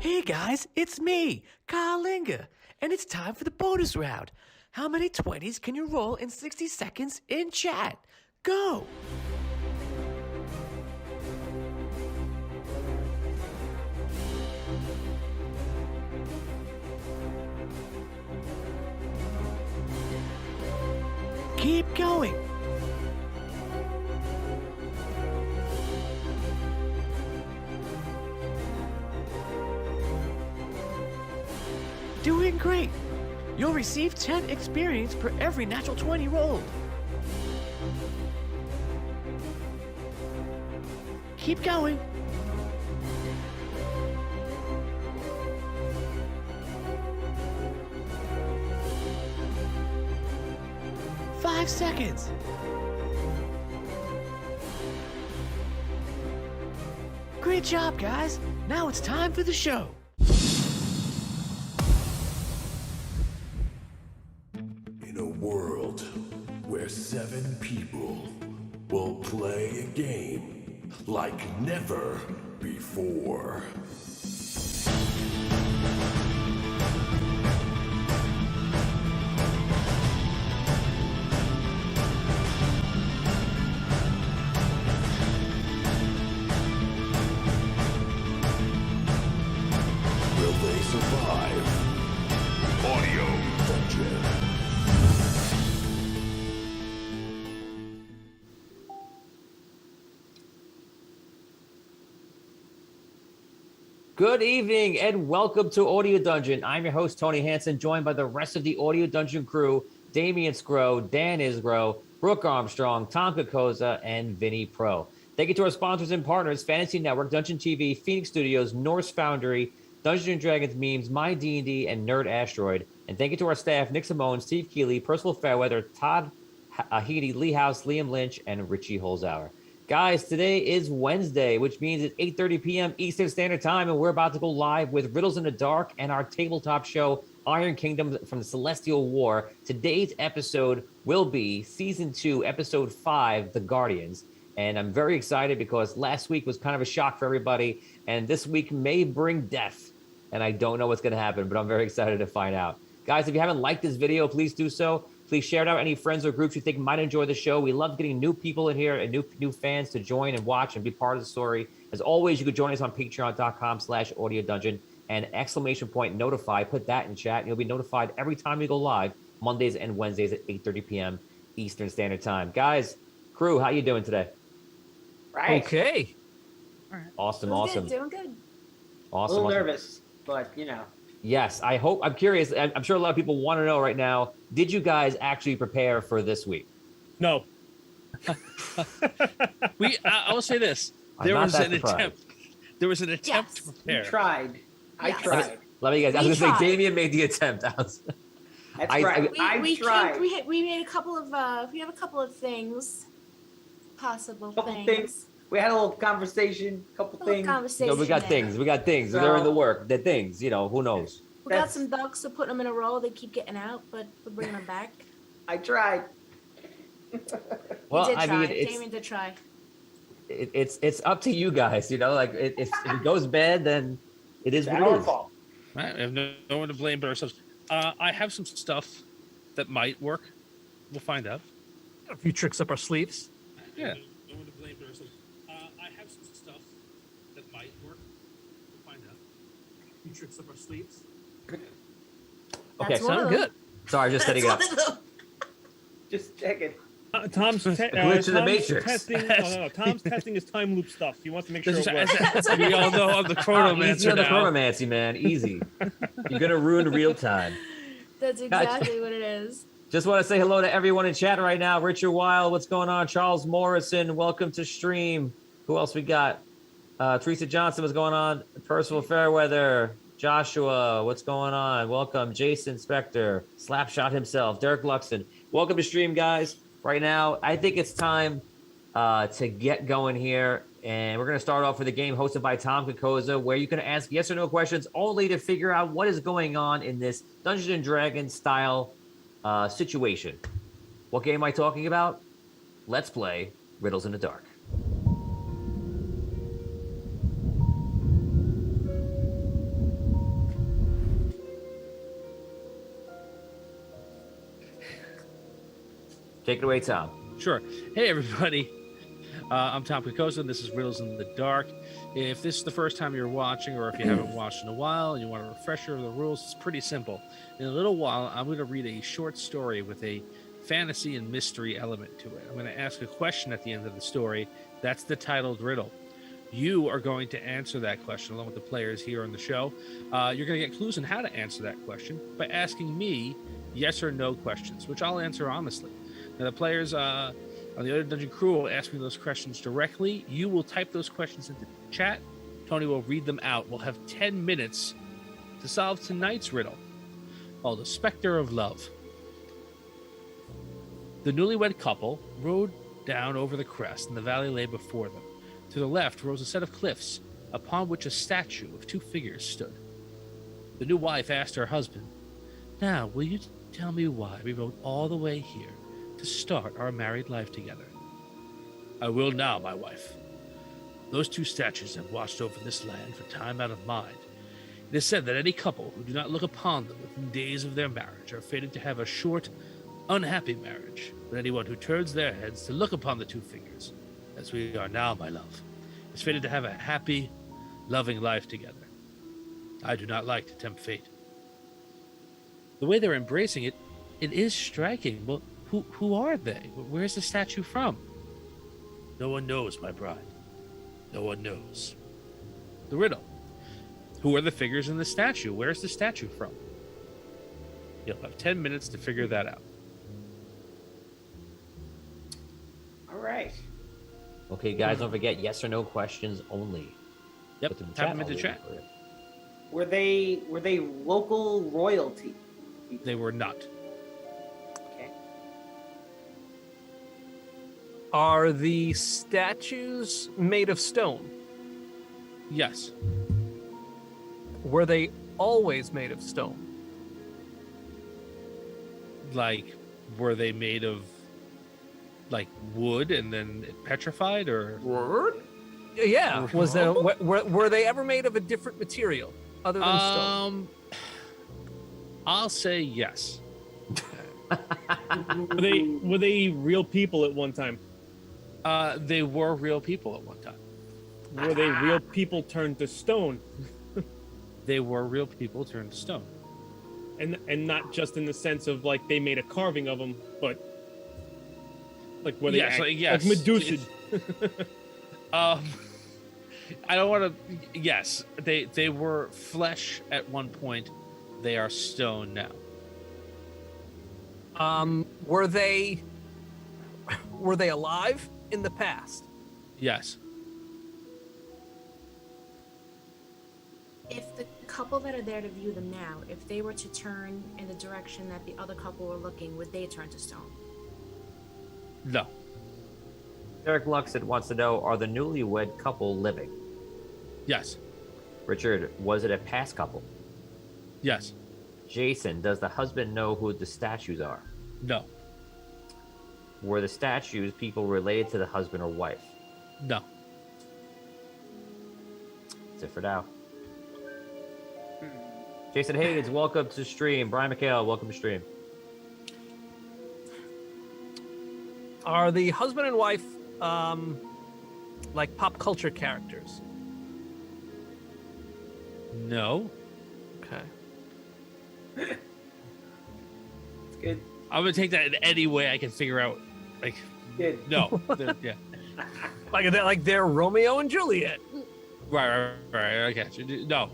Hey guys, it's me, Kyle Linga, and it's time for the bonus round. How many 20s can you roll in 60 seconds in chat? Go! Keep going. Doing great. You'll receive 10 experience per every natural 20 rolled. Keep going. Five seconds. Great job, guys. Now it's time for the show. In a world where 7 people will play a game like never before. Will they survive? Audio Dungeon. Good evening and welcome to Audio Dungeon. I'm your host, Tony Hansen, joined by the rest of the Audio Dungeon crew, Damian Scro, Dan Isgro, Brooke Armstrong, Tom Kokoza, and Vinny Pro. Thank you to our sponsors and partners, Fantasy Network, Dungeon TV, Phoenix Studios, Norse Foundry, Dungeons & Dragons Memes, My D&D, and Nerd Asteroid. And thank you to our staff, Nick Simone, Steve Keeley, Percival Fairweather, Todd Heedy, Lee House, Liam Lynch, and Richie Holzhauer. Guys, today is Wednesday, which means it's 8:30 p.m. Eastern Standard Time, and we're about to go live with Riddles in the Dark and our tabletop show, Iron Kingdom from the Celestial War. Today's episode will be Season 2, Episode 5, The Guardians. And I'm very excited because last week was kind of a shock for everybody, and this week may bring death. And I don't know what's going to happen, but I'm very excited to find out. Guys, if you haven't liked this video, please do so. Please share it out to any friends or groups you think might enjoy the show. We love getting new people in here and new fans to join and watch and be part of the story. As always, you could join us on patreon.com/audiodungeon and !notify. Put that in chat. And you'll be notified every time we go live, Mondays and Wednesdays at 8:30 p.m. Eastern Standard Time. Guys, crew, how you doing today? Right. Okay. Awesome. Doing good. Awesome. A little nervous, but you know. Yes, I'm curious. I'm sure a lot of people want to know right now, did you guys actually prepare for this week? No. I will say this. There was an attempt to prepare. You tried. I tried. Let me guys. I was going to say, Damien made the attempt. That's right. I tried. We made a couple of we have a couple of things. Possible things. We had a little conversation, things. No, we got things. So, they're in the work. They're things. You know, who knows? We got some ducks, so putting them in a row. They keep getting out, but we're bringing them back. I tried. Well, I mean, Damien did try. It's up to you guys. You know, like if it goes bad, then it is what it is. Fault. Right? We have no one to blame but ourselves. I have some stuff that might work. We'll find out. A few tricks up our sleeves. Yeah. No one to blame but ourselves. I have some stuff that might work. We'll find out. A few tricks up our sleeves. Okay, Sound good. Sorry, just setting it up. Just checking. Tom's glitch in the Matrix. testing. Tom's testing his time loop stuff. He wants to make sure it works. We all know I'm the chronomancer Easy on the now. chronomancy, man. Easy. You're gonna ruin real time. That's exactly what it is. Just want to say hello to everyone in chat right now. Richard Weil, what's going on? Charles Morrison, welcome to stream. Who else we got? Teresa Johnson, what's going on? Percival Fairweather, Joshua, what's going on? Welcome. Jason Specter, Slapshot himself, Derek Luxon. Welcome to stream, guys. Right now, I think it's time to get going here. And we're going to start off with a game hosted by Tom Kokoza, where you can ask yes or no questions only to figure out what is going on in this Dungeons & Dragons style situation. What game am I talking about? Let's play Riddles in the Dark. Take it away, Tom. Sure. Hey, everybody. I'm Tom Kokoza, and this is Riddles in the Dark. If this is the first time you're watching, or if you haven't watched in a while and you want a refresher of the rules, it's pretty simple. In a little while, I'm going to read a short story with a fantasy and mystery element to it. I'm going to ask a question at the end of the story. That's the titled riddle. You are going to answer that question along with the players here on the show. You're going to get clues on how to answer that question by asking me yes or no questions, which I'll answer honestly. Now, the players on the other dungeon crew will ask me those questions directly. You will type those questions into the chat. Tony will read them out. We'll have 10 minutes to solve tonight's riddle, called the Specter of Love. The newlywed couple rode down over the crest, and the valley lay before them. To the left rose a set of cliffs, upon which a statue of two figures stood. The new wife asked her husband, "Now, will you tell me why we rode all the way here to start our married life together?" "I will now, my wife. Those two statues have watched over this land for time out of mind. It is said that any couple who do not look upon them within days of their marriage are fated to have a short, unhappy marriage, but anyone who turns their heads to look upon the two figures, as we are now, my love, is fated to have a happy, loving life together. I do not like to tempt fate." The way they're embracing it, it is striking. Well, who are they? Where's the statue from? "No one knows, my bride. No one knows." The riddle. Who are the figures in the statue? Where's the statue from? You'll have 10 minutes to figure that out. All right. Okay, guys, don't forget yes or no questions only. Yep, Put them in type them I'll into read chat. it for you. Were they local royalty? They were not. Okay. Are the statues made of stone? Yes. Were they always made of stone? Like, were they made of, like, wood and then it petrified, or? Yeah. Was there, were they ever made of a different material other than stone? I'll say yes. Were they real people at one time? They were real people at one time. Were they real people turned to stone? They were real people turned to stone. And not just in the sense of like they made a carving of them, but like were they Yes, yes. like Medusa? I don't want to. Yes, they were flesh at one point. They are stone now. Were they alive in the past? Yes. If the couple that are there to view them now, if they were to turn in the direction that the other couple were looking, would they turn to stone? No. Eric Luxon wants to know, are the newlywed couple living? Yes. Richard, was it a past couple? Yes. Jason, does the husband know who the statues are? No. Were the statues people related to the husband or wife? No. That's it for now. Jason Hayes, welcome to stream. Brian McHale, welcome to stream. Are the husband and wife like pop culture characters? No. Okay. It's good. I'm gonna take that in any way I can figure out. Like, Good. no. Yeah. Like they're Romeo and Juliet. Right. I got you. No.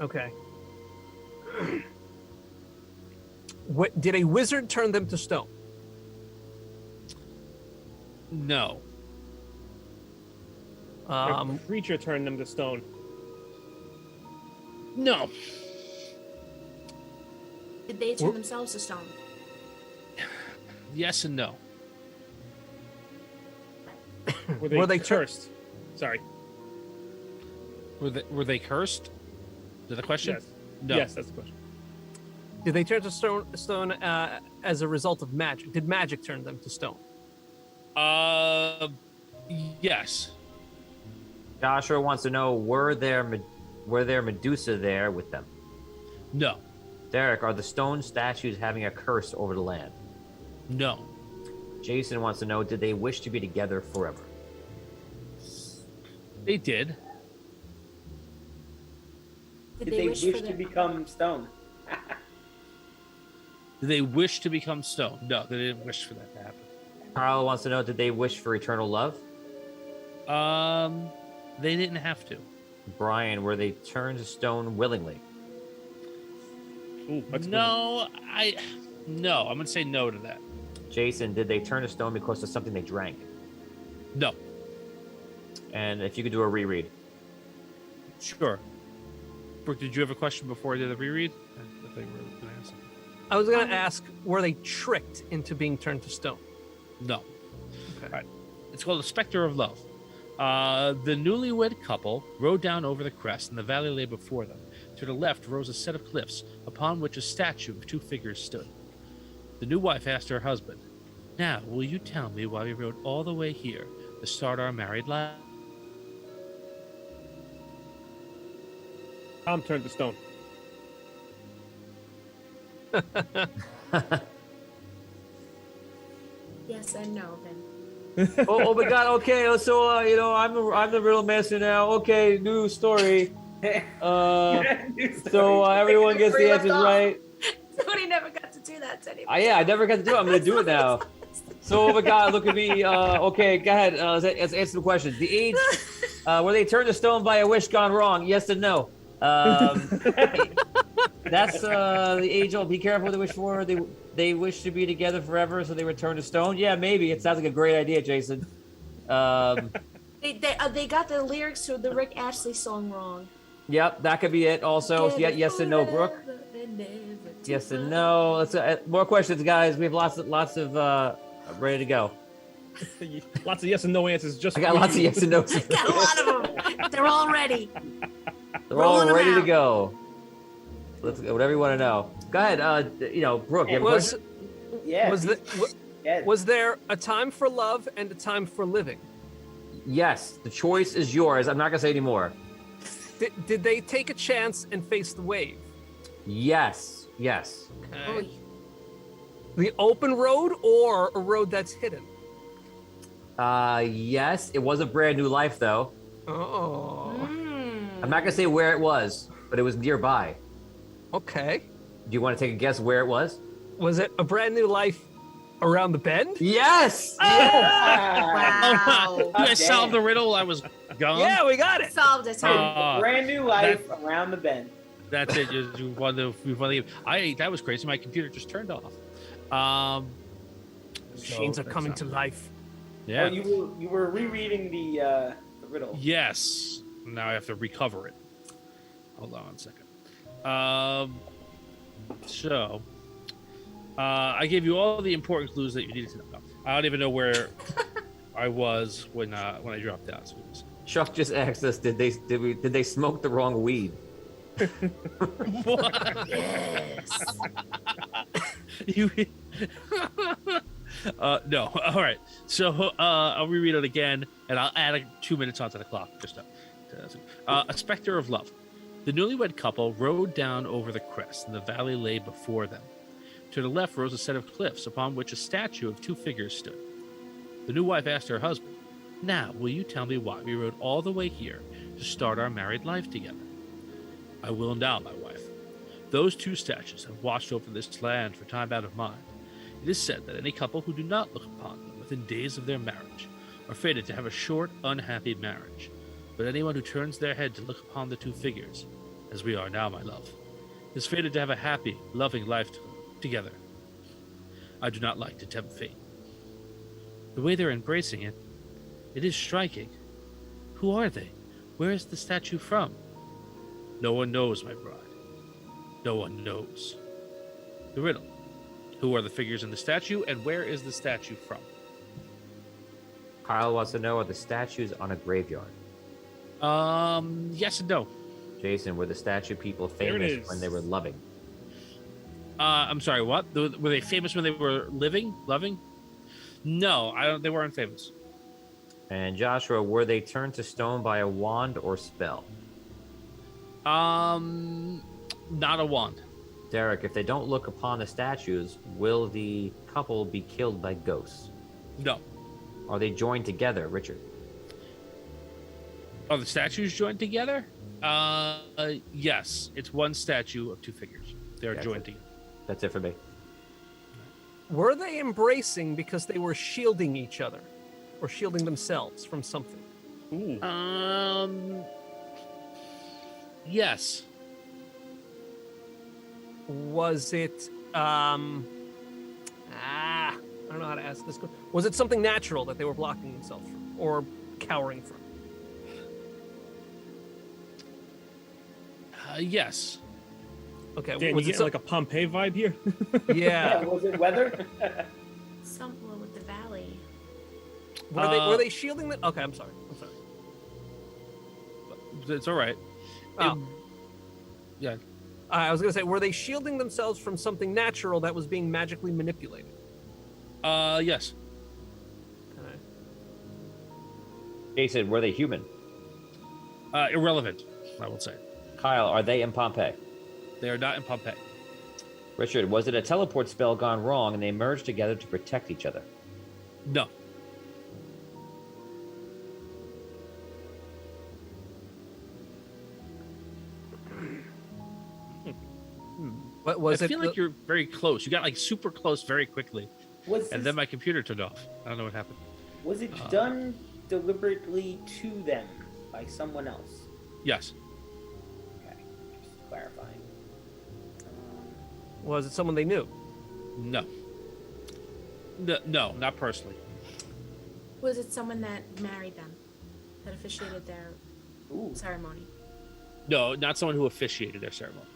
Okay. What, did a wizard turn them to stone? No. A creature turned them to stone. No. Did they turn themselves to stone? Yes and no. Were they tur- cursed? Sorry. Were they cursed? Is that the question? Yes. No. Yes, that's the question. Did they turn to stone as a result of magic? Did magic turn them to stone? Yes. Joshua wants to know, were there Medusa there with them? No. Derek, are the stone statues having a curse over the land? No. Jason wants to know, did they wish to be together forever? They did. Did they wish to become stone? Did they wish to become stone? No, they didn't wish for that to happen. Carl wants to know, did they wish for eternal love? They didn't have to. Brian, were they turned to stone willingly? Ooh, that's No, I'm gonna say no to that. Jason, did they turn to stone because of something they drank? No. And if you could do a reread. Sure. Brooke, did you have a question before I did the reread? I think we were gonna ask something. I was going to ask, were they tricked into being turned to stone? No. Okay. All right. It's called the Specter of Love. The newlywed couple rode down over the crest, and the valley lay before them. To the left rose a set of cliffs, upon which a statue of two figures stood. The new wife asked her husband, "Now, will you tell me why we rode all the way here to start our married life?" Tom turned to stone. Yes and no, then. Oh my God! Okay, so I'm the riddle master now. Okay, new story. So everyone gets the answers right. Tony never got to do that to anybody. Yeah, I never got to do it. I'm gonna do it now. So, oh my God, look at me. Okay, go ahead. Let's answer the question. The age, were they turned to stone by a wish gone wrong? Yes and no. That's the age old. Be careful what they wish for. They wish to be together forever, so they were turned to stone. Yeah, maybe. It sounds like a great idea, Jason. They got the lyrics to the Rick Astley song wrong. Yep, that could be it. Also, yes and no, Brooke. Yes and no. Let's more questions, guys. We have lots of ready to go. Lots of yes and no answers. Just I got lots of yes and no's. Got a lot of them. They're all ready. They're all Rolling them ready to out. go. Let's go. Whatever you want to know. Go ahead. Brooke, you have a question? Yeah. Was there a time for love and a time for living? Yes, the choice is yours. I'm not gonna say any more. Did they take a chance and face the wave? Yes. Okay. The open road or a road that's hidden? Yes. It was a brand new life, though. Oh. I'm not gonna say where it was, but it was nearby. Okay. Do you want to take a guess where it was? Was it a brand new life around the bend? Yes. Wow. You guys solved the riddle. I was gone. Yeah, we got it. Solved it. Brand new life around the bend. That's it. You won the game. That was crazy. My computer just turned off. Machines are that's coming not- to life. Yeah. Oh, you were rereading the riddle. Yes. Now I have to recover it. Hold on a second. I gave you all the important clues that you needed to know. I don't even know where I was when I dropped out. So Chuck just asked us, did they smoke the wrong weed? Yes. No. All right. So I'll reread it again, and I'll add 2 minutes onto the clock. Just a Specter of Love. The newlywed couple rode down over the crest, and the valley lay before them. To the left rose a set of cliffs, upon which a statue of two figures stood. The new wife asked her husband, "Now, will you tell me why we rode all the way here to start our married life together?" "I will now, my wife. Those two statues have watched over this land for time out of mind. It is said that any couple who do not look upon them within days of their marriage are fated to have a short, unhappy marriage. But anyone who turns their head to look upon the two figures, as we are now, my love, is fated to have a happy, loving life together. I do not like to tempt fate. The way they're embracing it, it is striking. Who are they? Where is the statue from? No one knows, my bride. No one knows." The riddle. Who are the figures in the statue, and where is the statue from? Kyle wants to know, are the statues on a graveyard? Yes and no. Jason, were the statue people There it famous is. when they were loving? I'm sorry, what? Were they famous when they were loving? No, I don't. They weren't famous. And Joshua, were they turned to stone by a wand or spell? Not a wand. Derek, if they don't look upon the statues, will the couple be killed by ghosts? No. Are they joined together, Richard? Are the statues joined together? Yes. It's one statue of two figures. They are joined together. That's it for me. Were they embracing because they were shielding each other, or shielding themselves from something? Ooh. Yes. Was it I don't know how to ask this. Was it something natural that they were blocking themselves from or cowering from? Yes. Okay. Dan, was you it getting like a Pompeii vibe here? Yeah. Was it weather? Something with the valley. Were they shielding the? Okay, I'm sorry. It's all right. Oh. Yeah. I was gonna say, were they shielding themselves from something natural that was being magically manipulated? Yes. Okay. Jason, were they human? Irrelevant, I would say. Kyle, are they in Pompeii? They are not in Pompeii. Richard, was it a teleport spell gone wrong and they merged together to protect each other? No. What was I it? feel like you're very close. You got like super close very quickly. Was Then my computer turned off. I don't know what happened. was it done deliberately to them by someone else? Yes. Okay, just clarifying. Was it someone they knew? No, not personally. Was it someone that married them, that officiated their Ooh. ceremony? No, not someone who officiated their ceremony.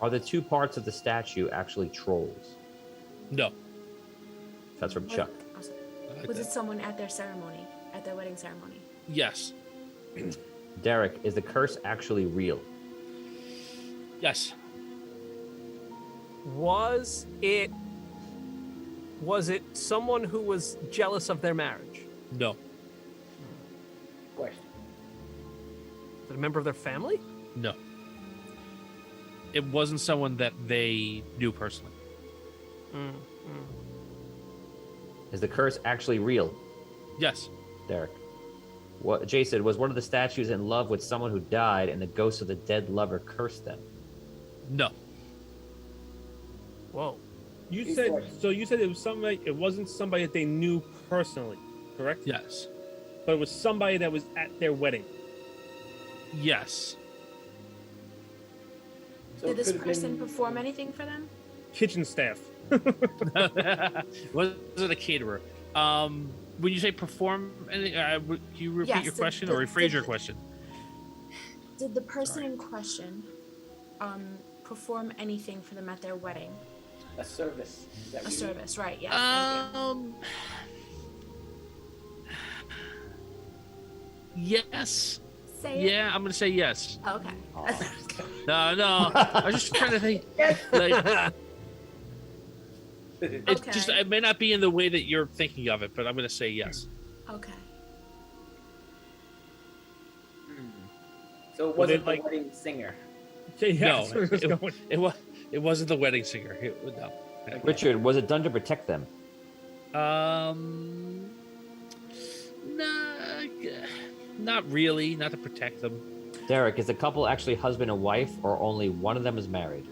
Are the two parts of the statue actually trolls? No. That's from Chuck. Also, I like was that. it someone at their ceremony, at their wedding ceremony? Yes. Derek, is the curse actually real? Yes. Was it someone who was jealous of their marriage? No. Question. Was it a member of their family? No. It wasn't someone that they knew personally. Is the curse actually real? Yes. Derek. What, Jason, was one of the statues in love with someone who died and the ghost of the dead lover cursed them? No. Whoa. You said it was somebody. It wasn't somebody that they knew personally, correct? Yes. But it was somebody that was at their wedding. Yes. So Did it this could've person been- perform anything for them? Kitchen staff. Wasn't a caterer. When you say perform, can you repeat Yes, your the- question the- or rephrase your the- question? Did the person in question perform anything for them at their wedding? A service. Is that A what you service, right? Yeah. Thank you. Yes. Say it. Yeah, I'm gonna say yes. Oh, okay. No. I was just trying to think. Like, it just Okay. it may not be in the way that you're thinking of it, but I'm gonna say yes. Okay. So it Were they wasn't the like- wedding singer. Okay, yeah, No, that's where I was going. it wasn't the wedding singer. No. Richard, was it done to protect them? Nah, not really. Not to protect them. Derek, is the couple actually husband and wife, or only one of them is married?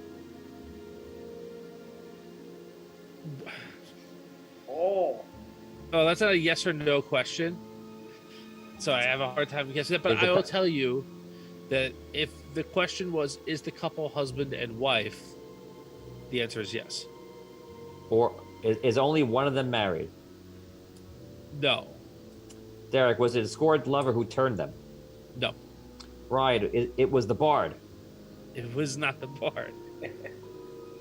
Oh. Oh, that's not a yes or no question. So I have a hard time guessing that. But I will tell you that if the question was, is the couple husband and wife? The answer is yes. Or is only one of them married? No. Derek, was it a scored lover who turned them? No. Right, it was the bard. It was not the bard.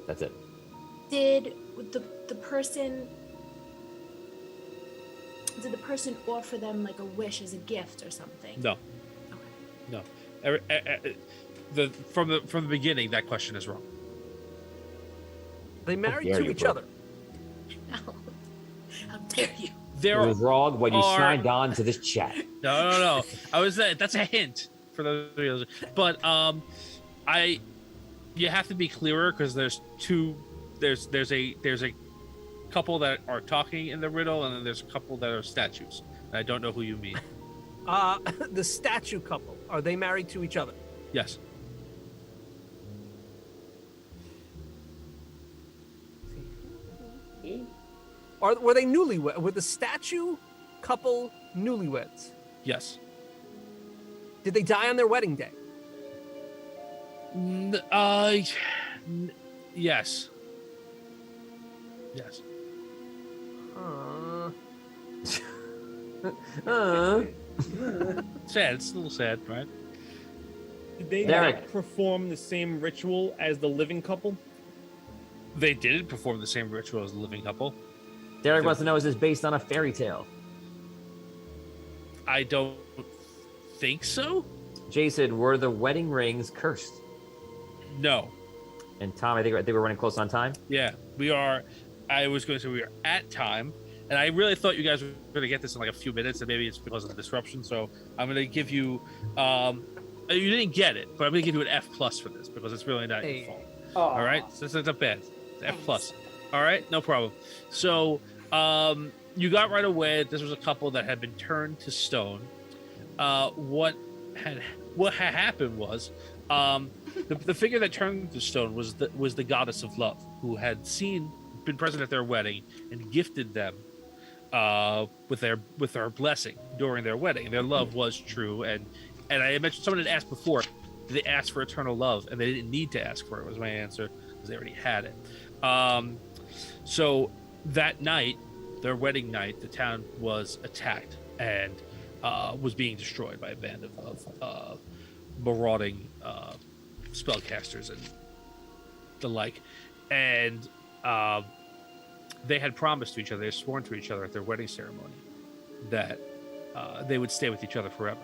That's it. Did the person offer them like a wish as a gift or something? No. Okay. No. From the beginning, that question is wrong. They married dare to you, each bro. other. No. How dare you? There It was wrong when you are- signed on to this chat. No. I was that's a hint for those videos. But you have to be clearer because there's a couple that are talking in the riddle, and then there's a couple that are statues. And I don't know who you mean. The statue couple, are they married to each other? Yes. Were they newlywed? Were the statue couple newlyweds? Yes. Did they die on their wedding day? Yes. Yes. Sad. It's a little sad, right? Did they Derek. not perform the same ritual as the living couple? They didn't perform the same ritual as the living couple. Derek wants to know, is this based on a fairy tale? I don't think so. Jason, were the wedding rings cursed? No. And Tom, I think we're running close on time. Yeah, we are. I was going to say we are at time, and I really thought you guys were going to get this in like a few minutes, and maybe it's because of the disruption. So I'm going to give you. You didn't get it, but I'm going to give you an F+ for this because it's really not your fault. All right, so it's not bad. It's F+. All right, no problem. So you got right away. This was a couple that had been turned to stone. What had happened was the figure that turned to stone was the goddess of love, who had been present at their wedding and gifted them with their blessing during their wedding. Their love was true, and I mentioned someone had asked before, did they ask for eternal love? And they didn't need to ask for it, was my answer, because they already had it. So that night, their wedding night, the town was attacked and was being destroyed by a band of marauding spellcasters and the like. And they had promised to each other, they had sworn to each other at their wedding ceremony that they would stay with each other forever.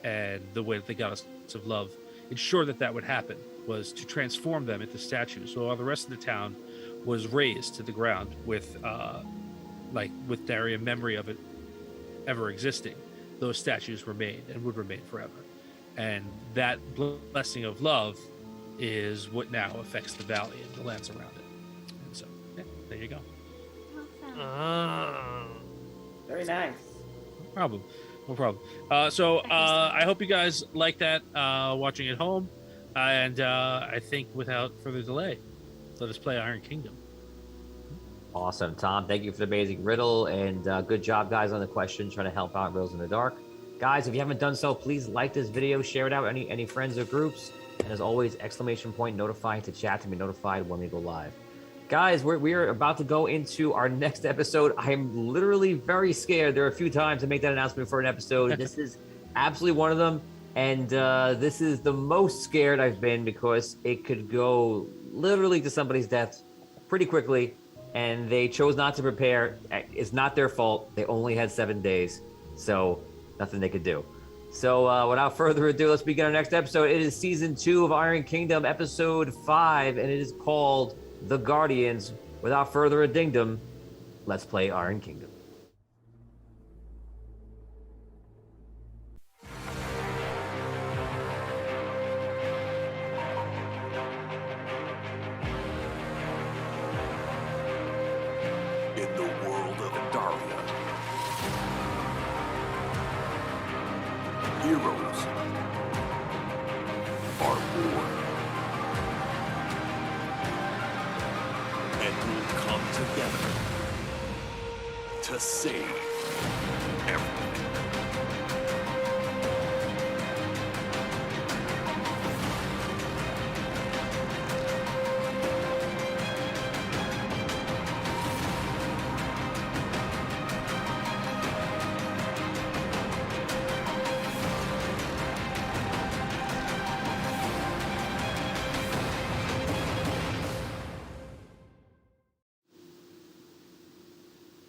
And the way that the goddess of love ensured that would happen was to transform them into statues. So while the rest of the town was razed to the ground with Andaria memory of it ever existing, those statues remained and would remain forever. And that blessing of love is what now affects the valley and the lands around it. And so, yeah, there you go. Very nice. No problem. So I hope you guys like that watching at home. And I think without further delay, let us play Iron Kingdom. Awesome, Tom. Thank you for the amazing riddle, and good job, guys, on the question, trying to help out Riddles in the Dark. Guys, if you haven't done so, please like this video, share it out with any friends or groups, and as always, !notify to chat to be notified when we go live. Guys, we're about to go into our next episode. I'm literally very scared. There are a few times to make that announcement for an episode. This is absolutely one of them, and this is the most scared I've been because it could go literally to somebody's death pretty quickly, and they chose not to prepare. It's not their fault. They only had 7 days, so nothing they could do. So without further ado, let's begin our next episode. It is season 2 of Iron Kingdom, episode 5, and it is called The Guardians. Without further ado, let's play Iron Kingdom. In the world of Andaria, heroes are born and will come together to save everything.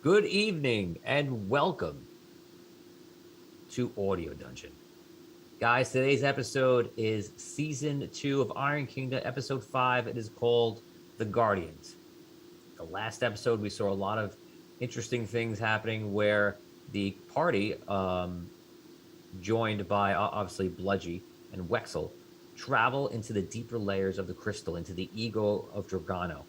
Good evening and welcome to Audio Dungeon. Guys, today's episode is season 2 of Iron Kingdom, episode 5. It is called The Guardians. The last episode, we saw a lot of interesting things happening where the party, joined by obviously Bludgy and Wexel, travel into the deeper layers of the crystal, into the ego of Dragano.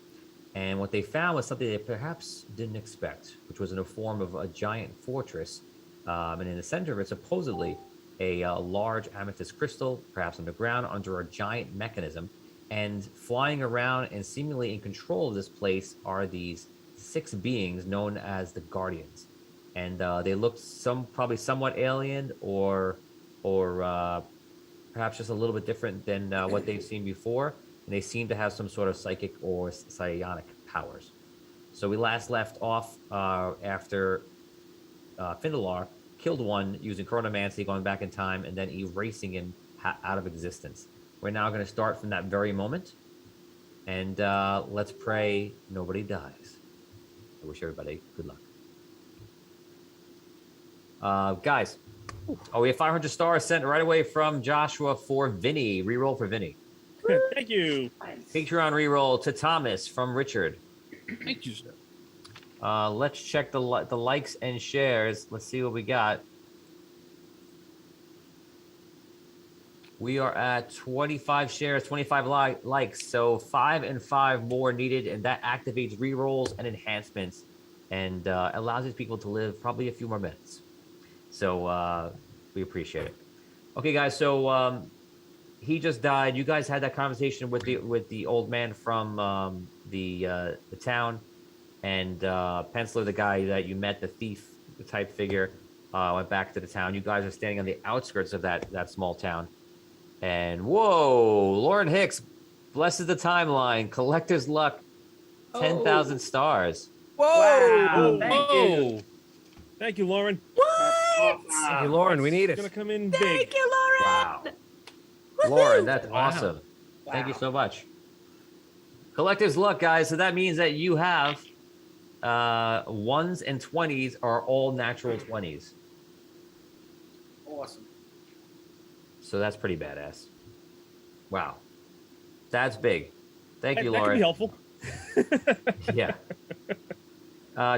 And what they found was something they perhaps didn't expect, which was in the form of a giant fortress. And in the center of it, supposedly, a large amethyst crystal, perhaps underground, under a giant mechanism. And flying around and seemingly in control of this place are these 6 beings known as the Guardians. And they look probably somewhat alien or perhaps just a little bit different than what they've seen before. And they seem to have some sort of psychic or psionic powers. So we last left off after Findalar killed one using chronomancy, going back in time, and then erasing him out of existence. We're now going to start from that very moment. And let's pray nobody dies. I wish everybody good luck. Guys, we have 500 stars sent right away from Joshua for Vinny. Reroll for Vinny. Thank you. Patreon reroll to Thomas from Richard. Thank you, sir. Let's check the likes and shares. Let's see what we got. We are at 25 shares, 25 likes. So 5 and 5 more needed, and that activates rerolls and enhancements, and allows these people to live probably a few more minutes. So we appreciate it. Okay, guys. So he just died. You guys had that conversation with the old man from the town, and Penciler, the guy that you met, the thief type figure, went back to the town. You guys are standing on the outskirts of that small town. And whoa, Lauren Hicks blesses the timeline. Collector's luck, 10,000 stars. Whoa! Wow, thank you. Whoa! Thank you, Lauren. Thank you, Lauren. We need It's gonna it. come in Thank big. you, Lauren. Wow. Woohoo! Lauren, that's Wow. awesome. Thank you Wow. so much. Collector's luck, guys. So that means that you have 1s and 20s are all natural 20s. Awesome. So that's pretty badass. Wow. That's big. Thank you, That could Lauren. be helpful. Yeah.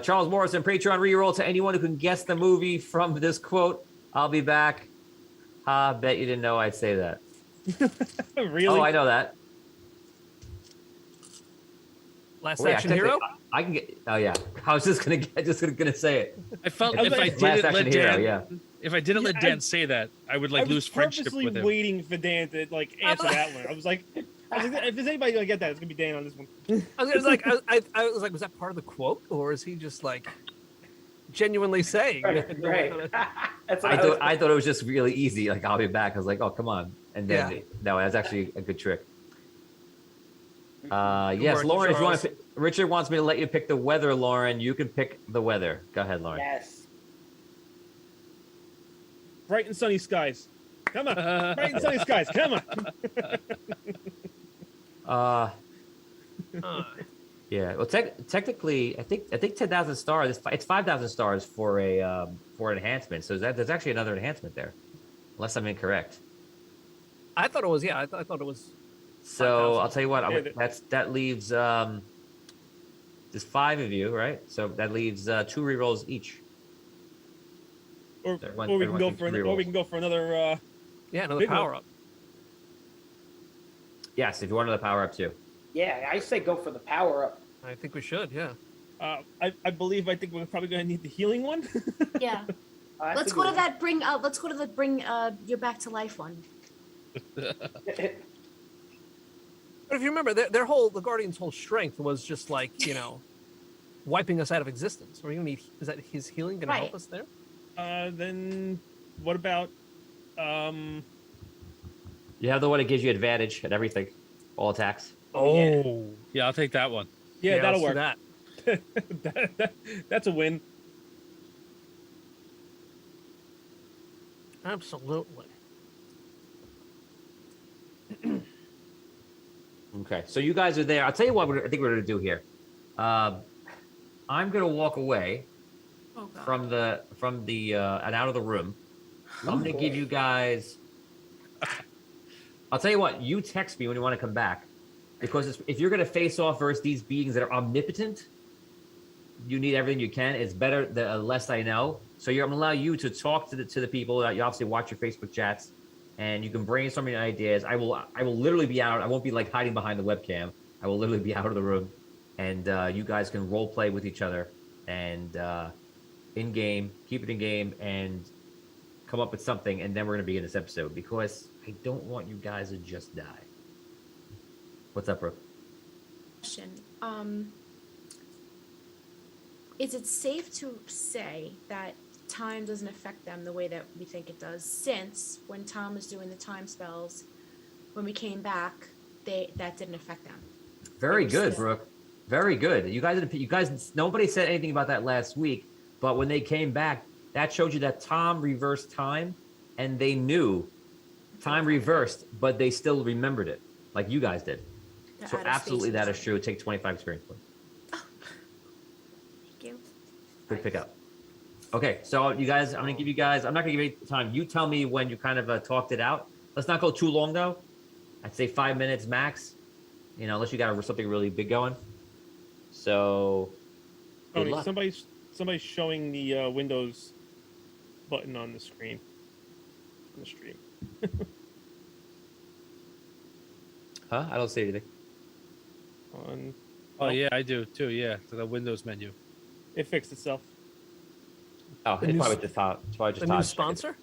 Charles Morrison, Patreon reroll to anyone who can guess the movie from this quote. I'll be back. Bet you didn't know I'd say that. Really? Oh, I know that. Last Oh, yeah, Action Hero? I can get. Oh yeah. I was just gonna say it. I felt I was if I like, didn't Last let Action Hero, Dan, yeah. if I didn't let Yeah, Dan say that, I would I was lose friendship purposely with him. waiting for Dan to answer that one. I was like, if there's anybody gonna get that, it's gonna be Dan on this one. I was like, I was like, was that part of the quote, or is he just like genuinely saying? Right. Right. That's what I thought it was just really easy. Like I'll be back. I was like, oh come on. And then Yeah. no, that's actually a good trick. Yes, work, Lauren. If you want Charles. to, Richard wants me to let you pick the weather. Lauren, you can pick the weather. Go ahead, Lauren. Yes. Bright and sunny skies. Come on. Bright and sunny skies. Come on. Yeah. Well, technically, I think 10,000 stars. It's 5,000 stars for an enhancement. So there's actually another enhancement there, unless I'm incorrect. I thought it was. Yeah, I thought it was. So 5,000. I'll tell you what. Yeah, That leaves there's 5 of you, right? So that leaves 2 rerolls each. Or, Everyone- or we can everyone go can for reroll. or we can go for another. Yeah, another Big one. power up. Yes, if you want another power up too. Yeah, I say go for the power up. I think we should. Yeah. I think we're probably gonna need the healing one. Yeah. That's Let's a go good to that bring. Let's go to the bring. Your back to life one. one. But if you remember, the Guardian's whole strength was just like, wiping us out of existence. Or you need, is that his healing going to help Right. us there? Then what about You have the one that gives you advantage at everything, all attacks. Oh, yeah, I'll take that one. yeah, that'll let's work. do that. That's a win. Absolutely. Okay, so you guys are there. I'll tell you what I think we're going to do here. I'm going to walk away Oh God. from the and out of the room. I'm going to give you guys. I'll tell you what. You text me when you want to come back, because if you're going to face off versus these beings that are omnipotent, you need everything you can. It's better the less I know. So I'm going to allow you to talk to the people. You obviously watch your Facebook chats, and you can brainstorm your ideas. I will literally be out. I won't be like hiding behind the webcam. I will literally be out of the room, and you guys can role play with each other and in game, keep it in game, and come up with something, and then we're gonna begin this episode because I don't want you guys to just die. What's up, Brooke? Question. Is it safe to say that time doesn't affect them the way that we think it does? Since when Tom was doing the time spells, when we came back, that didn't affect them. Very good, Brooke. Very good. You guys, nobody said anything about that last week, but when they came back, that showed you that Tom reversed time, and they knew time reversed, but they still remembered it, like you guys did. The So outer absolutely, that spaces. is true. Take 25 experience points. Thank you. Good pickup. Okay, so you guys, I'm not gonna give you time. You tell me when you kind of talked it out. Let's not go too long though. I'd say 5 minutes max. You know, unless you got something really big going. So, good Tony, luck. somebody's showing the Windows button on the screen on the stream. Huh? I don't see anything. Oh yeah, I do too. Yeah, to the Windows menu. It fixed itself. Oh, The it's new probably just hot. It's probably just The new hot. sponsor?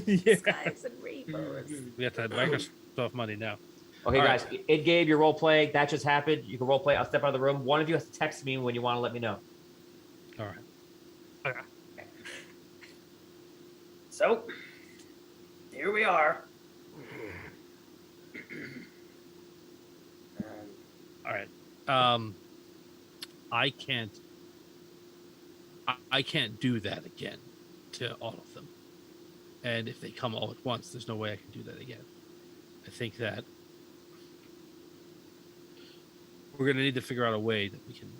Yeah. Skies and rainbows. We got that Microsoft money now. Okay, All guys, it gave your role play. That just happened. You can role play. I'll step out of the room. One of you has to text me when you want to let me know. All right. Okay. So, here we are. All right. I can't do that again to all of them. And if they come all at once, there's no way I can do that again. I think that we're going to need to figure out a way that we can,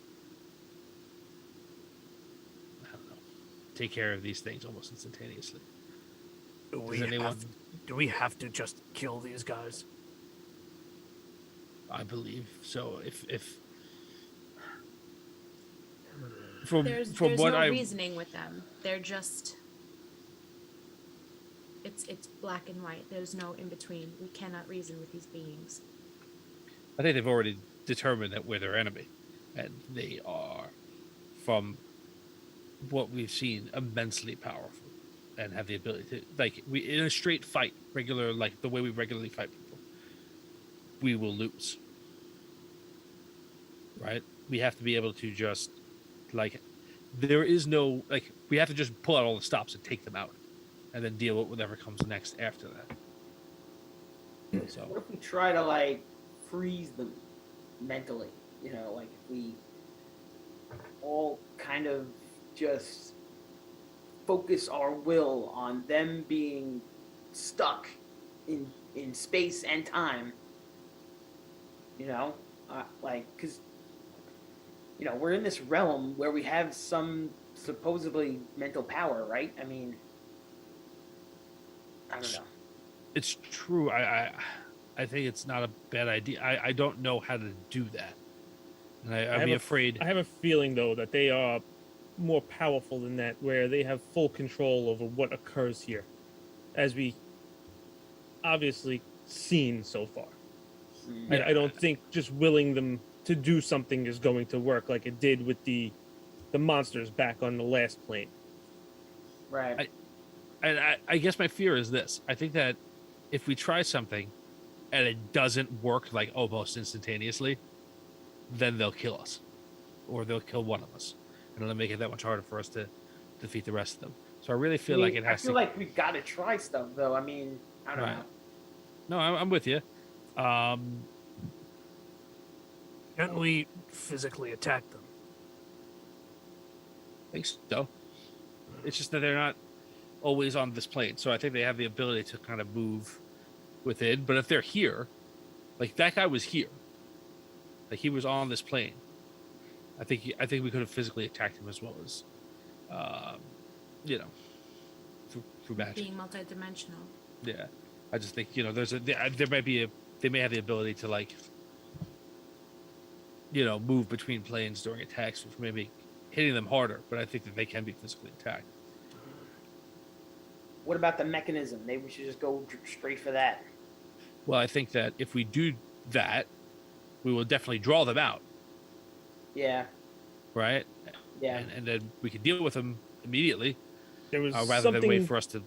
I don't know, take care of these things almost instantaneously. Do we have to just kill these guys? I believe so. If from There's what no I reasoning with them. They're just. It's black and white. There's no in between. We cannot reason with these beings. I think they've already determined that we're their enemy, and they are, from what we've seen, immensely powerful, and have the ability to, like, we in a straight fight, regular, like the way we regularly fight people, we will lose. Right? We have to be able to just, like, there is no, like, we have to just pull out all the stops and take them out, and then deal with whatever comes next after that. So. What if we try to, like, freeze them mentally? You know, like, if we all kind of just focus our will on them being stuck in space and time. You know, like, because, you know, we're in this realm where we have some supposedly mental power, right? I mean, I don't know. It's true. I think it's not a bad idea. I don't know how to do that, and I'd be afraid. I have a feeling though that they are more powerful than that, where they have full control over what occurs here, as we obviously seen so far. I don't think just willing them to do something is going to work like it did with the monsters back on the last plane. Right. And I guess my fear is this. I think that if we try something and it doesn't work like almost instantaneously, then they'll kill us, or they'll kill one of us, and it'll make it that much harder for us to defeat the rest of them. So I really feel like it has I feel like we've got to try stuff, though. I mean, I don't know. No, I'm with you. Can't we physically attack them? I think so. It's just that they're not always on this plane, so I think they have the ability to kind of move within. But if they're here, like that guy was here, like he was on this plane, I think we could have physically attacked him as well as, you know, through magic. Being multidimensional. Yeah, I just think, you know, they may have the ability to, like, you know, move between planes during attacks, which may be hitting them harder. But I think that they can be physically attacked. What about the mechanism? Maybe we should just go straight for that. Well, I think that if we do that, we will definitely draw them out. Yeah. right? Yeah. And then we can deal with them immediately, There was rather than wait something. for us to.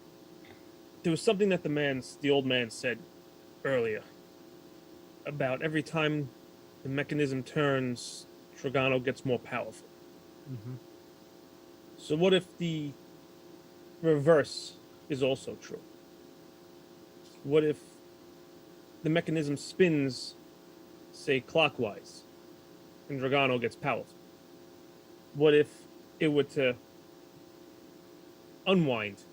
There was something that the old man said earlier about every time the mechanism turns, Dragano gets more powerful. Mhm. So what if the reverse is also true? What if the mechanism spins, say, clockwise, and Dragano gets powerful? What if it were to unwind?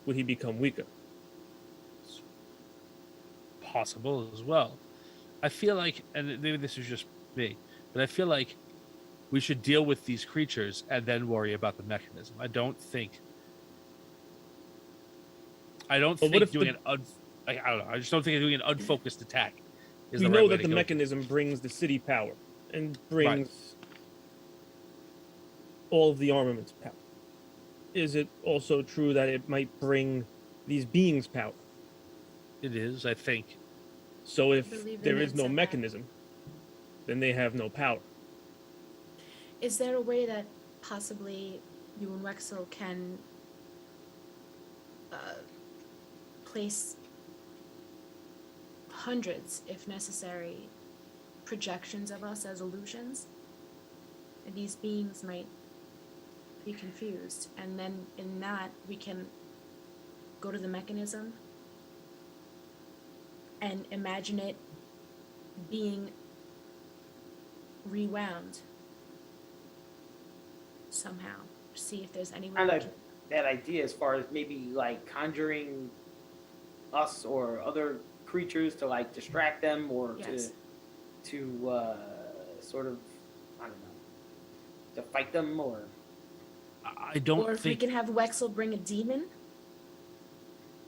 Would he become weaker? Possible as well. I feel like, and maybe this is just me, but I feel like we should deal with these creatures and then worry about the mechanism. I don't think But what if doing I don't know. I just don't think doing an unfocused attack is we the know right way that to the go. mechanism brings the city power and brings all of the armaments power? Is it also true that it might bring these beings power? It is, I think. So if believe there they is had no said that. mechanism, then they have no power. Is there a way that possibly you and Wexel can place hundreds, if necessary, projections of us as illusions? And these beings might be confused, and then in that we can go to the mechanism and imagine it being rewound somehow. See if there's any way. I we like can- that idea as far as maybe like conjuring us or other creatures to like distract them or Yes. to sort of, I don't know, to fight them or I don't Or if we think can have Wexel bring a demon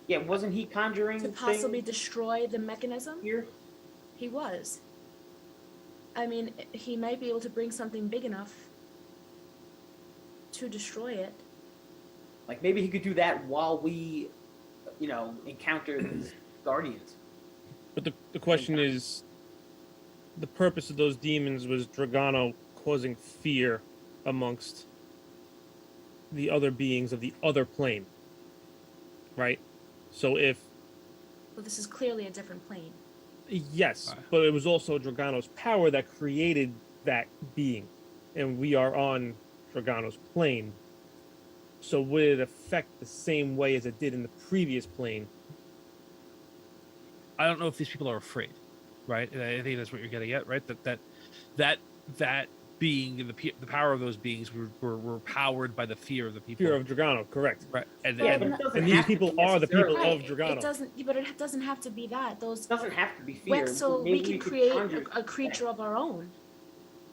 yeah, wasn't he conjuring to possibly things destroy the mechanism. here? He was. I mean, he might be able to bring something big enough to destroy it. Like maybe he could do that while we, encounter these guardians. But the question is, the purpose of those demons was Dragano causing fear amongst the other beings of the other plane, right? So if Well, this is clearly a different plane. yes, Right. but it was also Dragano's power that created that being, and we are on Dragano's plane. So would it affect the same way as it did in the previous plane? I don't know if these people are afraid, right? And I think that's what you're getting at, right? That being and the power of those beings were powered by the fear of the people, Fear of Dragano, correct? right? And Yeah, but but it doesn't And these have to people be are the people necessarily- of Dragano. It doesn't, but it doesn't have to be that. Those It doesn't have to be fear. Wexel, Maybe we can could create conjure a creature of our own.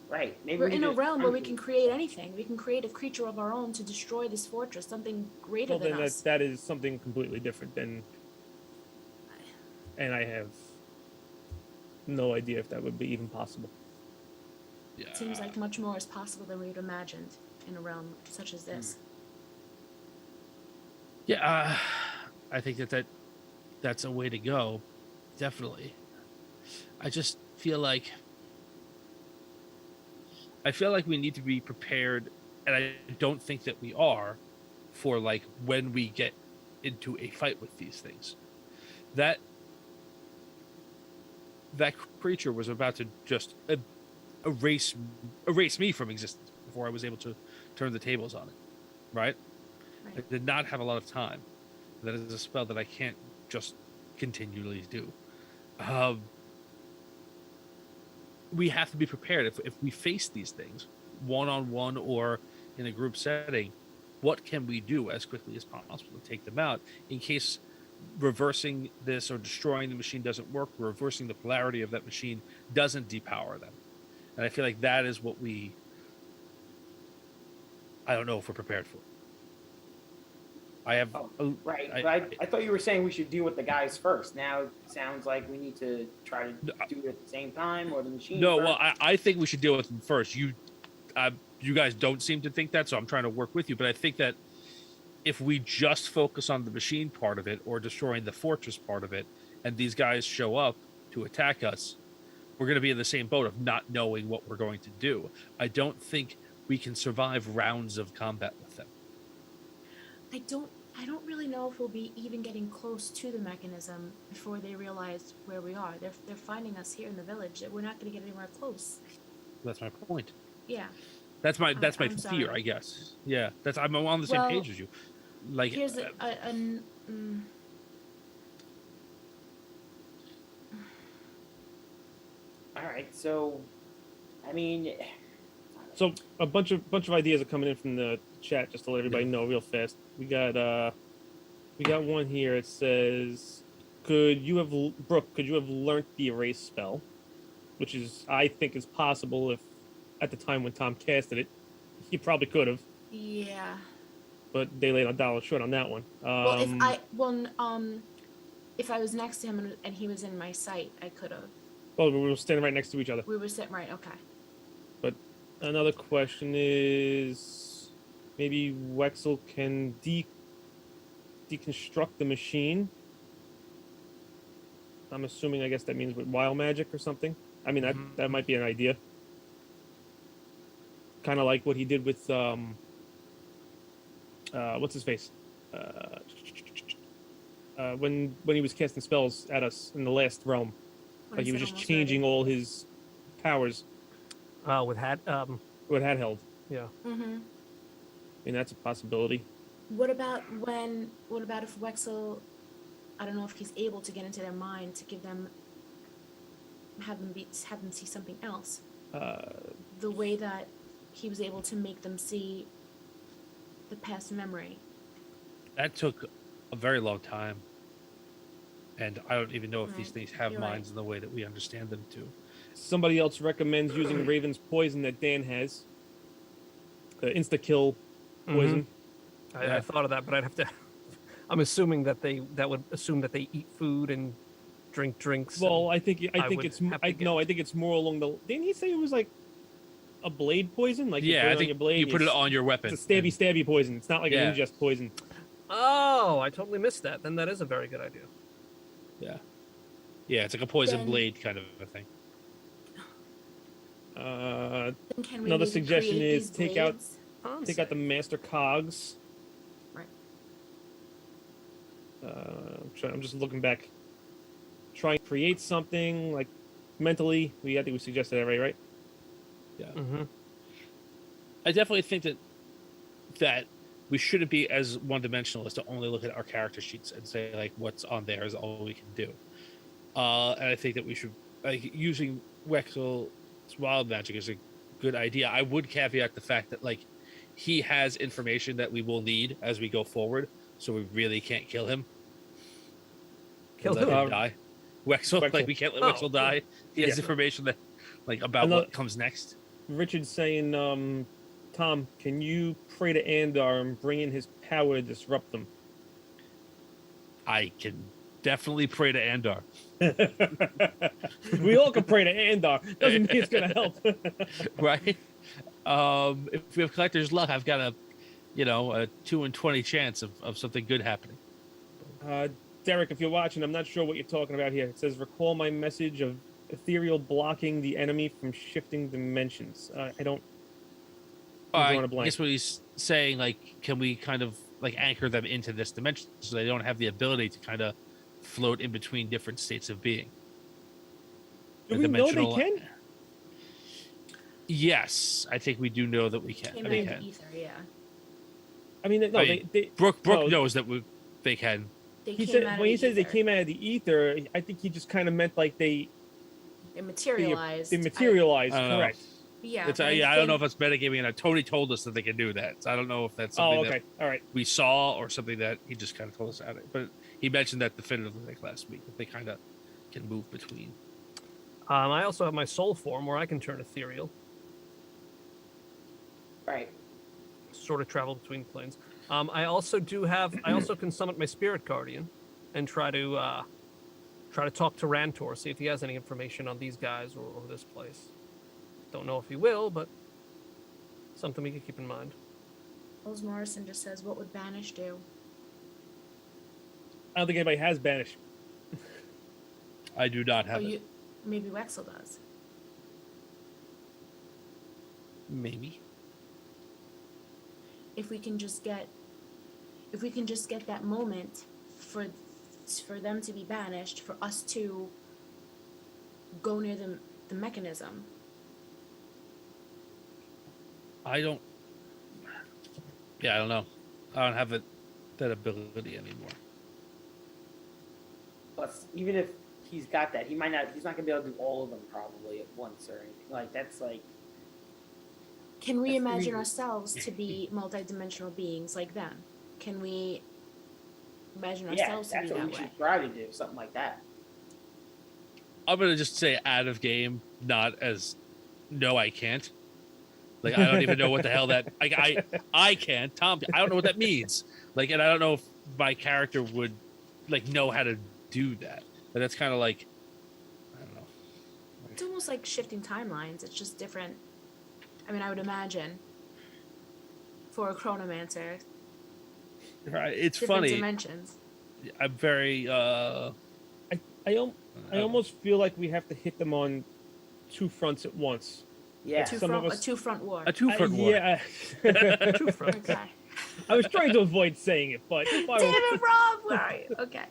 Right. Maybe We're we in a just realm where we conjure- can create anything. We can create a creature of our own to destroy this fortress, something greater Well, than then us. that is something completely different than, and I have no idea if that would be even possible. yeah, It seems like much more is possible than we'd imagined in a realm such as this. yeah, I think that's a way to go, definitely. I just feel like we need to be prepared, and I don't think that we are, for like when we get into a fight with these things. That creature was about to just erase me from existence before I was able to turn the tables on it, right? I Right. did not have a lot of time. That is a spell that I can't just continually do. We have to be prepared. If we face these things one-on-one or in a group setting, what can we do as quickly as possible to take them out in case reversing this or destroying the machine doesn't work, reversing the polarity of that machine doesn't depower them? And I feel like that is what I don't know if we're prepared for. I have Right. I- but I thought you were saying we should deal with the guys first. Now it sounds like we need to try to do it at the same time or the machine. No, first. well, I think we should deal with them first. You guys don't seem to think that, so I'm trying to work with you. But I think that if we just focus on the machine part of it or destroying the fortress part of it, and these guys show up to attack us, we're going to be in the same boat of not knowing what we're going to do. I don't think we can survive rounds of combat with them. I don't really know if we'll be even getting close to the mechanism before they realize where we are. They're finding us here in the village. We're not going to get anywhere close. That's my point. Yeah. That's my I'm fear, sorry. I guess. Yeah, I'm on the same Well, page as you. Like, Here's All right, so, I mean, So a bunch of ideas are coming in from the chat, just to let everybody know real fast. We got one here. It says, could you have learnt the erase spell? Which is, I think, is possible if at the time when Tom casted it, he probably could have, yeah. but they laid $1 short on that one. If I was next to him and he was in my sight, I could have. Well, we were standing right next to each other. We were sitting right. Okay. But another question is, maybe Wexel can deconstruct the machine. I'm assuming, I guess that means with wild magic or something. I mean, that might be an idea. Kind of like what he did with what's his face? When he was casting spells at us in the last realm, like he was just changing all his powers. With hat. What had held. Yeah. Mm-hmm. I mean, that's a possibility. What about if Wexel? I don't know if he's able to get into their mind to give them, have them see something else. The way that he was able to make them see the past memory. that took a very long time. And I don't even know if these Right. things have You're minds right. in the way that we understand them to. Somebody else recommends using Raven's poison that Dan has. The insta-kill poison. I thought of that, but I'd have to. I'm assuming that that would assume that they eat food and drink drinks. Well, I think would it's have to I think it's more along the. Didn't he say it was like a blade poison? Like you Yeah, put it I on think your blade, you put it it's- on your weapon. It's a stabby poison. It's not like Yeah. an ingest poison. Oh, I totally missed that. Then that is a very good idea. Yeah. Yeah, it's like a poison Then- blade kind of a thing. Then can we Another maybe suggestion create is these take out blades? take out the master cogs. Right. I'm just looking back. Try and create something like mentally. I think we suggested that right? Yeah. Mm-hmm. I definitely think that we shouldn't be as one-dimensional as to only look at our character sheets and say like what's on there is all we can do. And I think that we should like using Wexel's wild magic is a good idea. I would caveat the fact that like he has information that we will need as we go forward, so we really can't kill him. Kill Let who? him die. Wexel, like we can't let Wexel die. He has Yeah. information that like about Another- what comes next. Richard's saying, Tom, can you pray to Andar and bring in his power to disrupt them? I can definitely pray to Andar. We all can pray to Andar. Doesn't mean it's gonna help. Right? If we have collector's luck, I've got a 2 in 20 chance of something good happening. Derek, if you're watching, I'm not sure what you're talking about here. It says, recall my message of ethereal blocking the enemy from shifting dimensions. I don't. I'm drawing a I blank. guess what he's saying, like, can we kind of like anchor them into this dimension so they don't have the ability to kind of float in between different states of being? Do The we know they dimensional- can? Yes, I think we do know that we can. Came They out of can. the ether, yeah. I mean, no, I mean, they Brooke no, knows that they can. They He came said out of when he the says they ether. came out of the ether, I think he just kind of meant like they materialized. materialized. I don't know. Correct. Yeah. It's, but I don't know if think- it's metagaming, and Tony told us that they can do that. So I don't know if that's something Oh, okay. that All right. we saw or something that he just kind of told us about it. But he mentioned that definitively like last week that they kind of can move between. I also have my soul form where I can turn ethereal, Right. sort of travel between planes. I also can summon my spirit guardian, and try to talk to Rantor, see if he has any information on these guys or this place. Don't know if he will, but something we could keep in mind. Rose Morrison just says, "What would Banish do?" I don't think anybody has banished. I do not have it. Maybe Wexel does. Maybe. If we can just get that moment for them to be banished, for us to go near the mechanism. I don't know. I don't have that ability anymore. Plus, even if he's got that, he's not gonna be able to do all of them probably at once or anything. Like that's like. Can we That's imagine crazy. ourselves to be multidimensional beings like them? Can we imagine Yeah, ourselves to be that's what that we way? should try to do, something like that. I'm gonna just say out of game, not as no, I can't. Like I don't even know what the hell that I can't. Tom, I don't know what that means. Like, and I don't know if my character would like know how to do that. But that's kind of like I don't know. It's almost like shifting timelines. It's just different. I mean, I would imagine for a chronomancer, Right? It's different funny. dimensions. I'm very I almost feel like we have to hit them on two fronts at once. Yeah. Some of us- A two-front war. a two-front war. Yeah. Two fronts. Okay. I was trying to avoid saying it, but if I Damn was- it, Rob! Where are you? Okay.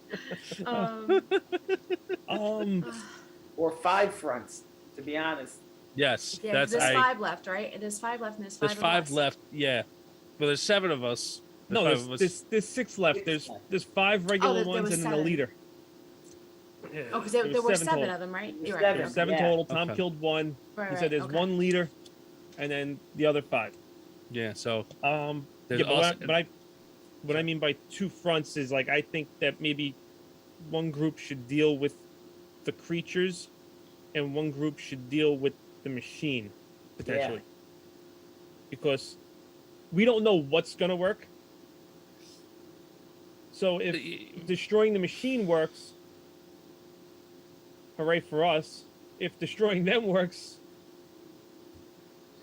Or 5 fronts, to be honest. Yes, Yeah, that's there's 5 left, right? There's 5 left, and there's 5 There's of 5 us. left. Yeah, but there's 7 of us. no, There's 5 of us. there's 6 left. 6 There's left. there's 5 regular there ones was and then a 7. leader. Oh, because There there was were 7 7 total. of them, right? There's You're 7. right. There's 7 Yeah. total. Tom Okay. killed 1. Right, He said there's okay. 1 leader, and then the other 5. Yeah, so Yeah, there's but also, what I mean by 2 fronts is like I think that maybe one group should deal with the creatures, and one group should deal with the machine potentially, because we don't know what's gonna work. So if destroying the machine works, hooray for us. If destroying them works,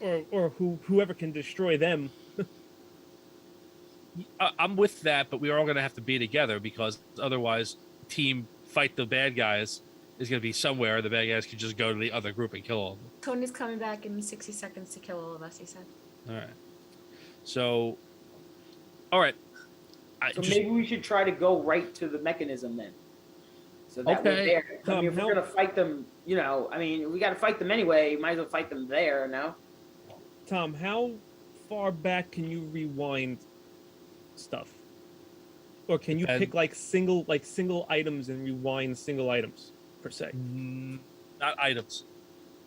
or whoever can destroy them. I'm with that, but we're all going to have to be together because otherwise, team fight the bad guys is going to be somewhere. The bad guys can just go to the other group and kill all of them. Tony's coming back in 60 seconds to kill all of us, he said. All right. So, all right. So maybe we should try to go right to the mechanism then. So that we're Okay. there. I mean, if How- we're gonna fight them, I mean, we gotta fight them anyway. Might as well fight them there, no? Tom, how far back can you rewind stuff? Or can you Depend- pick like single items and rewind single items per se? not items.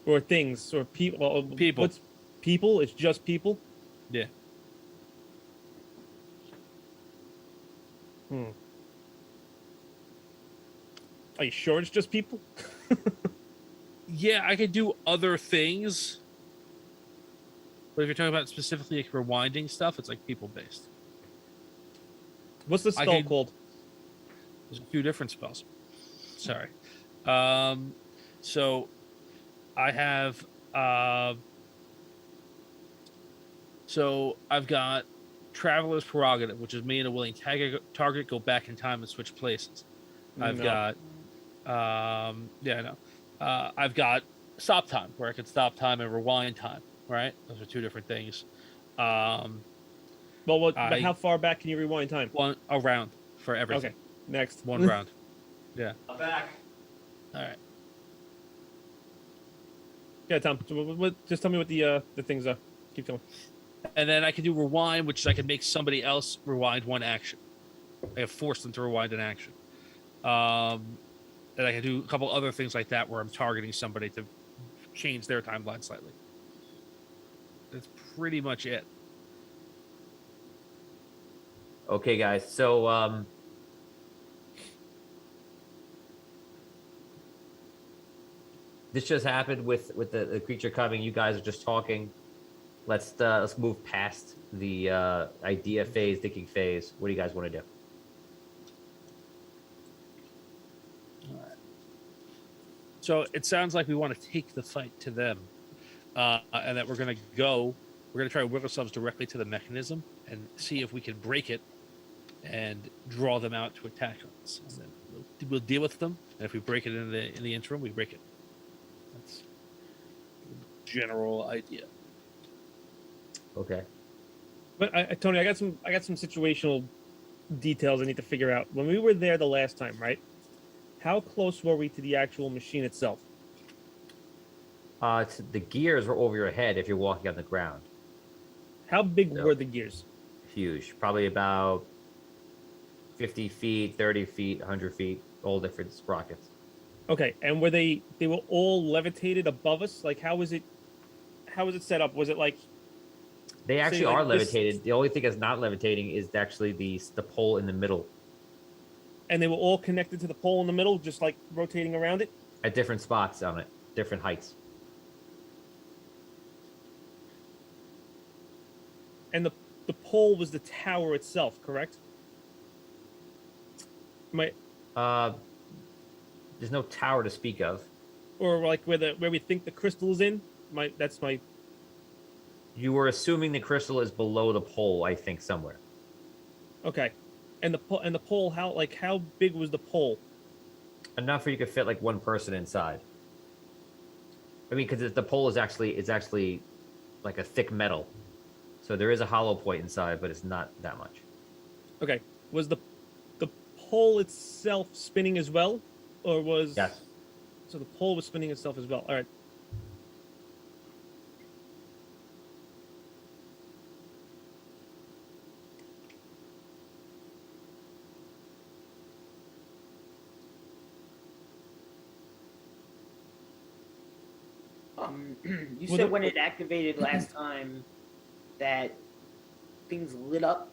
Or things or people? People. What's people? It's just people? Yeah. Are you sure it's just people? Yeah, I could do other things. But if you're talking about specifically like rewinding stuff, it's like people based. What's the I spell can- called? There's a few different spells. Sorry. So I have so I've got Traveler's Prerogative, which is me and a willing target go back in time and switch places. I've No. got yeah, I know. I've got Stop Time, where I can stop time and rewind time, right? Those are 2 different things. But how far back can you rewind time? One a round for everything. Okay, next. 1 round. Yeah. I'm back. All right. Yeah, Tom. Just tell me what the things are. Keep going. And then I can do rewind, which is I can make somebody else rewind 1 action. I have forced them to rewind an action. And I can do a couple other things like that where I'm targeting somebody to change their timeline slightly. That's pretty much it. Okay, guys. So this just happened with the creature coming. You guys are just talking. Let's move past the idea phase, thinking phase. What do you guys want to do? So it sounds like we want to take the fight to them, and that we're going to try to work ourselves directly to the mechanism and see if we can break it and draw them out to attack us. And then we'll deal with them, and if we break it in the interim, we break it. That's the general idea. Okay. But Tony, I got some situational details I need to figure out. When we were there the last time, right? How close were we to the actual machine itself? The gears were over your head if you're walking on the ground. How big No. were the gears? Huge. Probably about 50 feet, 30 feet, 100 feet, all different sprockets. Okay, and were they were all levitated above us? Like how was it set up? Was it like They actually like are this- levitated. The only thing that's not levitating is actually the pole in the middle and they were all connected to the pole in the middle, just like rotating around it? at different spots on it, different heights. And the pole was the tower itself, correct? My There's no tower to speak of. or like where we think the crystal is in? That's my You were assuming the crystal is below the pole, I think, somewhere. okay. And the pole, how big was the pole? Enough for you could fit like one person inside. I mean, because the pole is actually like a thick metal, so there is a hollow point inside, but it's not that much. Okay. Was the pole itself spinning as well? Or was Yes. So the pole was spinning itself as well. All right. You Well, said when it activated last time that things lit up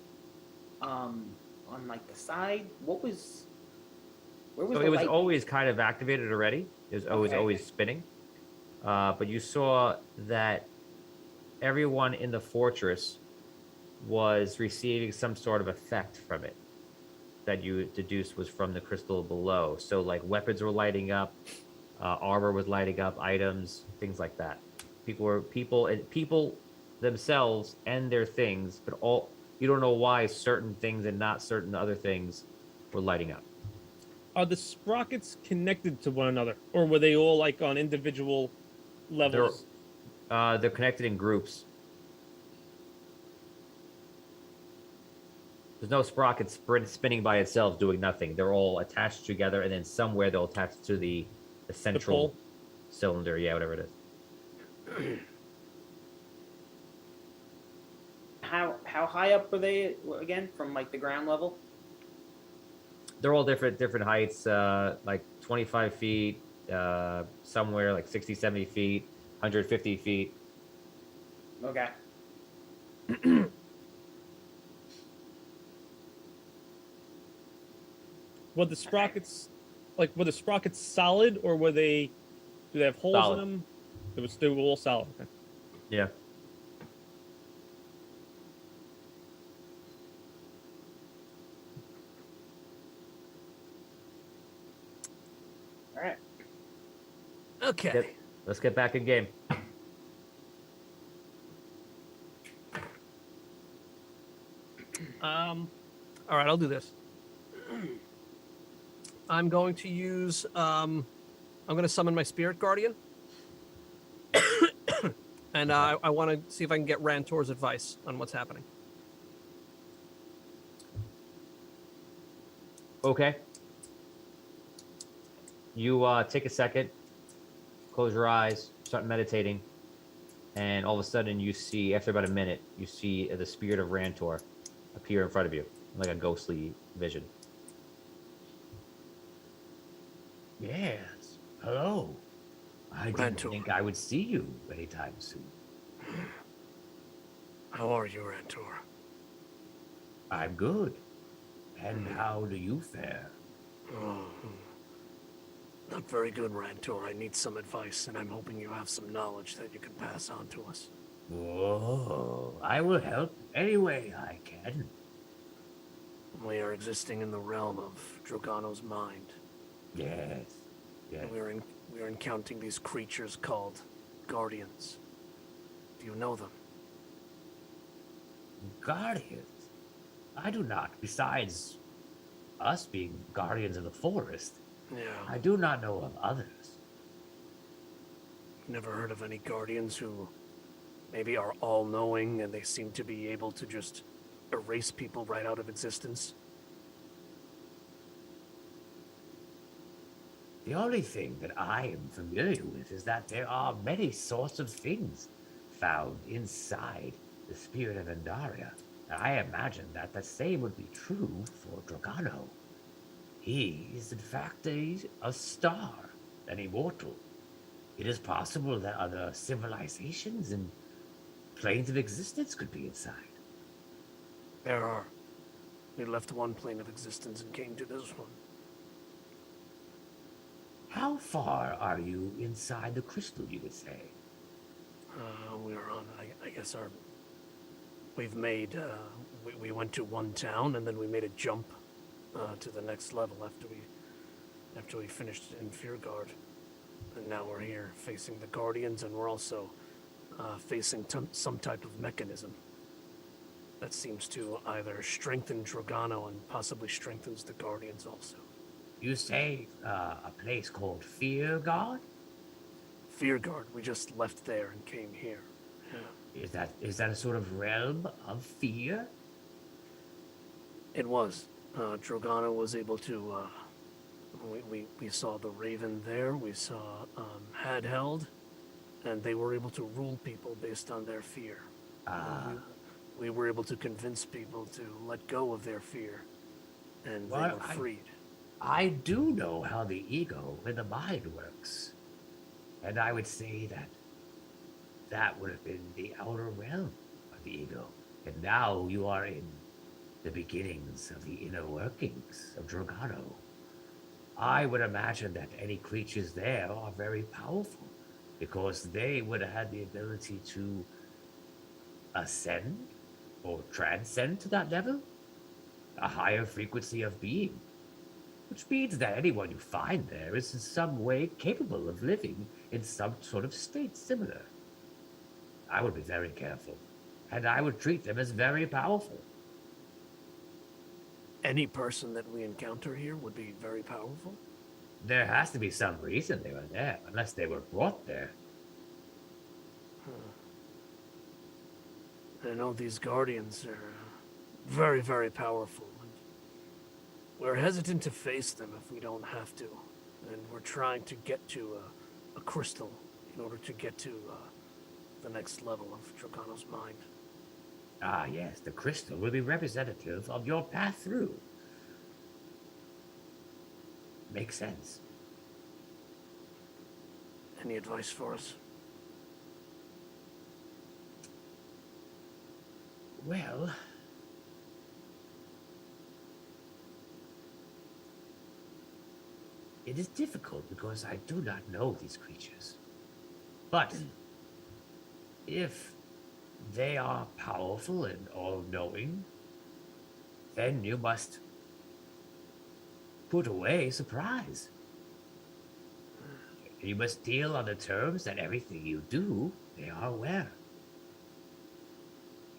on like the side. Where was So the it was light? always kind of activated already. It was Okay. always spinning. But you saw that everyone in the fortress was receiving some sort of effect from it that you deduced was from the crystal below. So like weapons were lighting up, armor was lighting up, items, things like that. People themselves and their things, but all you don't know why certain things and not certain other things were lighting up. Are the sprockets connected to one another, or were they all like on individual levels? They're connected in groups. There's no sprocket spinning by itself doing nothing. They're all attached together, and then somewhere they'll attach to the central pole? cylinder. Yeah, whatever it is. How high up were they again from like the ground level? They're all different heights, like 25 feet, somewhere like 60, 70 feet, 150 feet. Okay. Were the sprockets solid, or were they? Do they have holes Solid. in them? They were all solid. Okay. Yeah. All right. Okay. Let's get back in game. All right, I'll do this. I'm going to use. I'm going to summon my spirit guardian, and I want to see if I can get Rantor's advice on what's happening. Okay. You take a second, close your eyes, start meditating, and all of a sudden you see, after about a minute, you see the spirit of Rantor appear in front of you, like a ghostly vision. Yes. Hello. I didn't Rantor. think I would see you anytime soon. How are you, Rantor? I'm good. And how do you fare? Oh, not very good, Rantor. I need some advice, and I'm hoping you have some knowledge that you can pass on to us. Oh, I will help any way I can. We are existing in the realm of Dragano's mind. Yes. Yes. And we are encountering these creatures called guardians. Do you know them? Guardians? I do not. Besides us being guardians of the forest, Yeah. I do not know of others. Never heard of any guardians who maybe are all-knowing and they seem to be able to just erase people right out of existence. The only thing that I am familiar with is that there are many sorts of things found inside the spirit of Andaria. And I imagine that the same would be true for Dragano. He is in fact a star, an immortal. It is possible that other civilizations and planes of existence could be inside. There are. We left one plane of existence and came to this one. How far are you inside the crystal, you would say? We're on, I guess we've made, we went to one town and then we made a jump to the next level after we finished in Fearguard. And now we're here facing the Guardians, and we're also facing some type of mechanism that seems to either strengthen Dragano and possibly strengthens the Guardians also. You say a place called Fearguard? Fearguard, we just left there and came here. Yeah. Is that a sort of realm of fear? It was. Dragano was able to, we saw the Raven there, we saw Hadheld, and they were able to rule people based on their fear. We were able to convince people to let go of their fear, and they were freed. I do know how the ego and the mind works. And I would say that that would have been the outer realm of the ego. And now you are in the beginnings of the inner workings of Dragano. I would imagine that any creatures there are very powerful because they would have had the ability to ascend or transcend to that level, a higher frequency of being. Which means that anyone you find there is in some way capable of living in some sort of state similar. I would be very careful, and I would treat them as very powerful. Any person that we encounter here would be very powerful? There has to be some reason they were there, unless they were brought there. I know these Guardians are very, very powerful. We're hesitant to face them if we don't have to, and we're trying to get to a crystal in order to get to the next level of Dragano's mind. Ah, yes, the crystal will be representative of your path through. Makes sense. Any advice for us? Well, it is difficult because I do not know these creatures. But if they are powerful and all-knowing, then you must put away surprise. You must deal on the terms that everything you do, they are aware.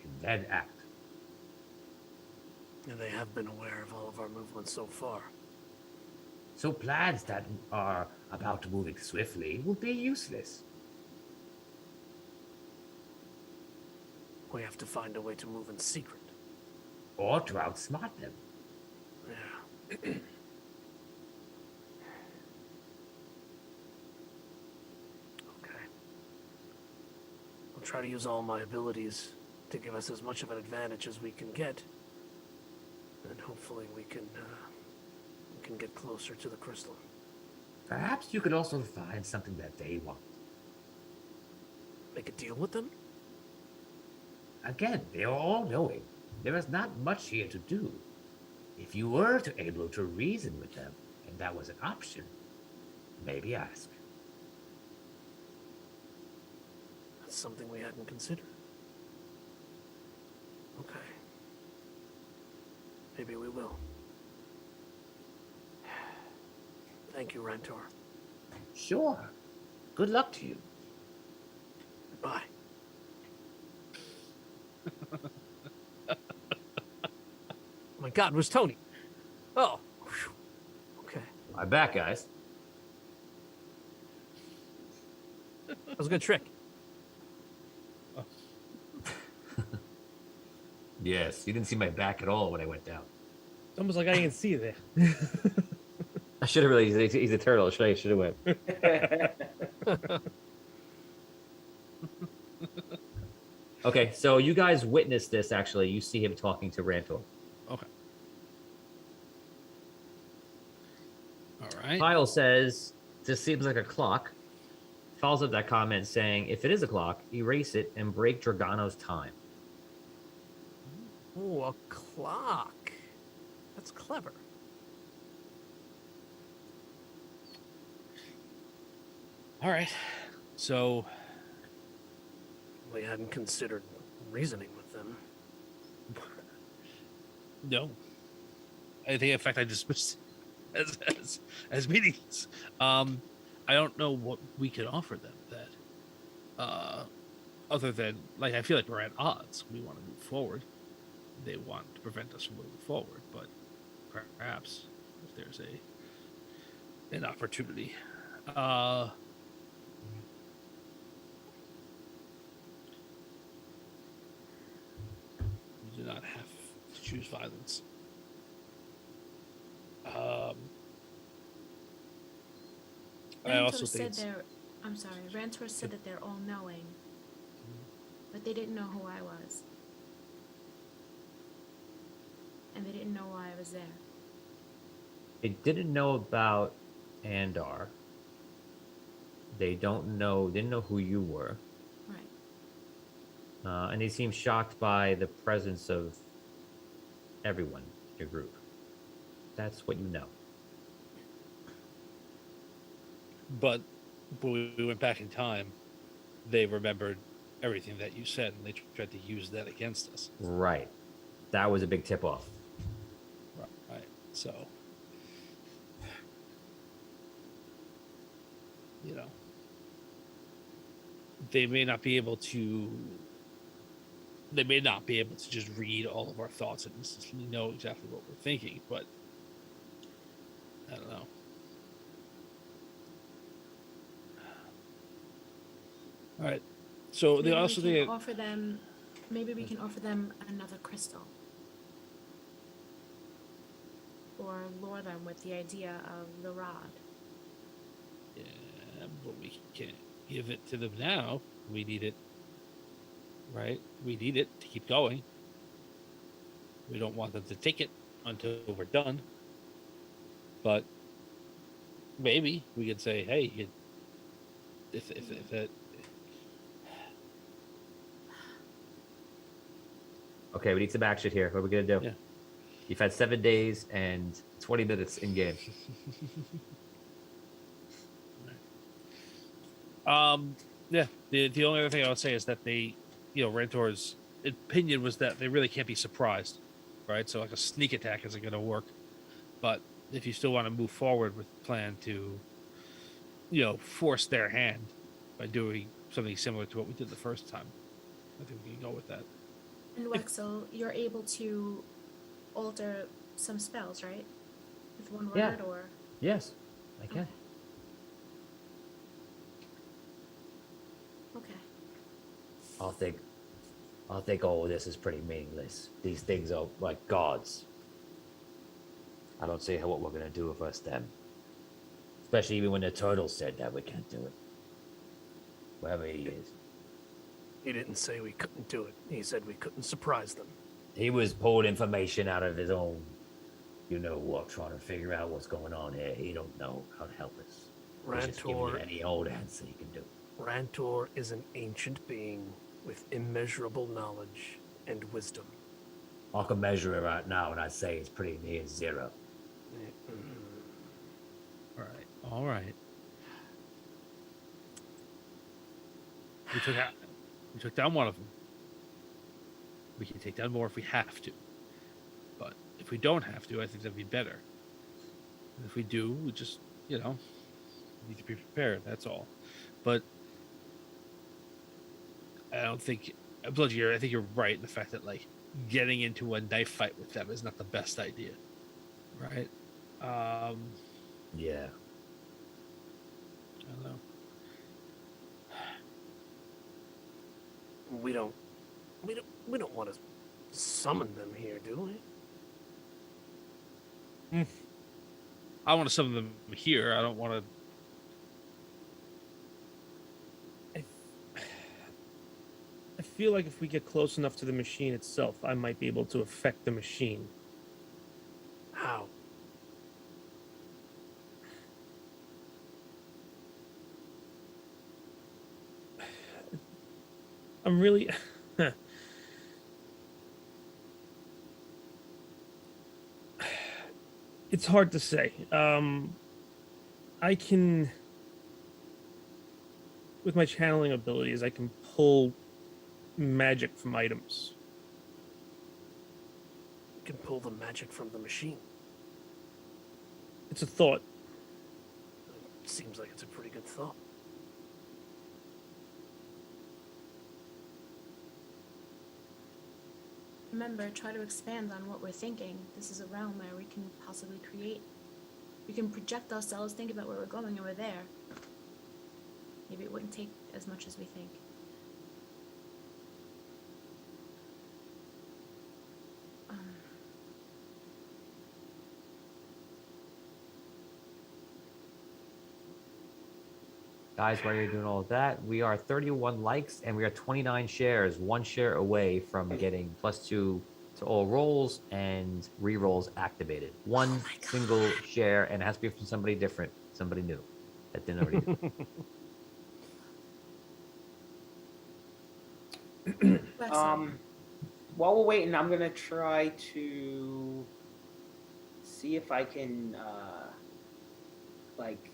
And then act. And they have been aware of all of our movements so far. So plans that are about moving swiftly will be useless. We have to find a way to move in secret. Or to outsmart them. Yeah. Okay. I'll try to use all my abilities to give us as much of an advantage as we can get. And hopefully we can get closer to the crystal. Perhaps you could also find something that they want. Make a deal with them? Again, they are all knowing. There is not much here to do. If you were to able to reason with them, and that was an option, maybe ask. That's something we hadn't considered. Okay. Maybe we will. Thank you, Rantor. Sure. Good luck to you. Goodbye. Oh my God, where's Tony? Oh. Whew. Okay. I'm back, guys. That was a good trick. Yes, you didn't see my back at all when I went down. It's almost like I didn't see you there. I should have really. He's a turtle. Should have went. Okay, so you guys witnessed this. Actually, you see him talking to Rantor. Okay. All right. Kyle says, "This seems like a clock." Follows up that comment saying, "If it is a clock, erase it and break Dragano's time." Ooh, a clock. That's clever. All right. So We hadn't considered reasoning with them. no, I think in fact I dismissed it as meaningless. I don't know what we can offer them that, other than like I feel like we're at odds. We want to move forward. They want to prevent us from moving forward, but perhaps if there's an opportunity. You do not have to choose violence. I also Rantor think said they're. I'm sorry. Rantor said that they're all knowing, but they didn't know who I was, and they didn't know why I was there. They didn't know about Andar. They didn't know who you were. Right. And they seem shocked by the presence of everyone in your group. That's what you know. But when we went back in time, they remembered everything that you said, and they tried to use that against us. Right. That was a big tip-off. Right. So, you know, they may not be able to. They may not be able to just read all of our thoughts and instantly know exactly what we're thinking, but I don't know. All right. So they also Maybe we think can offer them. Maybe we can offer them another crystal, or lure them with the idea of the rod. yeah, but we can't give it to them now. We need it, right? We need it to keep going. We don't want them to take it until we're done. But maybe we could say, hey, if that. Okay, we need some action here. What are we going to do? Yeah. You've had 7 days and 20 minutes in game. Yeah. The only other thing I would say is that Rantor's opinion was that they really can't be surprised, right? So like a sneak attack isn't going to work. But if you still want to move forward with the plan to, force their hand by doing something similar to what we did the first time, I think we can go with that. And Wexel, you're able to alter some spells, right? With one word, Yeah. or Yes, I can. okay. I'll think all of this is pretty meaningless. These things are like gods. I don't see what we're gonna do with them. Especially even when the turtle said that we can't do it. Wherever he is. He didn't say we couldn't do it. He said we couldn't surprise them. He was pulling information out of his own, what, trying to figure out what's going on here. He don't know how to help us. He's just giving you Rantor, any old answer he can do. Rantor is an ancient being with immeasurable knowledge and wisdom. I can measure it right now, and I'd say it's pretty near zero. All right. We took down one of them. We can take down more if we have to. But if we don't have to, I think that'd be better. And if we do, we just, need to be prepared. That's all. But I don't think, Bloodyear, I think you're right in the fact that, getting into a knife fight with them is not the best idea. Right? Yeah. I don't know. We don't want to summon them here, do we? I want to summon them here. I don't want to. I feel like if we get close enough to the machine itself, I might be able to affect the machine. How? I'm really. It's hard to say. I can, with my channeling abilities, I can pull magic from items. You can pull the magic from the machine. It's a thought. Seems like it's a pretty good thought. Remember, try to expand on what we're thinking. This is a realm where we can possibly create. We can project ourselves, think about where we're going, and we're there. Maybe it wouldn't take as much as we think. Guys, while you're doing all of that, we are 31 likes and we are 29 shares, 1 share away from getting +2 to all rolls and re-rolls activated. One single share, and it has to be from somebody different, somebody new that didn't already do. While we're waiting, I'm gonna try to see if I can like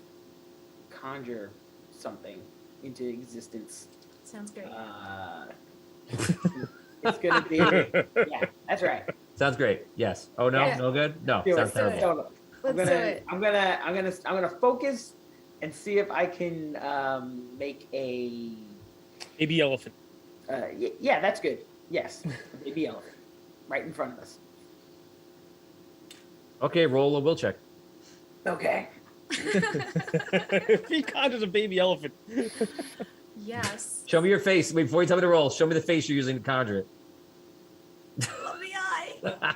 conjure something into existence. Sounds great. It's gonna be yeah, that's right. Sounds great. Yes. Oh no, Yeah. no good. No, Do sounds it. terrible. Let's do it. I'm gonna focus and see if I can make a Baby elephant. yeah, that's good. Yes, a baby elephant right in front of us. Okay, roll a will check. Okay. If he conjures a baby elephant. Yes. Show me your face. Wait, before you tell me to roll, show me the face you're using to conjure it. Love the eye.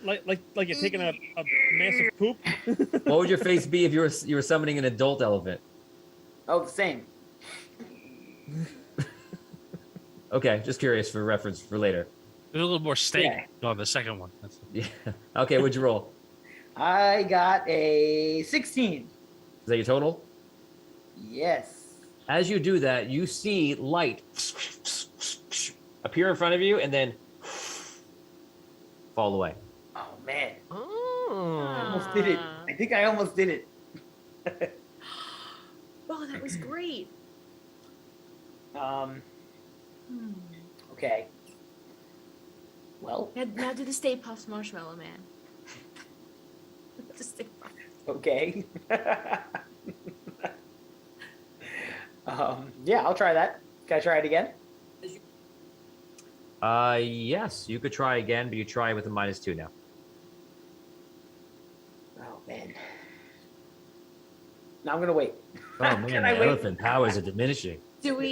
like you're taking a massive poop. What would your face be if you were summoning an adult elephant? Oh, the same. Okay, just curious for reference for later. There's a little more steak Yeah. on the second one. Yeah. Okay, what'd you roll? I got a 16. Is that your total? Yes. As you do that, you see light appear in front of you and then fall away. Oh man, Oh. almost did it. I think I almost did it. Oh, that was great. Okay. Well, Now do the Stay Puft Marshmallow Man. The Stay Puft. okay. Yeah, I'll try that. Can I try it again? Yes, you could try again, but you try with a -2 now. Oh man. Now I'm gonna wait. Oh man, Can the I wait? elephant powers are diminishing. Do we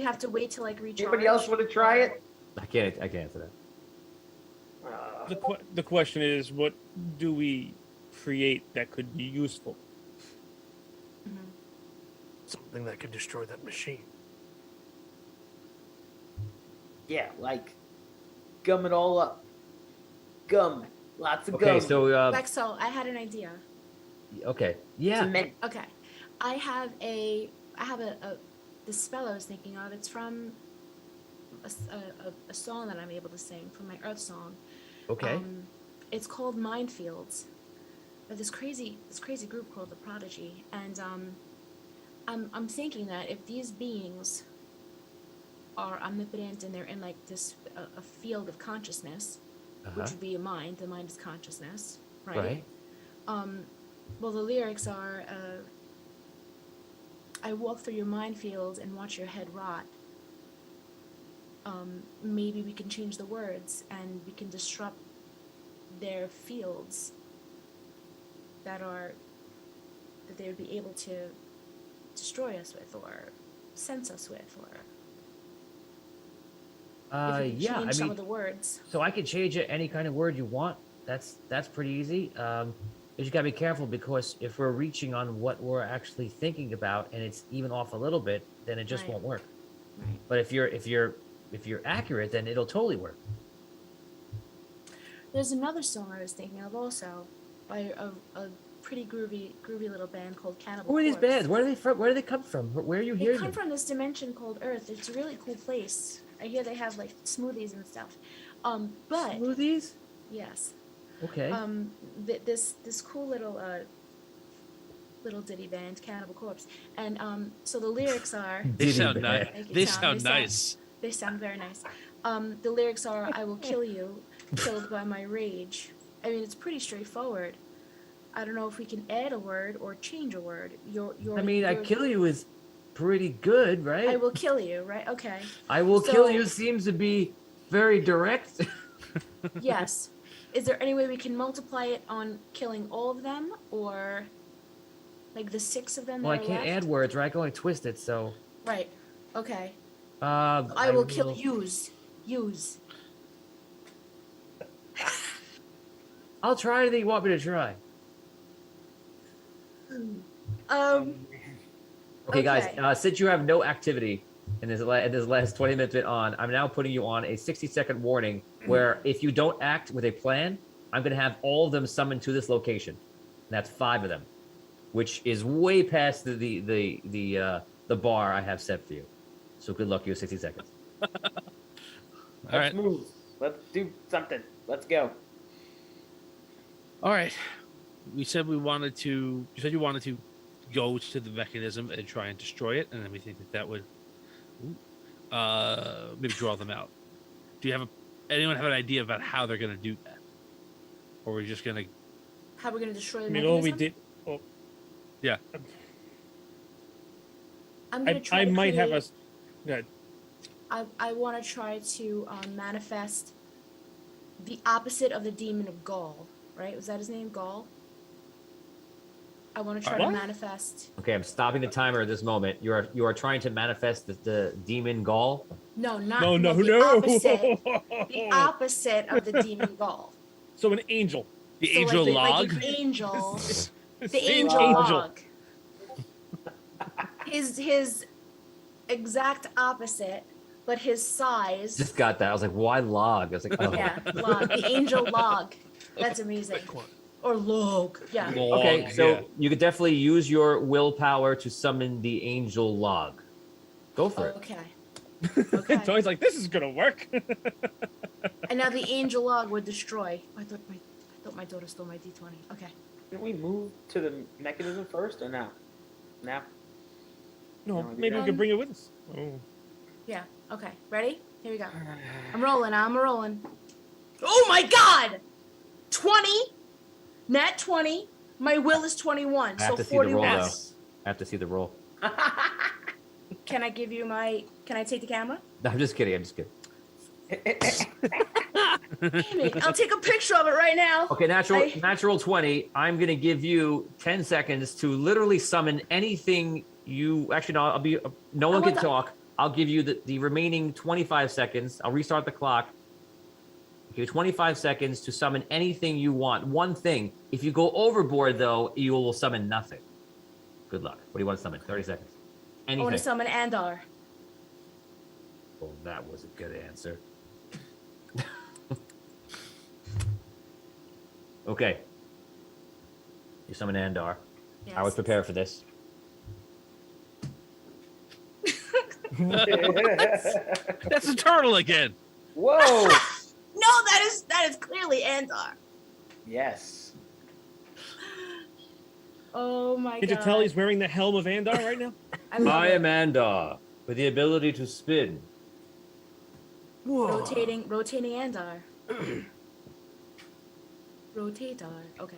have to wait to like recharge? Anybody else want to try it? I can't answer that. The question is, what do we create that could be useful? Something that could destroy that machine. Yeah, like gum it all up. Gum. Lots of gum. Okay, so Lexo, I had an idea. okay, yeah. Cement. Okay, I have the spell I was thinking of. It's from a song that I'm able to sing from my Earth song. Okay. It's called Minefields. But this crazy group called the Prodigy, and I'm thinking that if these beings are omnipotent and they're in like this a field of consciousness, which would be a mind. The mind is consciousness, right? Right. Well, the lyrics are, I walk through your minefield and watch your head rot. Maybe we can change the words and we can disrupt their fields that they would be able to destroy us with or sense us with or If you Yeah, change some of the words. so I can change it any kind of word you want. That's pretty easy. You just gotta be careful because if we're reaching on what we're actually thinking about and it's even off a little bit, then it just Right. won't work. Right. But if you're accurate, then it'll totally work. There's another song I was thinking of also by a pretty groovy little band called Cannibal Who are these Corpse. bands? Where are they from? Where do they come from? Where are you They hearing come them? from this dimension called Earth. It's a really cool place. I hear they have like smoothies and stuff. But Smoothies? yes, Okay. this cool little ditty band, Cannibal Corpse, and so the lyrics are. They Ditty sound band. nice. Make it They sound- sound they sound- nice. They sound very nice. The lyrics are, "I will kill you, killed by my rage." I mean, it's pretty straightforward. I don't know if we can add a word or change a word. I mean, I kill you is pretty good, right? I will kill you, right? Okay. I will kill So- you seems to be very direct. Yes. Is there any way we can multiply it on killing all of them, or like the 6 of them? Well, I that are can't left? add words, right? I can only twist it, so. Right. Okay. I will kill use. I'll try anything you want me to try. Okay, guys. Okay. Since you have no activity in this last 20 minutes bit on, I'm now putting you on a 60-second warning where if you don't act with a plan, I'm gonna have all of them summoned to this location. And that's 5 of them, which is way past the bar I have set for you. So good luck. You have 60 seconds. All Let's right. move. Let's do something. Let's go. All right. We said we wanted to. You said you wanted to go to the mechanism and try and destroy it, and then we think that would maybe draw them out. Do you have anyone have an idea about how they're going to do that, or are we just going to? How we're gonna destroy the I mean, mechanism? all we did. Oh, Yeah. I'm gonna try I to might have create- us. Good. I want to try to manifest the opposite of the demon of Gaul. Right? Was that his name? Gaul. I want to try to What? manifest. Okay, I'm stopping the timer at this moment. You are trying to manifest the demon Gaul. No, not No. the opposite. The opposite of the demon Gaul. So an angel. The So, angel like, log. Like an angel. The Same angel angel. log. His exact opposite, but his size. Just got that. I was like, why log? I was like, oh. Yeah, log. The angel log. That's amazing. Or log. Yeah. Okay, Log, so yeah. you could definitely use your willpower to summon the angel log. Go for it. Okay. It's Okay. always like, this is gonna work. And now the angel log would destroy. I thought my daughter stole my D20. Okay. Didn't we move to the mechanism first or now? Now? No, No, maybe we could bring it with us. Oh. Yeah. Okay. Ready? Here we go. I'm rolling. I'm rolling. Oh my God! 20. Nat 20. My will is 21. I have So to see the roll, 41. though. I have to see the roll. Can I give you my? Can I take the camera? No, I'm just kidding. I'm just kidding. Damn it! I'll take a picture of it right now. Okay, natural I- natural 20. I'm gonna give you 10 seconds to literally summon anything you. Actually, no. I'll be. No one I can want the- talk. I'll give you the remaining 25 seconds. I'll restart the clock. Give you 25 seconds to summon anything you want. One thing. If you go overboard, though, you will summon nothing. Good luck. What do you want to summon? 30 seconds. I Anything. want to summon Andar. Well, that was a good answer. Okay. You summon Andar. Yes. I was prepared for this. That's a turtle again. Whoa! No, that is clearly Andar. Yes. Oh my Can't God. you tell he's wearing the helm of Andar right now? I love I it. am Andar, with the ability to spin. Rotating Andar. Rotator. Okay.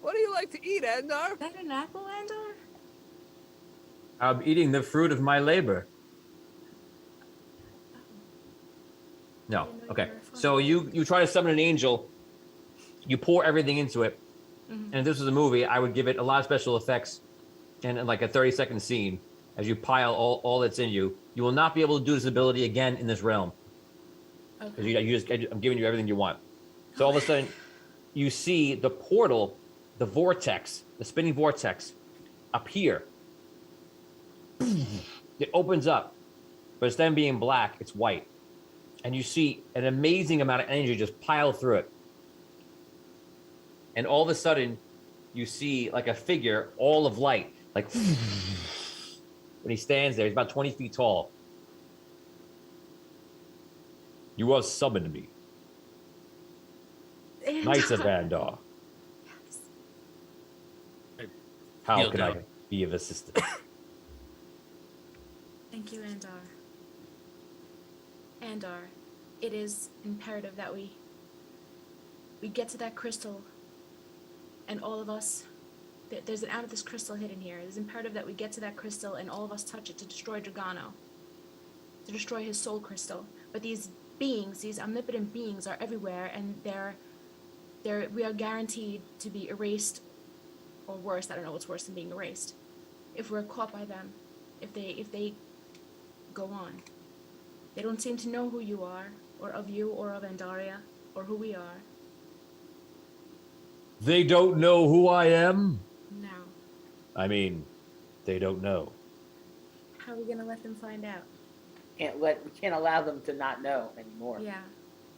What do you like to eat, Andar? Is that an apple, Andar? I'm eating the fruit of my labor. No. didn't know you Okay. were a So you try to summon an angel. You pour everything into it. And if this was a movie, I would give it a lot of special effects and like a 30-second scene as you pile all that's in you. You will not be able to do this ability again in this realm. Because I'm giving you everything you want. So all of a sudden, you see the portal, the vortex, the spinning vortex appear. It opens up, but instead of being black, it's white. And you see an amazing amount of energy just pile through it. And all of a sudden, you see like a figure, all of light, like when he stands there, he's about 20 feet tall. You have summoned me. Knights of Andar. How can I be of assistance? Thank you, Andar. Andar, it is imperative that we get to that crystal, and all of us. There's an amethyst crystal hidden here. It is imperative that we get to that crystal and all of us touch it to destroy Dragano, to destroy his soul crystal. But these beings, these omnipotent beings, are everywhere, and we are guaranteed to be erased, or worse. I don't know what's worse than being erased. If we're caught by them, if they go on, they don't seem to know who you are, or of you, or of Andaria, or who we are. They don't know who I am? No. I mean, they don't know. How are we gonna let them find out? We can't allow them to not know anymore. Yeah.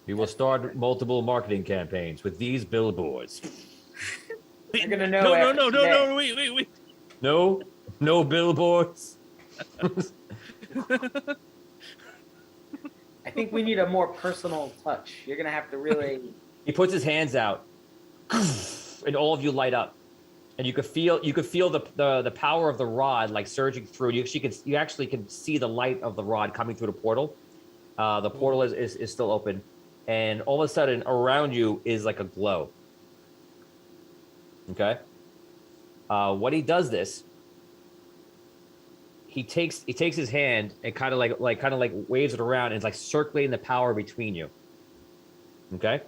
We will start multiple marketing campaigns with these billboards. They're gonna know. No, wait. No billboards. I think we need a more personal touch. You're gonna have to really. He puts his hands out, and all of you light up, and you could feel the power of the rod like surging through. You actually can see the light of the rod coming through the portal. The portal is still open, and all of a sudden around you is like a glow. Okay. When he does this, he takes his hand and kind of like waves it around, and it's like circulating the power between you. Okay.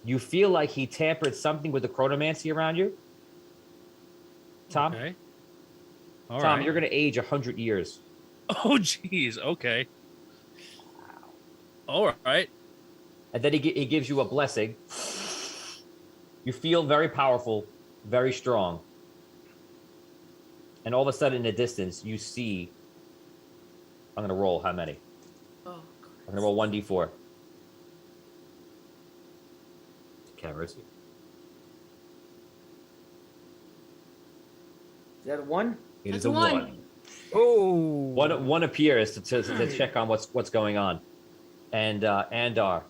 You feel like he tampered something with the chronomancy around you. Tom? Okay. Tom, you're going to age 100 years. Oh, geez. Okay. All right. And then he gives you a blessing. You feel very powerful, very strong. And all of a sudden in the distance, you see... I'm going to roll how many? Oh, I'm going to roll 1d4. Cameras. Is that a 1? It is That's a a 1. one. Oh. One appears to check on what's going on. And Andar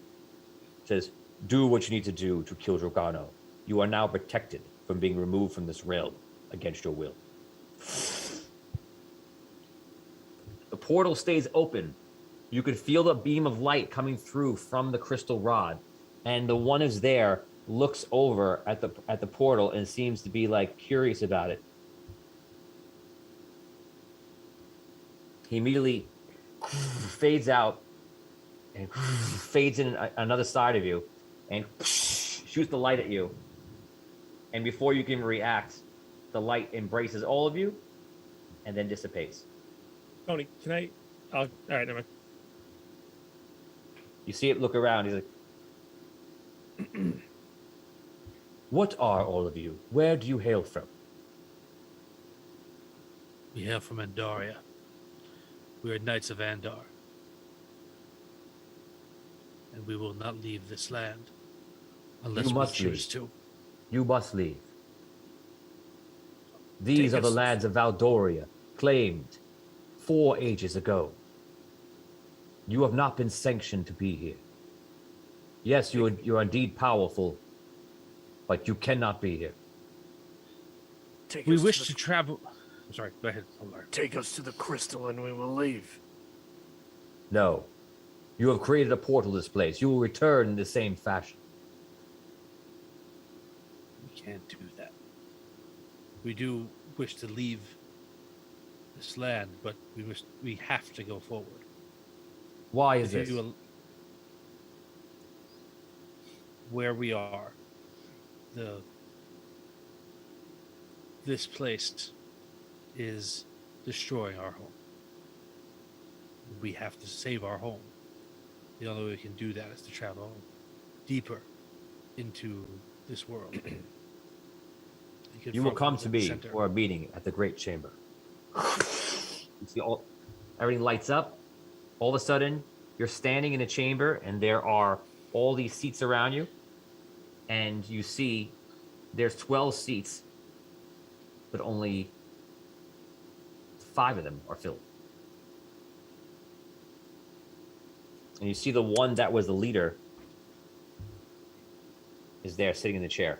says, do what you need to do to kill Drogano. You are now protected from being removed from this realm against your will. The portal stays open. You could feel the beam of light coming through from the crystal rod, and the one who's there looks over at the portal and seems to be like curious about it. He immediately fades out and fades in another side of you and shoots the light at you. And before you can react, the light embraces all of you and then dissipates. Tony, can I? All right, never mind. You see it look around. He's like, what are all of you? Where do you hail from? We hail from Andaria. We are Knights of Andar. And we will not leave this land unless You we must choose leave. to. You must leave. These Take are the us- lands of Valdoria, claimed 4 ages ago. You have not been sanctioned to be here. Yes, you are indeed powerful, but you cannot be here. Take We us wish to to the, travel. I'm sorry, go ahead. Omar. take us to the crystal and we will leave. No. You have created a portal to this place. You will return in the same fashion. We can't do that. We do wish to leave this land, but we have to go forward. Why is If this? you- where we are this place is destroying our home. We have to save our home. The only way we can do that is to travel deeper into this world. You will come to me for a meeting at the Great Chamber. You see everything lights up. All of a sudden, you're standing in a chamber, and there are all these seats around you. And you see there's 12 seats, but only 5 of them are filled. And you see the one that was the leader is there sitting in the chair.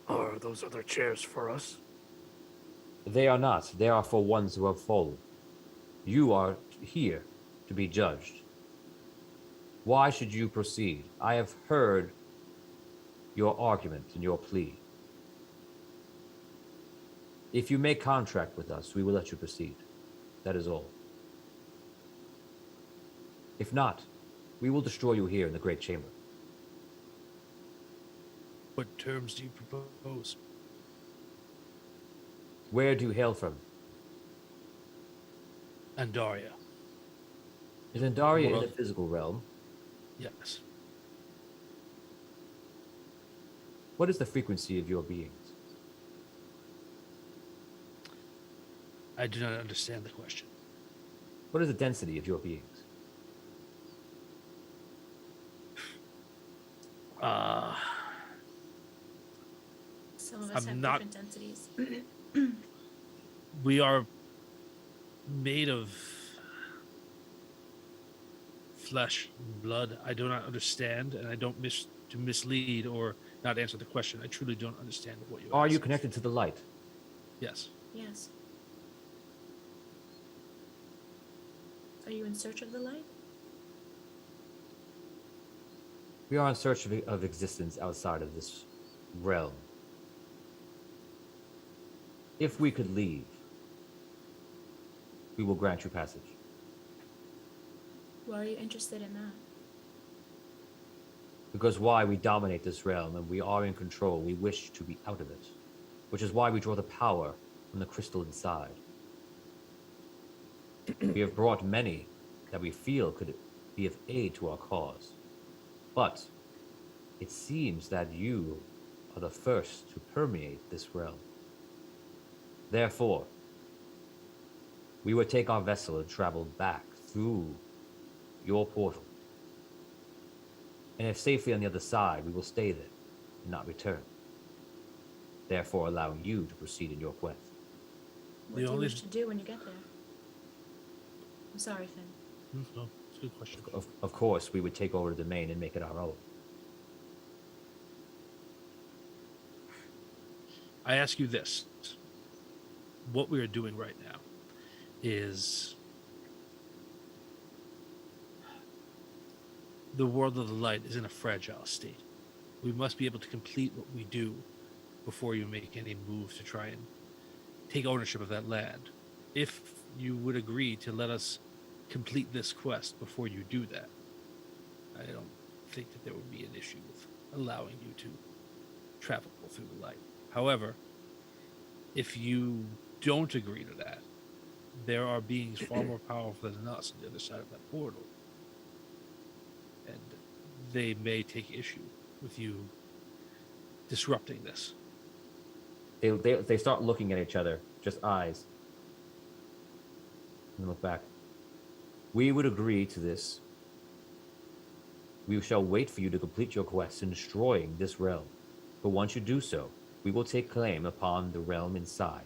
Are those other chairs for us? They are not. They are for ones who have fallen. You are here to be judged. Why should you proceed? I have heard your argument and your plea. If you make contract with us, we will let you proceed. That is all. If not, we will destroy you here in the Great Chamber. What terms do you propose? Where do you hail from? Andaria. Is Andaria in the physical realm? Yes. What is the frequency of your beings? I do not understand the question. What is the density of your beings? Some of us I'm have not- different densities. We are made of flesh and blood. I do not understand, and I don't wish to mislead or not answer the question. I truly don't understand what you Are you asked. connected to the light? Yes. Yes. Are you in search of the light? We are in search of existence outside of this realm. If we could leave, we will grant you passage. Why are you interested in that? Because why we dominate this realm and we are in control, we wish to be out of it. Which is why we draw the power from the crystal inside. We have brought many that we feel could be of aid to our cause. But it seems that you are the first to permeate this realm. Therefore, we would take our vessel and travel back through your portal. And if safely on the other side, we will stay there and not return. Therefore, allowing you to proceed in your quest. What do you only- wish to do when you get there? I'm sorry, Finn. No, it's a good question. Of course, we would take over the domain and make it our own. I ask you this. What we are doing right now is the world of the light is in a fragile state. We must be able to complete what we do before you make any moves to try and take ownership of that land. If you would agree to let us complete this quest before you do that, I don't think that there would be an issue with allowing you to travel through the light. However, if you don't agree to that, there are beings far more powerful than us on the other side of that portal. And they may take issue with you disrupting this. They start looking at each other, just eyes. And look back. We would agree to this. We shall wait for you to complete your quest in destroying this realm. But once you do so, we will take claim upon the realm inside.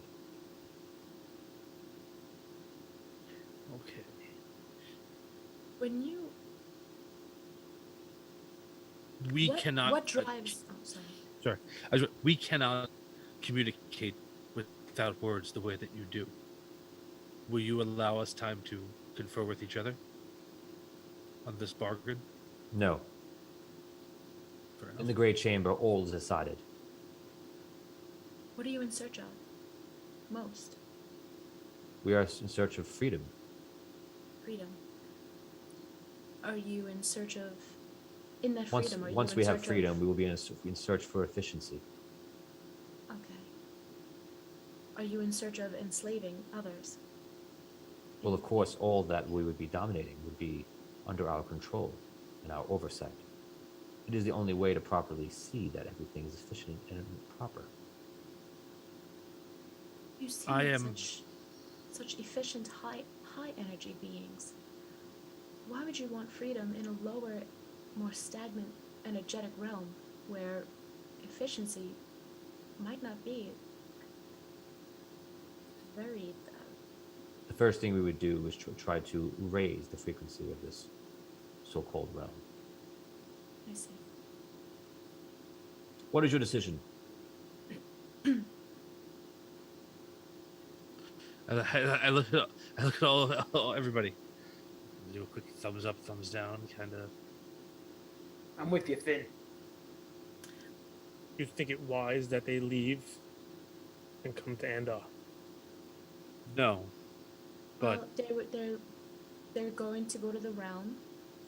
Okay. When you We what, cannot. What drives? Oh, sorry. Sorry. We cannot communicate without words the way that you do. Will you allow us time to confer with each other on this bargain? No. Fair enough. In the Great Chamber, all is decided. What are you in search of? Most We are in search of freedom. freedom. Are you in search of In that Once freedom, are you once in we have search freedom, of... we will be in search for efficiency. Okay. Are you in search of enslaving others? Well, of course, all that we would be dominating would be under our control and our oversight. It is the only way to properly see that everything is efficient and proper. You seem I like am- such efficient, high energy beings. Why would you want freedom in a lower, more stagnant, energetic realm where efficiency might not be very... The first thing we would do is try to raise the frequency of this so-called realm. I see. What is your decision? I look at all everybody. Do a quick thumbs up, thumbs down, kind of. I'm with you, Finn. You think it wise that they leave and come to Andar? No, but Well, they're going to go to the realm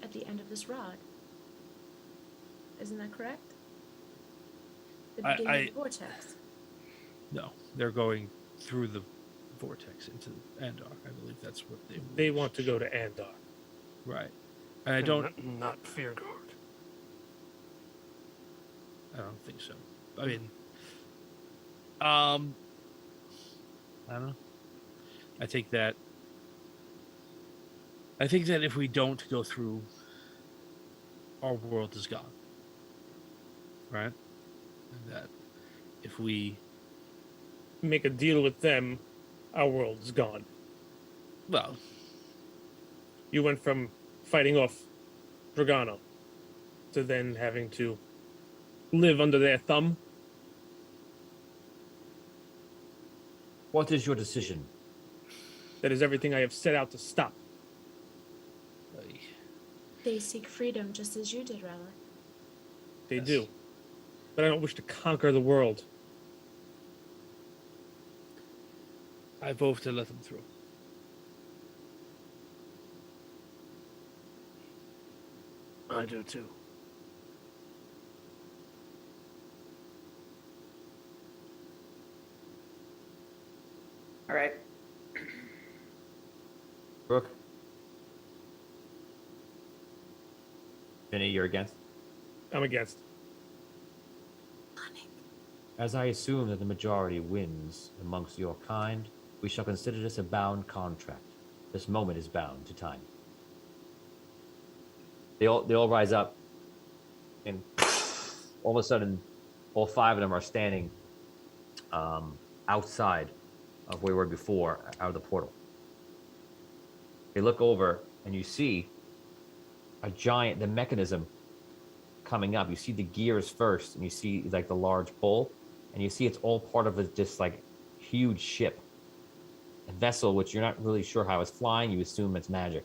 at the end of this rod. Isn't that correct? The beginning of the vortex. no, they're going through the vortex into Andar. I believe that's what They want to go to Andar. right. And I don't Not Fearguard. I don't think so. I mean, I don't know. I think that if we don't go through, our world is gone. Right? And that if we, Make a deal with them, our world is gone. well, You went from fighting off Dragano to then having to live under their thumb. What is your decision? That is everything I have set out to stop. They seek freedom just as you did, Rella. They Yes. do. But I don't wish to conquer the world. I vote to let them through. I do too. All right. Brooke? Vinny, you're against? I'm against. As I assume that the majority wins amongst your kind, we shall consider this a bound contract. This moment is bound to time. They all rise up, and all of a sudden, all five of them are standing outside of where we were before, out of the portal. They look over, and you see the mechanism coming up. You see the gears first, and you see like the large pole, and you see it's all part of this like huge ship, a vessel which you're not really sure how it's flying. You assume it's magic.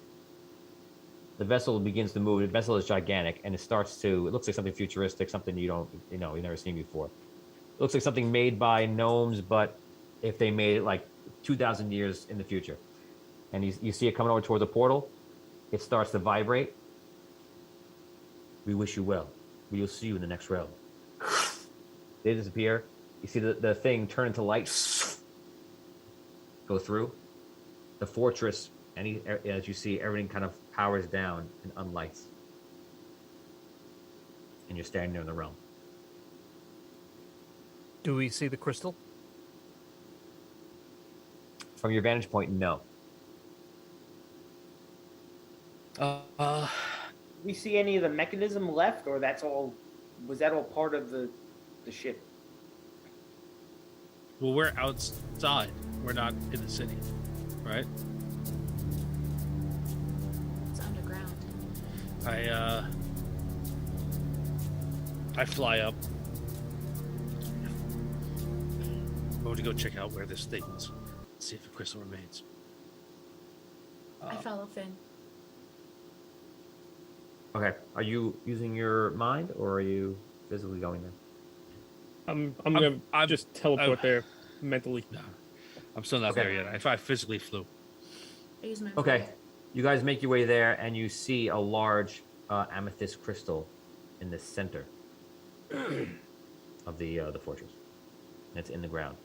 The vessel begins to move. The vessel is gigantic, and it looks like something futuristic, something you've never seen before. It looks like something made by gnomes, but if they made it like 2,000 years in the future. And you see it coming over toward the portal. It starts to vibrate. We wish you well. We will see you in the next realm. They disappear. You see the thing turn into light. Go through. The fortress, as you see, everything kind of powers down and unlights. And you're standing there in the realm. Do we see the crystal? From your vantage point, no. We see any of the mechanism left, or was that all part of the ship? Well, we're outside. We're not in the city, right? It's underground. I fly up. I'm going to go check out where this thing is. See if the crystal remains. I follow Finn. Okay. Are you using your mind, or are you physically going there? I'm gonna just teleport there mentally. No, I'm still not Okay. there yet. I physically flew. I use my Okay. You guys make your way there, and you see a large amethyst crystal in the center of the fortress. And it's in the ground.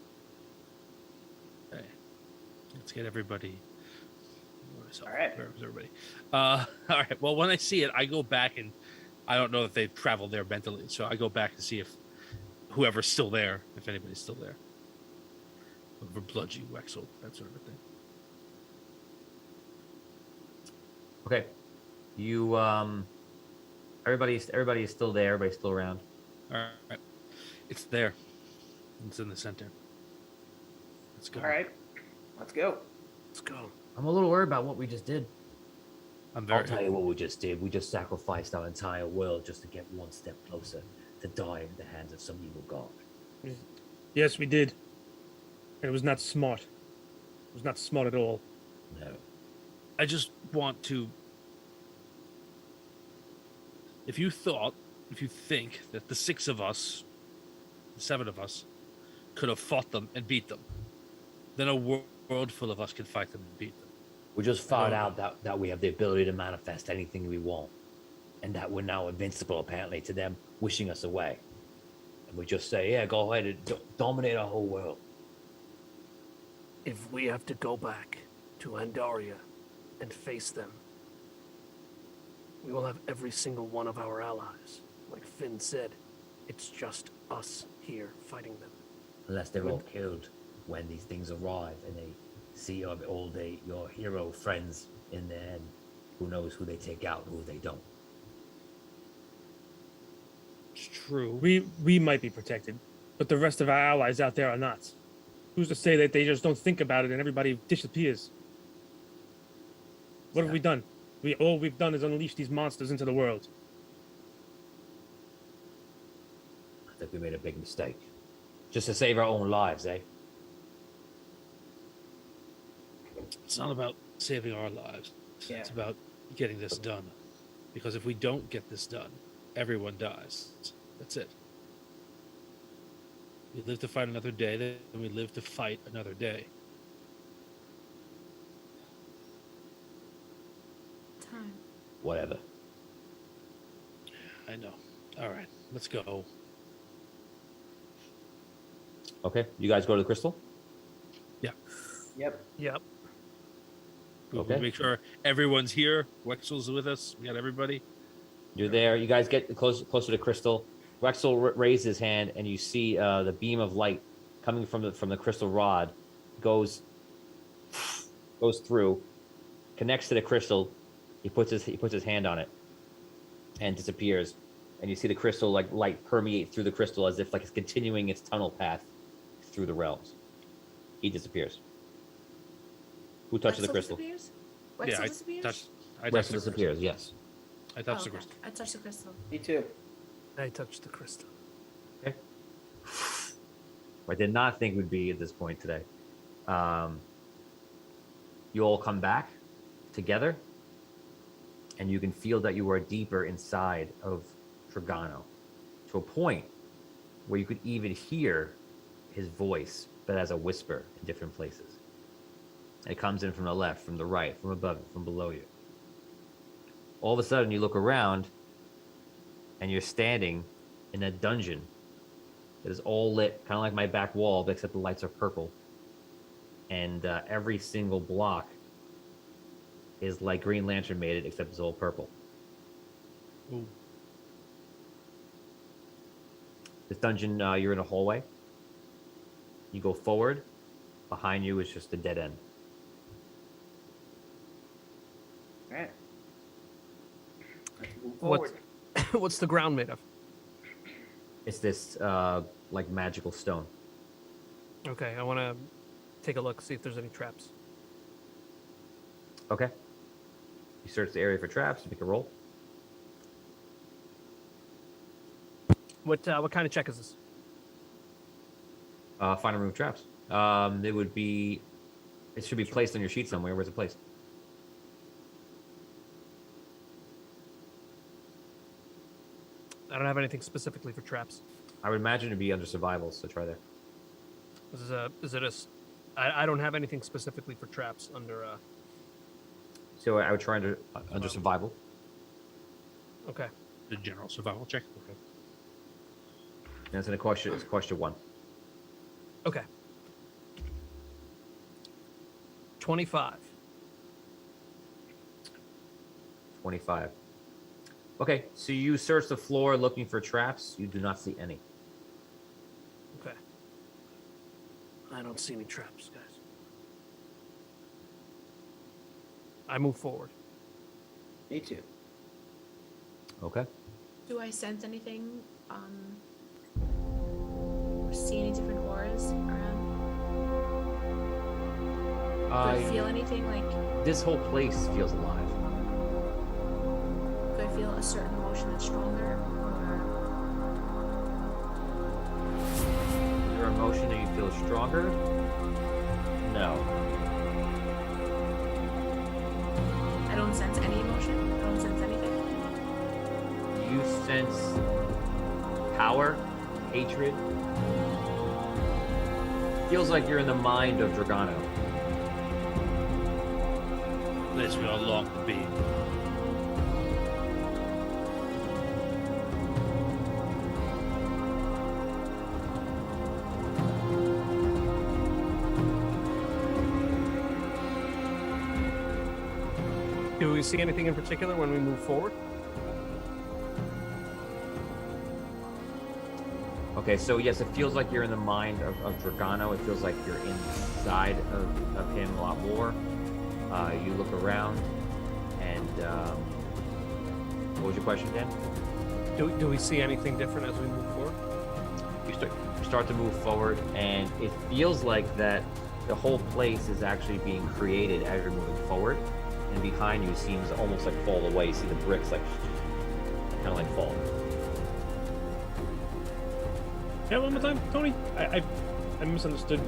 Okay. Let's get everybody. All right. Where was everybody? All right. Well, when I see it, I go back and I don't know if they've traveled there mentally, so I go back to see if whoever's still there, if anybody's still there. Over Bludgy, Wexel, that sort of a thing. Okay. You everybody's still there, everybody's still around. All right. It's there. It's in the center. Let's go. All right. Let's go. Let's go. I'm a little worried about what we just did. I'm I'll very. tell you what we just did. We just sacrificed our entire world just to get one step closer to die in the hands of some evil god. Yes, we did. And it was not smart. It was not smart at all. No. I just want to. If you think that the 6 of us, the 7 of us, could have fought them and beat them, then a world full of us can fight them and beat them. We just found out that we have the ability to manifest anything we want. And that we're now invincible, apparently, to them wishing us away. And we just say, yeah, go ahead and dominate our whole world. If we have to go back to Andaria and face them, we will have every single one of our allies. Like Finn said, it's just us here fighting them. Unless they're all killed when these things arrive and they see your hero friends in the end. Who knows who they take out, who they don't. It's true. We might be protected, but the rest of our allies out there are not. Who's to say that they just don't think about it and everybody disappears? What have we done? All we've done is unleash these monsters into the world. I think we made a big mistake. Just to save our own lives, eh? It's not about saving our lives. Yeah. It's about getting this done. Because if we don't get this done, everyone dies. That's it. We live to fight another day, then we live to fight another day. Time. Whatever. I know. All right, let's go. Okay, you guys go to the crystal? Yep. Yep. We Okay. make sure everyone's here. Wexel's with us. We got everybody. You're there. You guys get closer to crystal. Wexel raises his hand, and you see the beam of light coming from the crystal rod goes through, connects to the crystal. He puts his hand on it, and disappears. And you see the crystal light permeate through the crystal as if it's continuing its tunnel path through the realms. He disappears. Who touches the Wexel crystal? disappears? Yeah, Wexel I disappears? touched Wexel the crystal. disappears. Yes. I touched the okay. crystal. I touched the crystal. Me too. I touched the crystal. I did not think would be at this point today. You all come back together, and you can feel that you are deeper inside of Trigano, to a point where you could even hear his voice, but as a whisper in different places. And it comes in from the left, from the right, from above, from below you. All of a sudden, you look around, and you're standing in a dungeon that is all lit, kind of like my back wall, but except the lights are purple. And every single block is like Green Lantern made it, except it's all purple. Ooh. This dungeon, you're in a hallway. You go forward. Behind you is just a dead end. All right. Let's move What- forward. What's the ground made of? It's this like magical stone. Okay, I want to take a look, see if there's any traps. Okay. You search the area for traps. Make a roll. What kind of check is this? Find and remove traps. It would be. It should be placed on your sheet somewhere. Where's it placed? I don't have anything specifically for traps. I would imagine it'd be under survival. So try there. I don't have anything specifically for traps under. So I would try under survival. Okay. The general survival check. Okay. That's in question. It's question 1. Okay. 25. 25. Okay, so you search the floor looking for traps. You do not see any. Okay. I don't see any traps, guys. I move forward. Me too. Okay. Do I sense anything? Or see any different auras around? Do I feel anything like? This whole place feels alive. Do I feel a certain emotion that's stronger? Or Your emotion that you feel stronger? No. I don't sense any emotion. I don't sense anything. You sense power, hatred. Feels like you're in the mind of Dragano. Place we all long to be. Do we see anything in particular when we move forward? Okay, so yes, it feels like you're in the mind of Dragano. It feels like you're inside of him a lot more. You look around, and what was your question, Dan? Do we see anything different as we move forward? You start to move forward, and it feels like that the whole place is actually being created as you're moving forward, and behind you seems almost like fall away. You see the bricks like kind of like fall. Yeah, one more time, Tony. I misunderstood.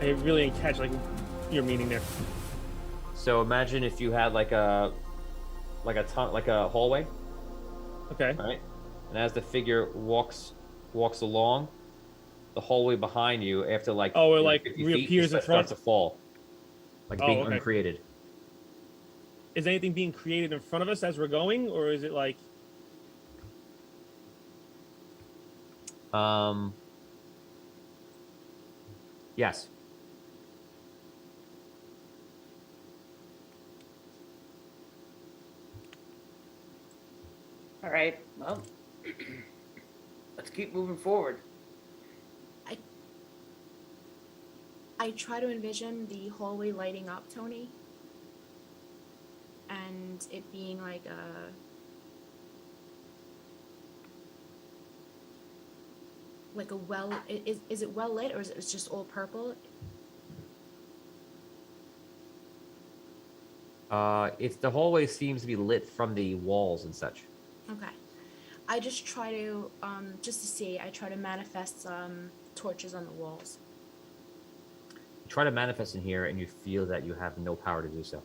I really didn't catch like your meaning there. So imagine if you had like a hallway, Okay. right? And as the figure walks along, the hallway behind you, after like Oh, it, 50 feet, reappears in starts front? to fall, like Oh, being okay. uncreated. Is anything being created in front of us as we're going, or is it like? Yes. All right. Well, let's keep moving forward. I try to envision the hallway lighting up, Tony, and it being like a well. Is it well lit, or is it just all purple? It's the hallway seems to be lit from the walls and such. Okay. I just try to just to see. I try to manifest torches on the walls. You try to manifest in here, and you feel that you have no power to do so.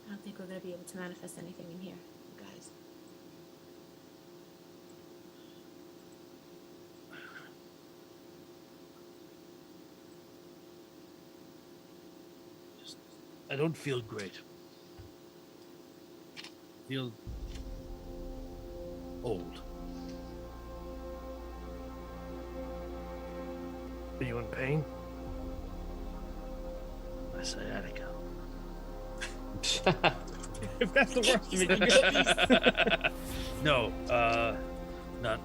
I don't think we're gonna be able to manifest anything in here, guys. I don't feel great. Feel old. Are you in pain? My sciatica. If that's the worst, you make No, not.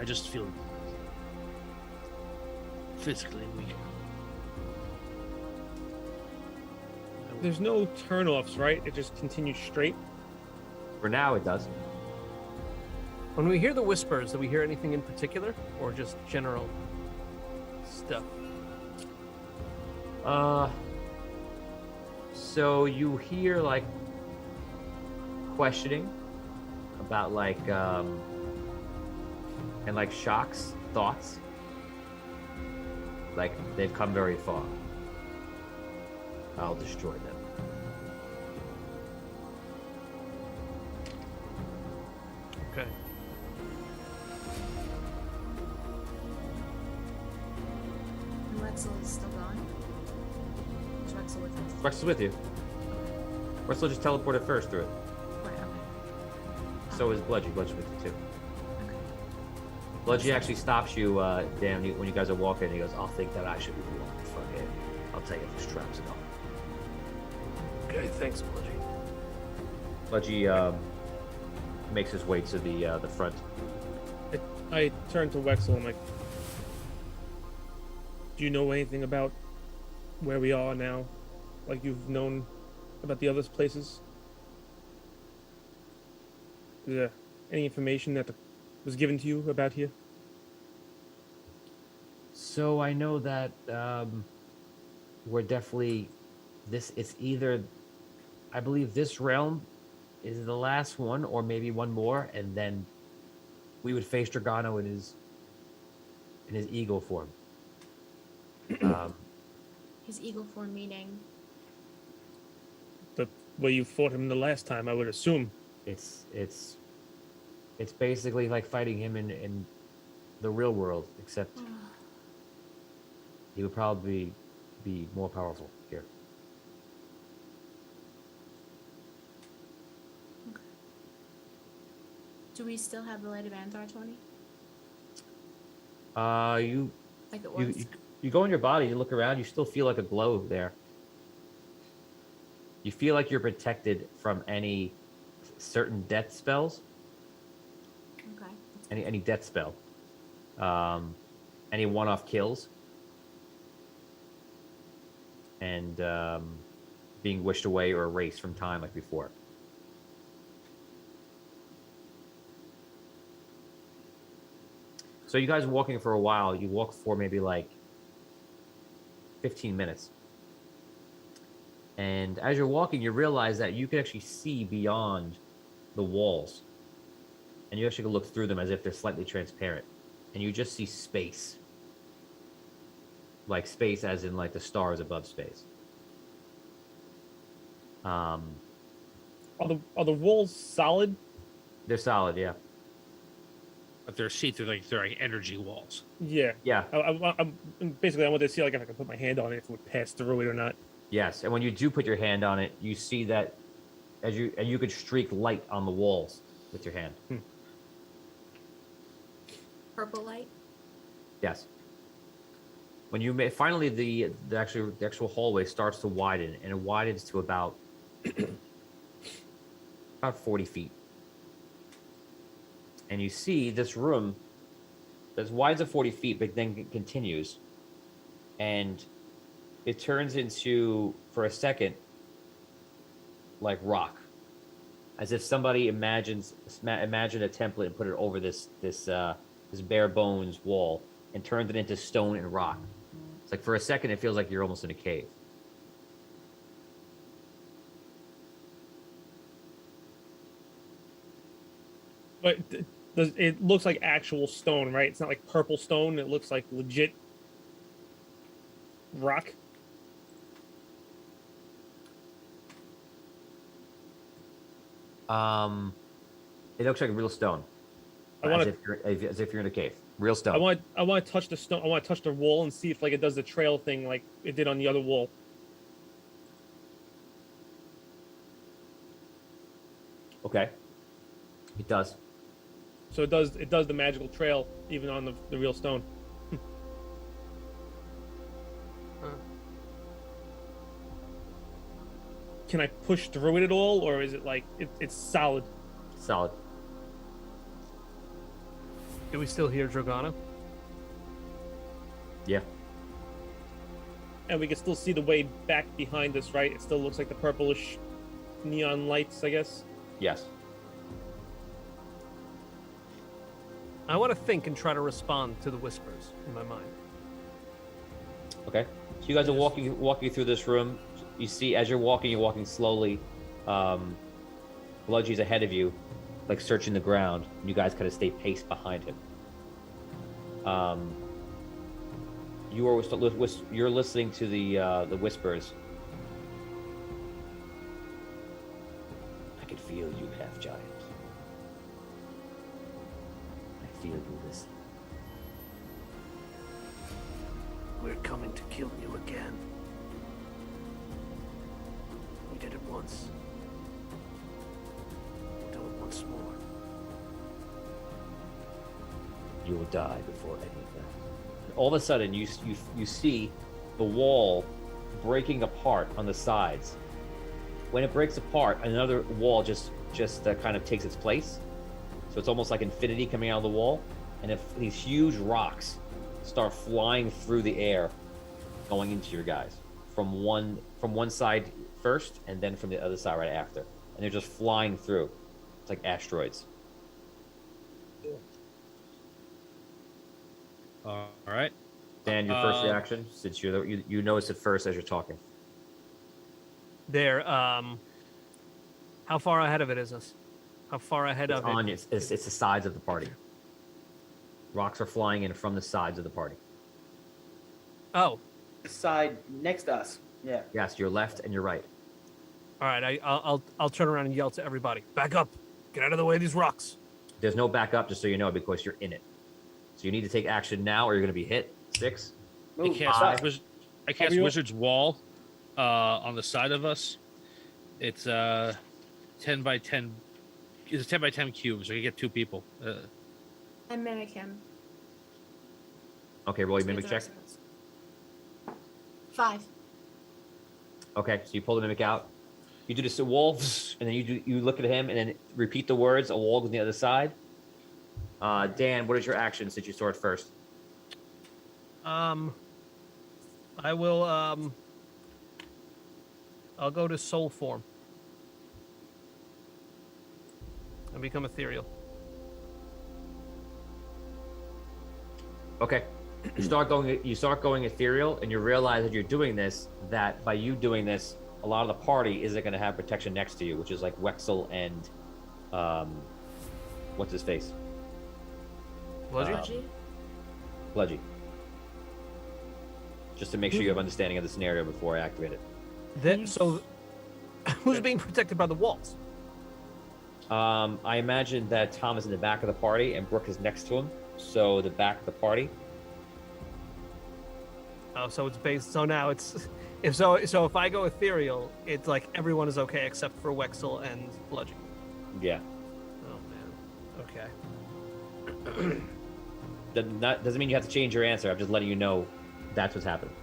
I just feel physically weak. There's no turnoffs, right? It just continues straight. For now, it does. When we hear the whispers, do we hear anything in particular, or just general stuff? So you hear like questioning about like and like shocks, thoughts. Like they've come very far. I'll destroy them. Okay. Wexel is still gone? Is Wexel with us? Rex is with you. Wexel just teleported first through it. Right, okay. So is Bludgy. Bludgy's with you too. Okay. Bludgy actually stops you, Dan, when you guys are walking. And he goes, "I'll think that I should be walking in front of him. I'll tell you if there's traps and all." Okay, thanks, Bludgy. Bludgy makes his way to the front. I turn to Wexel. I'm like, do you know anything about where we are now? Like you've known about the other places? Is there any information that was given to you about here? So I know that we're definitely it's either, I believe this realm is the last one, or maybe one more, and then we would face Dragano in his eagle form. His eagle form meaning. The way you fought him the last time, I would assume. It's basically like fighting him in the real world, except he would probably be more powerful here. Do we still have the light of Andar, Tony? You Like it was? you go in your body, you look around, you still feel like a glow there. You feel like you're protected from any certain death spells. Okay. Any death spell. Any one-off kills. And being wished away or erased from time like before. So you guys are walking for a while. You walk for maybe like 15 minutes. And as you're walking, you realize that you can actually see beyond the walls. And you actually can look through them as if they're slightly transparent. And you just see space. Like space as in like the stars above space. Are the walls solid? They're solid, yeah. But they're see-through, like they're like energy walls. Yeah. Yeah. I'm basically I wanted to see like if I could put my hand on it, if it would pass through it or not. Yes, and when you do put your hand on it, you see that you could streak light on the walls with your hand. Purple light? Yes. When you finally the actual hallway starts to widen, and it widens to about 40 feet. And you see this room that's wide at 40 feet, but then it continues. And it turns into, for a second, like rock. As if somebody imagined a template and put it over this bare bones wall and turned it into stone and rock. It's like for a second it feels like you're almost in a cave. But it looks like actual stone, right? It's not like purple stone. It looks like legit rock. It looks like real stone. As if you're in a cave. Real stone. I want to touch the stone. I want to touch the wall and see if like it does the trail thing like it did on the other wall. Okay. It does. So it does the magical trail even on the real stone. Can I push through it at all, or is it like it's solid? Solid. Do we still hear Dragana? Yeah. And we can still see the way back behind us, right? It still looks like the purplish neon lights, I guess. Yes. I want to think and try to respond to the whispers in my mind. Okay. So you guys are walking through this room. You see, as you're walking slowly. Bludgy's ahead of you, like searching the ground. And you guys kind of stay paced behind him. You're listening to the whispers. I can feel you, half giant. I feel you listen. we're coming to kill you again. We did it once. We'll do it once more. You will die before any of that. All of a sudden, you see the wall breaking apart on the sides. When it breaks apart, another wall just kind of takes its place. So it's almost like infinity coming out of the wall, and if these huge rocks start flying through the air, going into your guys from one side first, and then from the other side right after, and they're just flying through. It's like asteroids. All right. Dan, your first reaction, since you noticed it first as you're talking. There. How far ahead of it is this? How far ahead It's of on it? you. It's the sides of the party. Rocks are flying in from the sides of the party. Oh, Side next to us. Yeah. Yes, your left and your right. all right. I'll turn around and yell to everybody. Back up! Get out of the way of these rocks. There's no backup, just so you know, because you're in it. So you need to take action now, or you're going to be hit. 6. I Move. cast, Side. I cast Wizard's Wall on the side of us. It's 10 by 10. It's a 10 by 10 cube, so you get 2 people. And mimic him. Okay, roll your So mimic the check. rest of us. 5. Okay, so you pull the mimic out. You do this to wall, and then you look at him, and then repeat the words. A wall goes on the other side. Dan, what is your action since you saw it first? I will. I'll go to soul form and become ethereal. Okay. You start going ethereal, and you realize that you're doing this, that by you doing this, a lot of the party isn't going to have protection next to you, which is like Wexel and what's his face? Bludgy? Bludgy. Just to make sure you have understanding of the scenario before I activate it. So, who's being protected by the walls? I imagine that Tom is in the back of the party and Brooke is next to him. So the back of the party. Oh, so it's based. So now it's if I go ethereal, it's like everyone is okay except for Wexel and Bludgy. Yeah. Oh man. Okay. Doesn't mean you have to change your answer. I'm just letting you know that's what's happening.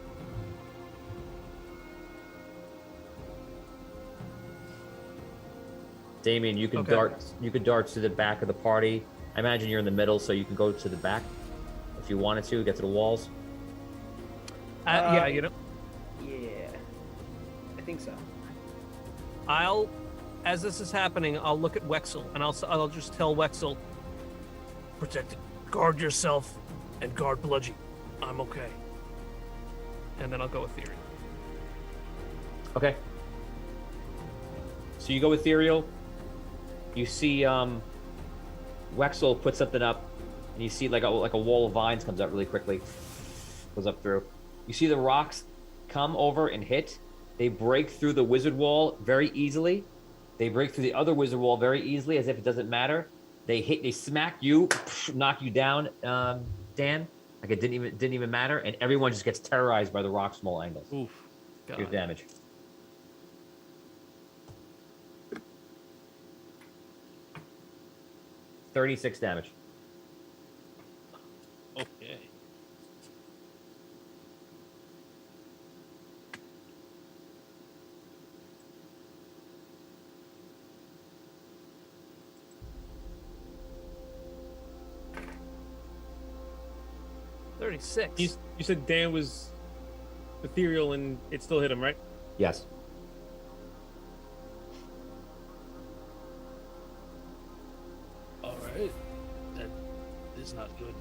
Damien, you can Okay. dart to the back of the party. I imagine you're in the middle, so you can go to the back if you wanted to, get to the walls. Yeah, you know. Yeah. I think so. As this is happening, I'll look at Wexel and I'll just tell Wexel, Protect it. Guard yourself and guard Bludgy. I'm okay. and then I'll go ethereal. Okay. So you go ethereal. You see Wexel put something up, and you see like a wall of vines comes up really quickly. Goes up through. You see the rocks come over and hit. They break through the wizard wall very easily. They break through the other wizard wall very easily, as if it doesn't matter. They smack you, knock you down, Dan. Like it didn't even matter, and everyone just gets terrorized by the rock's small angles. Oof. Your damage. $36 damage. Okay. You said Dan was ethereal and it still hit him, right? Yes. All right. That is not good.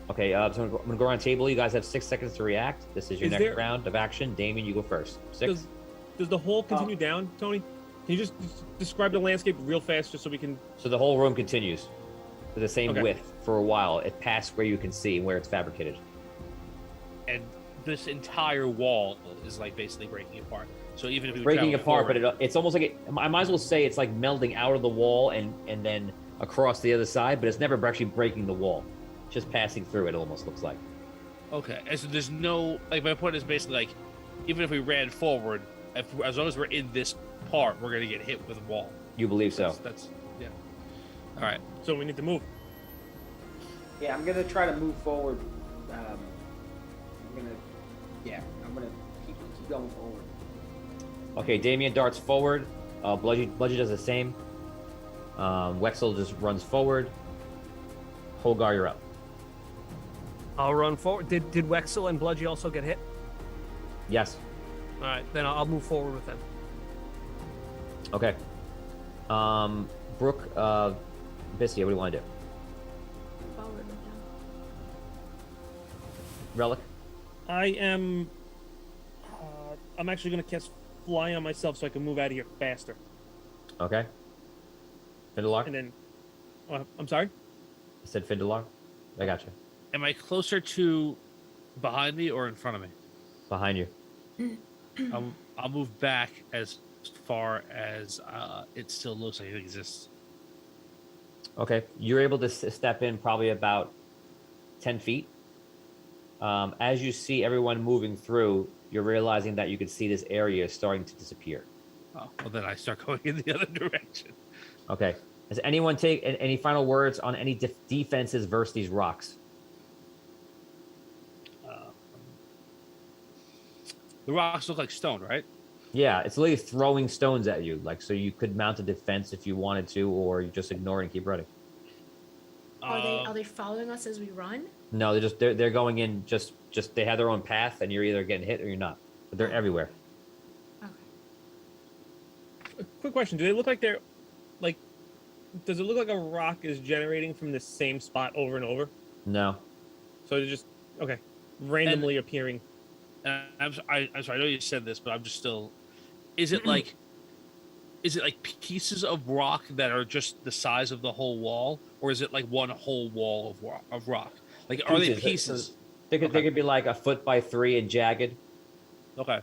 Okay, so I'm gonna go around the table. You guys have 6 seconds to react. This is your Is next there- round of action. Damien, you go first. 6. Does the hole continue down, Tony? Can you just describe the landscape real fast, just so we can? So the whole room continues to the same Okay. width for a while. It past where you can see and where it's fabricated. And this entire wall is like basically breaking apart. So even if we Breaking travel apart, forward, but it's almost like I might as well say it's like melding out of the wall and then across the other side, but it's never actually breaking the wall. Just passing through it almost looks like. Okay, and so there's no like. My point is basically like, even if we ran forward, as long as we're in this part, we're gonna get hit with a wall. You believe so? That's yeah. All right. So we need to move. Yeah, I'm gonna try to move forward. I'm gonna keep going forward. Okay, Damien darts forward. Bludgy does the same. Wexel just runs forward. Holgar, you're up. I'll run forward. Did Wexel and Bludgy also get hit? Yes. All right, then I'll move forward with them. Okay. Brooke, Bissia, what do you want to do? Forward with them. Relic? I'm actually gonna cast fly on myself so I can move out of here faster. Okay. Findelar? And then, I'm sorry. I said Findelar? I got you. Am I closer to behind me or in front of me? Behind you. I'll move back as far as it still looks like it exists. Okay. You're able to step in probably about 10 feet. As you see everyone moving through, you're realizing that you can see this area is starting to disappear. Oh, well, then I start going in the other direction. Okay. Does anyone take any final words on any defenses versus these rocks? The rocks look like stone, right? Yeah, it's literally throwing stones at you. Like, so you could mount a defense if you wanted to, or you just ignore it and keep running. Are they following us as we run? No, they're going in just they have their own path, and you're either getting hit or you're not. But they're everywhere. Okay. Quick question: do they look like they're like? Does it look like a rock is generating from the same spot over and over? No. So they're just randomly appearing. I'm sorry, I know you said this, but I'm just still. Is it like pieces of rock that are just the size of the whole wall, or is it like one whole wall of rock? Like, are they pieces? They could be like a foot by 3 and jagged. Okay.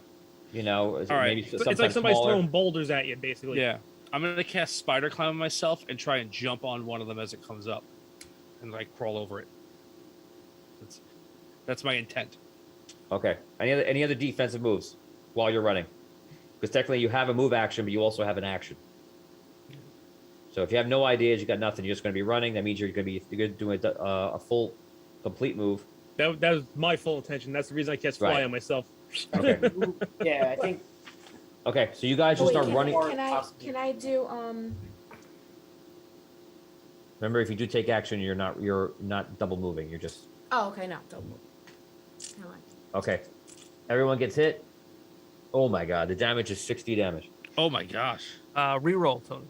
You know, All right. maybe It's like somebody's throwing boulders at you, basically. Yeah. I'm gonna cast spider climb on myself and try and jump on one of them as it comes up, and like crawl over it. That's my intent. Okay. Any other defensive moves while you're running? Because technically you have a move action, but you also have an action. So if you have no ideas, you got nothing. You're just going to be running. That means you're going to be doing a full, complete move. That was my full intention. That's the reason I cast fly on myself. Okay. Yeah, I think. Okay, so you guys just start running. Can I do Remember, if you do take action, you're not double moving. You're just. Oh, okay, no, don't move. Never mind. Okay. Everyone gets hit. Oh my god, the damage is 60 damage. Oh my gosh. Reroll, Tony.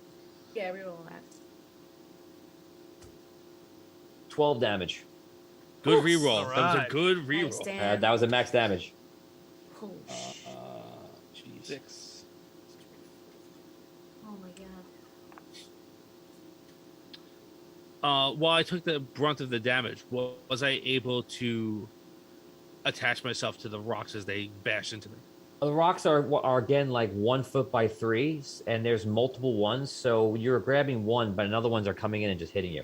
Yeah, reroll that. 12 damage. Good reroll. All That was a right. good Nice, reroll. Dan. That was a max damage. Holy sh- Jeez. 6. Oh my god. While I took the brunt of the damage, was I able to attach myself to the rocks as they bashed into me? The rocks are again like 1 foot by 3, and there's multiple ones. So you're grabbing one, but another ones are coming in and just hitting you.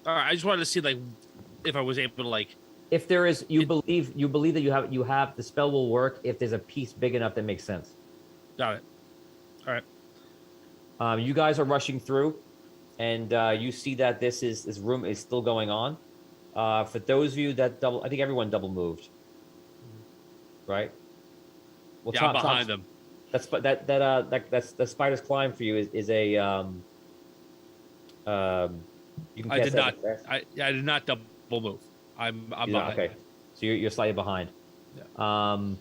All right, I just wanted to see like if I was able to like. If there is, you believe that you have the spell will work if there's a piece big enough that makes sense. Got it. All right. You guys are rushing through, and you see that this room is still going on. For those of you that I think everyone double moved, right? Well, Yeah, I'm behind them. That's the spider's climb for you is a you can I cast did that not. as a fast- I did not double move. I'm You don't- behind. okay, so you're slightly behind. And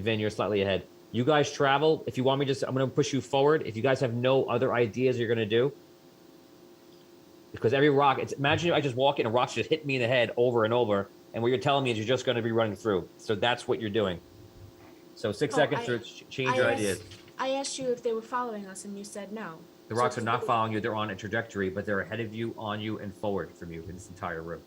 Vin, you're slightly ahead. You guys travel. If you want me, I'm going to push you forward. If you guys have no other ideas you're going to do, because every rock, imagine if I just walk in and rocks just hit me in the head over and over, and what you're telling me is you're just going to be running through. So that's what you're doing. So 6 seconds to change your ideas. I asked you if they were following us, and you said no. The rocks are not following you. They're on a trajectory, but they're ahead of you, on you, and forward from you in this entire room.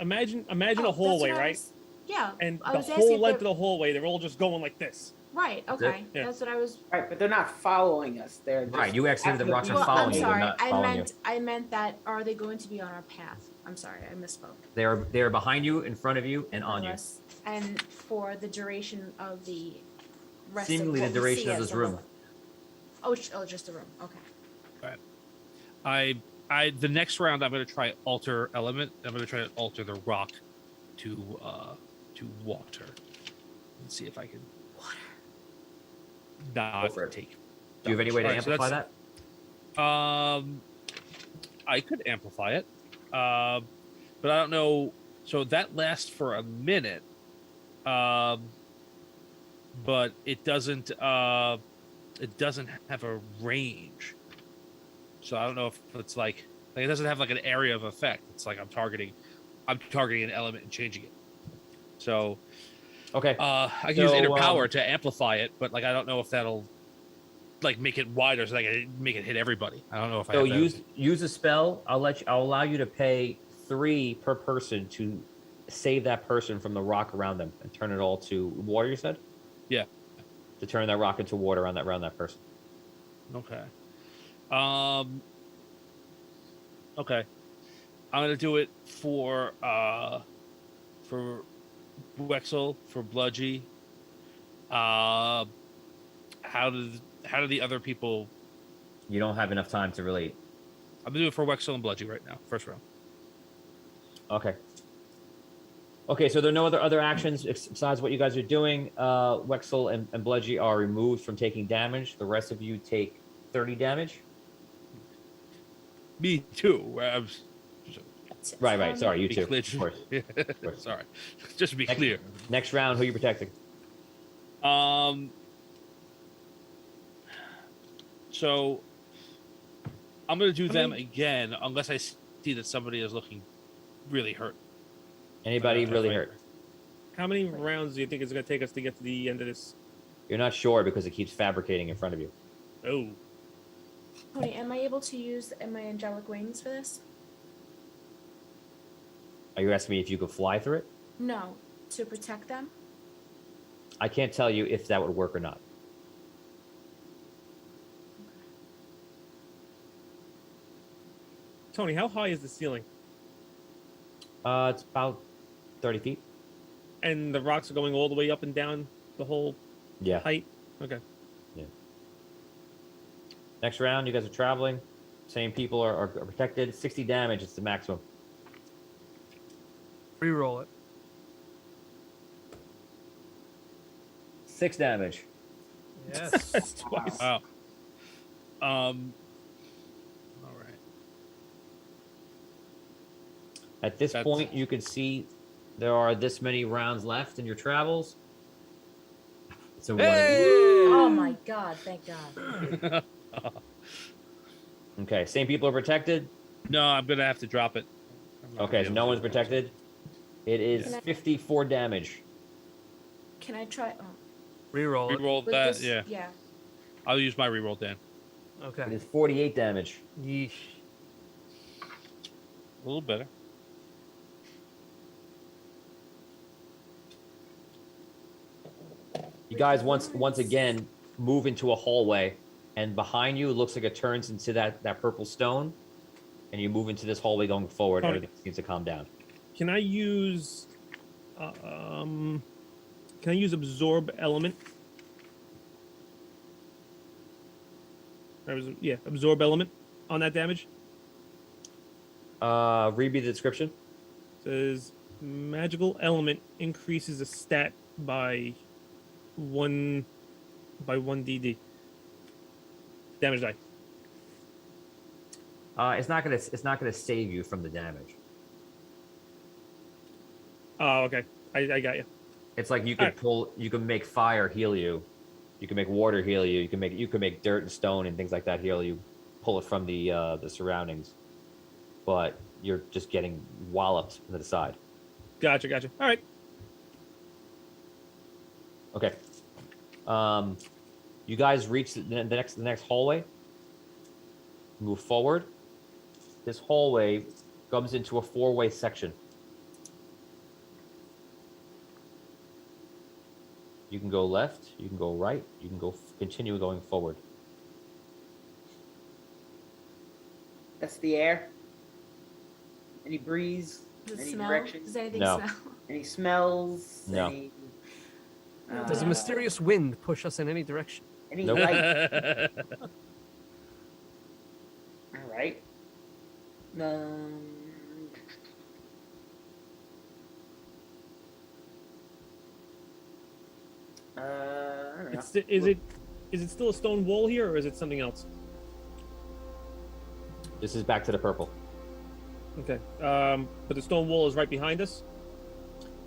Imagine Oh, a that's hallway, what I right? was- Yeah. And I the was asking whole if length of they're- the hallway, they're all just going like this. Right. That's it? Okay. Yeah. That's what I was. Right, but they're not following us. They're just Right, you exited the happen to rocks be are Well, following I'm you, they're sorry. not I following meant. I meant that. Are they going to be on our path? I'm sorry. I misspoke. They are behind you, in front of you, and on you. Us- And for the duration of the rest Seemingly of the what we duration see of as this the room. level. Oh, just the room. Okay. The next round I'm going to try alter element. I'm going to try to alter the rock to water and see if I can Go not for it. take. Do you have any way to Alright, so amplify that's- that? I could amplify it, but I don't know. So that lasts for a minute, but it doesn't. It doesn't have a range. So I don't know if it's like it doesn't have like an area of effect. It's like I'm targeting an element and changing it. So Okay. I can use So, inner power to amplify it, but like I don't know if that'll like make it wider so I can make it hit everybody. I don't know if I So have that. use a spell. I'll allow you to pay 3 per person to save that person from the rock around them and turn it all to water. You said? Yeah. To turn that rock into water around that person. Okay. Okay. I'm gonna do it for Wexel, for Bludgy. How do the other people? You don't have enough time to relate. I'm gonna do it for Wexel and Bludgy right now. First round. Okay. Okay, so there are no other actions besides what you guys are doing. Wexel and Bludgy are removed from taking damage. The rest of you take 30 damage. Me too. Right. Sorry, you Be too. clear. Of course. course. Sorry. Just to be Next- clear. Next round, who are you protecting? So I'm gonna do them many- again unless I see that somebody is looking really hurt. Anybody really Right. hurt? How many rounds do you think it's going to take us to get to the end of this? You're not sure because it keeps fabricating in front of you. Oh, Tony, am I able to use my angelic wings for this? Are you asking me if you could fly through it? No, to protect them. I can't tell you if that would work or not. Tony, how high is the ceiling? It's about 30 feet. And the rocks are going all the way up and down the whole Yeah. height? Okay. Next round, you guys are traveling. Same people are protected. 60 damage. It's the maximum. Reroll it. 6 damage. Yes. That's twice. Wow. All right. At this That's- point, you can see there are this many rounds left in your travels. So Oh my god! Thank God. Okay, same people are protected. No, I'm gonna have to drop it. I'm not Okay, gonna so be no able one's to. protected. It is Yeah. 54 damage. Can I try? Oh, Reroll it. Reroll with that. this, Yeah, Yeah. I'll use my reroll, Dan. It Okay. is 48 damage. Yeesh. A little better. You guys once again move into a hallway, and behind you it looks like it turns into that purple stone, and you move into this hallway going forward. Tony. Everything seems to calm down. Can I use absorb element? Absorb element on that damage. Read me the description. Says magical element increases a stat by 1 DD. Damage die. It's not gonna save you from the damage. Oh, okay. I got you. It's like you can Alright. you can make fire heal you, you can make water heal you, you can make dirt and stone and things like that heal you. Pull it from the surroundings, but you're just getting walloped to the side. Gotcha. All right. Okay. You guys reach the next hallway. Move forward. This hallway comes into a 4-way section. You can go left. You can go right. You can go continue going forward. That's the air. Any breeze? Does it Any smell? direction? Does anything No. smell? Any smells? No. Any, Does a mysterious wind push us in any direction? any Nope. light? All right. I don't know. Is it still a stone wall here, or is it something else? This is back to the purple. Okay. But the stone wall is right behind us.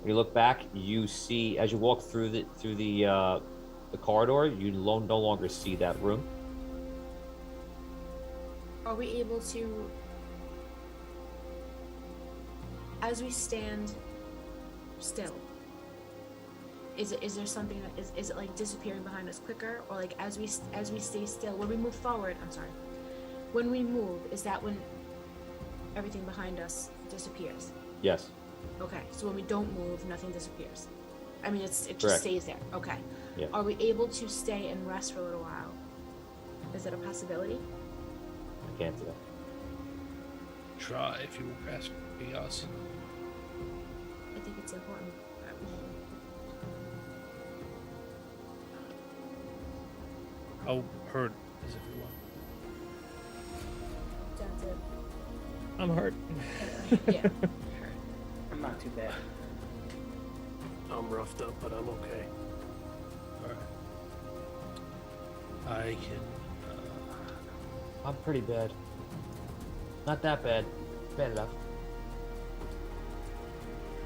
When you look back, you see as you walk through the corridor, you no longer see that room. Are we able to, as we stand still, is there something that is it like disappearing behind us quicker, or like as we stay still when we move forward? I'm sorry. When we move, is that when everything behind us disappears? Yes. Okay, so when we don't move, nothing disappears. I mean, it just Correct. stays there. Okay. Yeah. Are we able to stay and rest for a little while? Is that a possibility? I can't do that. Try if you will pass chaos. I think it's important. How hurt is everyone? That's it. I'm hurt. Yeah. I'm not too bad. I'm roughed up, but I'm okay. Alright. I can. I'm pretty bad. Not that bad. Bad enough.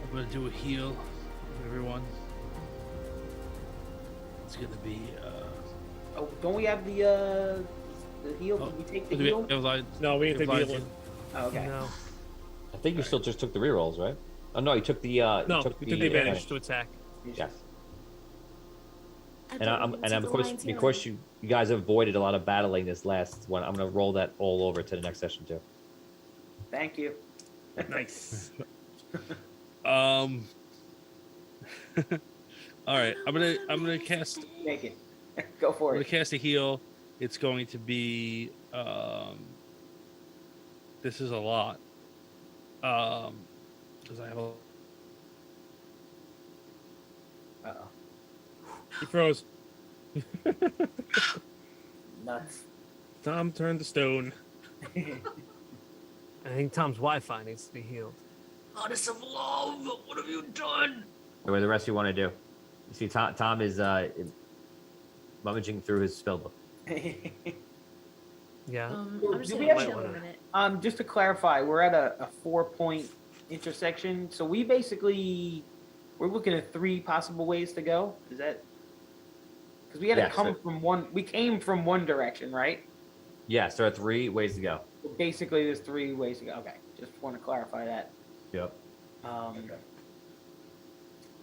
I'm gonna do a heal of everyone. It's gonna be. Oh, don't we have the heal? Oh, Did we take the do we heal? have line- No, we didn't take the line heal. in? Oh, okay. No. I think you still just took the rerolls, right? Oh no, you took the No, you took we took the advantage. Managed to attack. Yes. I And thought I'm we and took of the course lion's because healing. you guys avoided a lot of battling this last one, I'm gonna roll that all over to the next session too. Thank you. Nice. All right, I'm gonna cast. Make it. Go I'm for gonna it. cast a heal. It's going to be. This is a lot. Because I have a. Uh-oh. He froze. Nuts. Tom turned to stone. I think Tom's Wi-Fi needs to be healed. Goddess of love, what have you done? What do the rest of you want to do? You see, Tom is rummaging through his spell book. Yeah. I'm just Do we gonna have- chill a minute. Just to clarify, we're at a 4-point intersection, so we're looking at 3 possible ways to go. Is that? Because we had to Yes, come sir. from one. We came from one direction, right? Yes, there are 3 ways to go. So basically, there's 3 ways to go. Okay, just want to clarify that. Yep.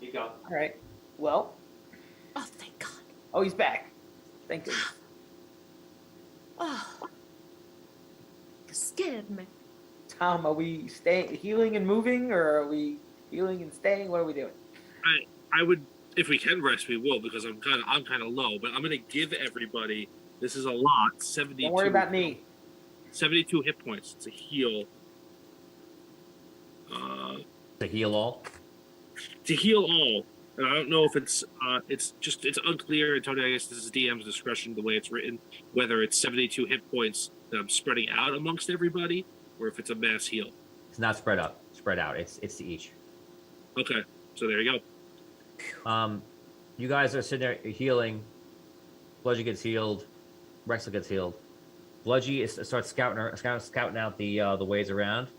You go. All right. Well. Oh, thank God. Oh, he's back. Thank you. Oh, you scared me. Tom, are we healing and moving, or are we healing and staying? What are we doing? I would, if we can rest, we will because I'm kind of low. But I'm gonna give everybody. This is a lot. 72. Don't worry about me. 72 hit points. It's a heal. To heal all. To heal all. And I don't know if it's unclear, and Tony, I guess this is DM's discretion the way it's written, whether it's 72 hit points that I'm spreading out amongst everybody, or if it's a mass heal. It's not spread out. It's to each. Okay, so there you go. You guys are sitting there healing. Bludgy gets healed. Rexel gets healed. Bludgy starts scouting out the ways around.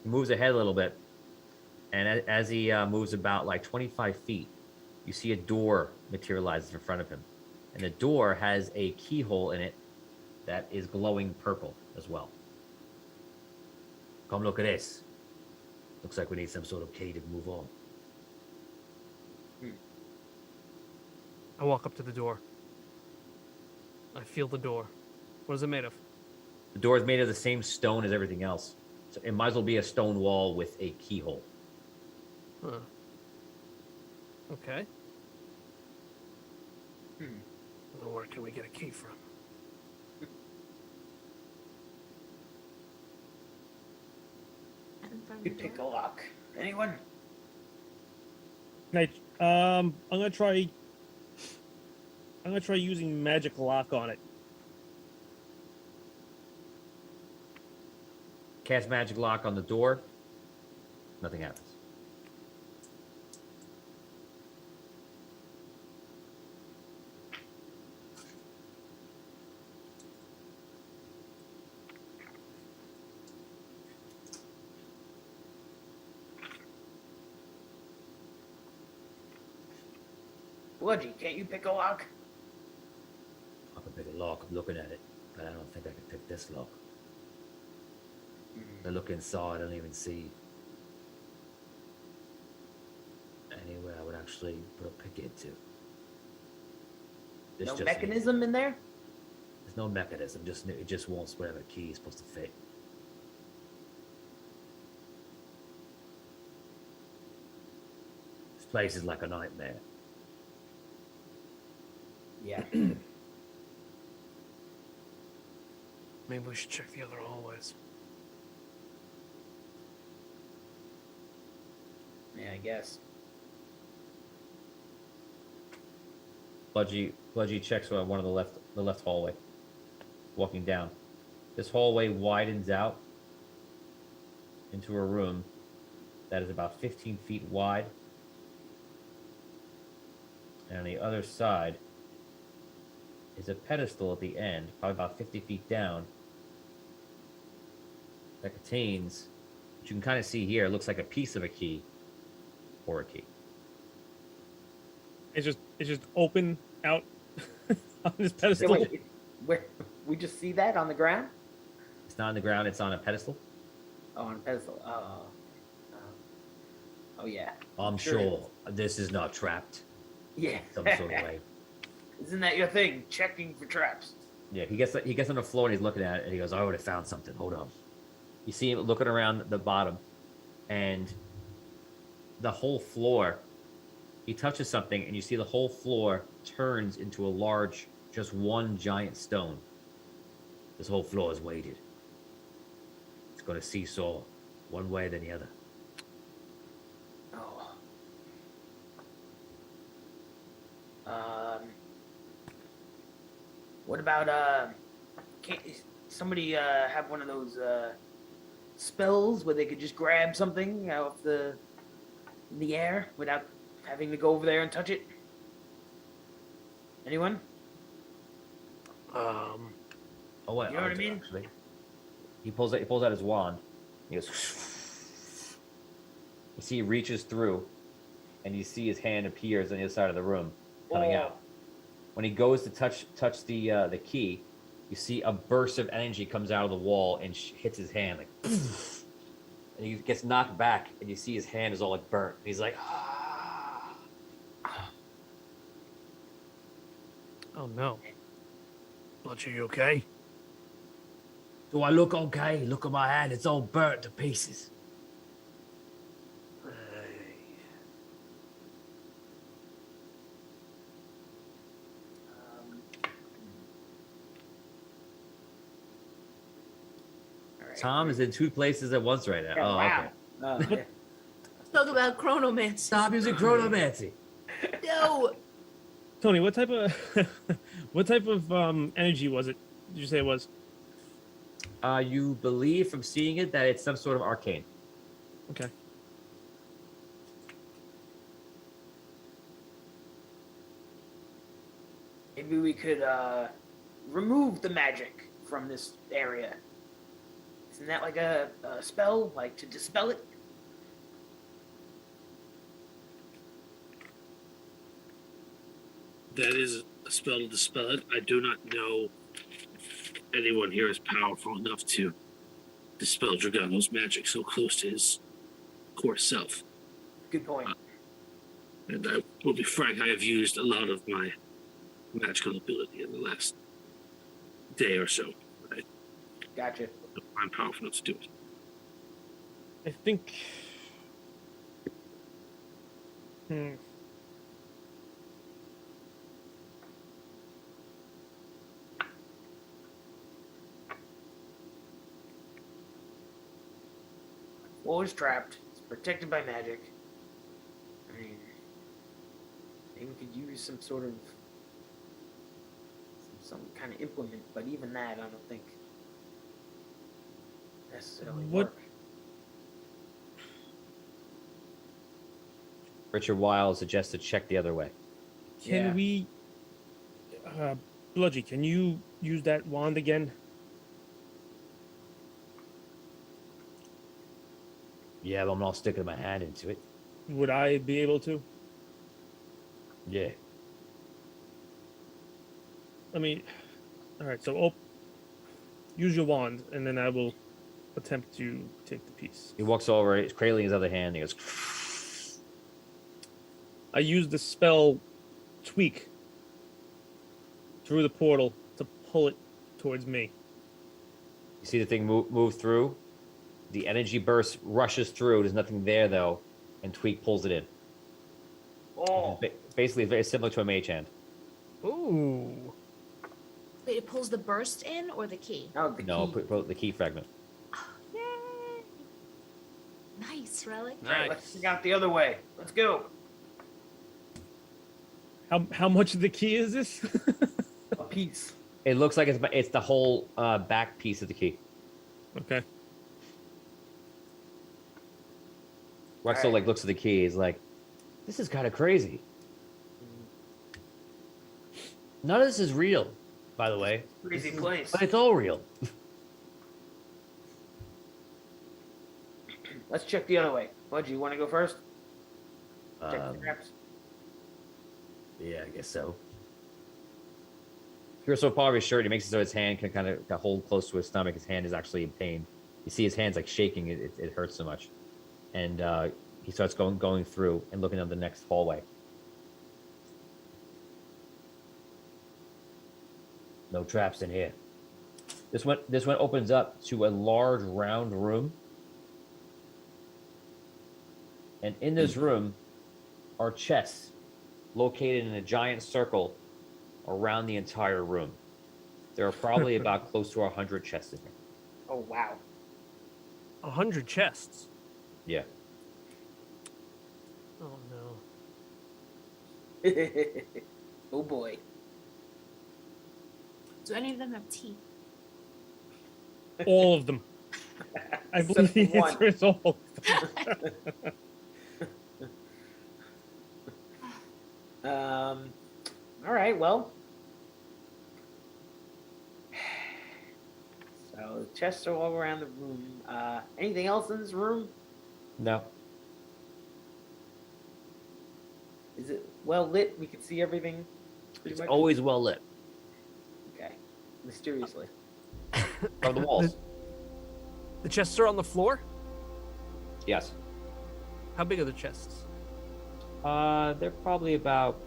He moves ahead a little bit, and as he moves about like 25 feet, you see a door materializes in front of him, and the door has a keyhole in it that is glowing purple as well. Come look at this. Looks like we need some sort of key to move on. I walk up to the door. I feel the door. What is it made of? The door is made of the same stone as everything else. So it might as well be a stone wall with a keyhole. Huh. Okay. Well, where can we get a key from? In front of You the pick a door. lock. Anyone? I'm gonna try using magic lock on it. Cast magic lock on the door. Nothing happens. Bludgy, can't you pick a lock? I can pick a lock. I'm looking at it, but I don't think I can pick this lock. I look inside. I don't even see anywhere I would actually put a pick into. This No just mechanism in there? There's no mechanism. It just wants whatever key is supposed to fit. This place is like a nightmare. Yeah. Maybe we should check the other hallways. Yeah, I guess. Bludgy checks one of the left hallway. Walking down. This hallway widens out into a room that is about 15 feet wide. And on the other side is a pedestal at the end, probably about 50 feet down, that contains, what you can kind of see here, it looks like a piece of a key or a key. It's just open out on this Hey, pedestal. wait, where we just see that on the ground? It's not on the ground, it's on a pedestal. Oh, on a pedestal. Oh yeah. I'm sure this is not trapped Yeah. some sort of way. Isn't that your thing? Checking for traps. Yeah, he gets on the floor and he's looking at it and he goes, I would have found something. Hold on. You see him looking around the bottom and the whole floor, he touches something and you see the whole floor turns into a large, just one giant stone. This whole floor is weighted. It's going to seesaw one way then the other. Oh. What about can't somebody have one of those spells where they could just grab something out of in the air without having to go over there and touch it? Anyone? Oh, wait, You know what I mean? Actually. He pulls out his wand. He goes. You see, he reaches through, and you see his hand appears on the other side of the room, coming out. When he goes to touch the key, you see a burst of energy comes out of the wall and hits his hand like, and he gets knocked back, and you see his hand is all like burnt. He's like, ah. Oh no. Bludge, are you okay? Do I look okay? Look at my hand. It's all burnt to pieces. All right. Tom is in two places at once right now. Yeah, Oh, wow. okay. Yeah. Talk about chronomancy. Stop using chronomancy. No. Tony, what type of energy was it? Did you say it was? You believe from seeing it that it's some sort of arcane. Okay. Maybe we could remove the magic from this area. Isn't that like a spell, like to dispel it? That is a spell to dispel it. I do not know anyone here is powerful enough to dispel Dragano's magic so close to his core self. Good point. And I will be frank, I have used a lot of my magical ability in the last day or so. Gotcha. I'm powerful enough to do it. I think. Well, it's trapped. It's protected by magic. I mean, maybe we could use some sort of some kind of implement, but even that, I don't think necessarily What- work. Richard Wild suggests to check the other way. Can Yeah. we, Bludgy? Can you use that wand again? Yeah, but I'm not sticking my hand into it. Would I be able to? Yeah. I mean, all right. So, use your wand, and then I will attempt to take the piece. He walks over, he's cradling his other hand, and he goes, I use the spell tweak through the portal to pull it towards me. you see the thing move through? The energy burst rushes through. There's nothing there, though, and Tweak pulls it in. Oh, Basically, it's very similar to a mage hand. Ooh. Wait, it pulls the burst in or the key? no, the No, key. put the key fragment. Yay! Nice, Relic. All right, let's check out the other way. Let's go. How much of the key is this? A piece. It looks like it's the whole back piece of the key. Okay. Rexel Alright. like looks at the key. He's like, "This is kind of crazy. None of this is real, by the way, Crazy place. but it's all real." Let's check the other way. Budgie, you want to go first? Check the Um, traps. yeah, I guess so. Here's so part of his shirt. He makes it so his hand can kind of hold close to his stomach. His hand is actually in pain. You see his hand's like shaking. It hurts so much, and he starts going through and looking down the next hallway. No traps in here. This one opens up to a large round room, and in this room are chests located in a giant circle around the entire room. There are probably about close to 100 chests in here. Oh, wow. 100 chests. Yeah. Oh no. Oh, boy. Do any of them have teeth? All of them. I believe the Except one. answer is all. All right, well. So the chests are all around the room. Anything else in this room? No. Is it well lit? We can see everything. Pretty It's much? always well lit Okay. Mysteriously. from the walls. The chests are on the floor? Yes. How big are the chests? They're probably about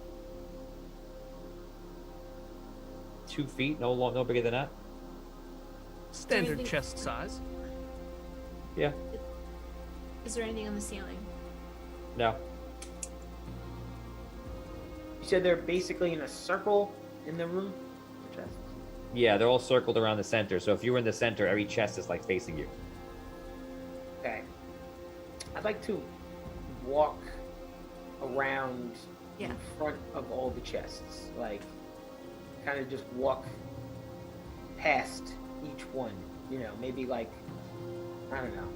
2 feet. No bigger than that. Standard anything- chest size. Yeah. Is there anything on the ceiling? No. You said they're basically in a circle in the room? The chests? Yeah, they're all circled around the center. So if you were in the center, every chest is like facing you. Okay. I'd like to walk around Yeah. in front of all the chests. Like, kind of just walk past each one. You know, maybe like, I don't know,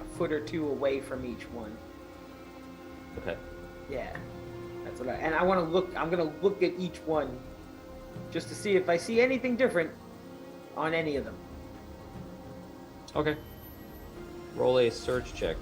a foot or two away from each one. Okay. Yeah. That's what and I want to look, I'm going to look at each one just to see if I see anything different on any of them. Okay. Roll a search check.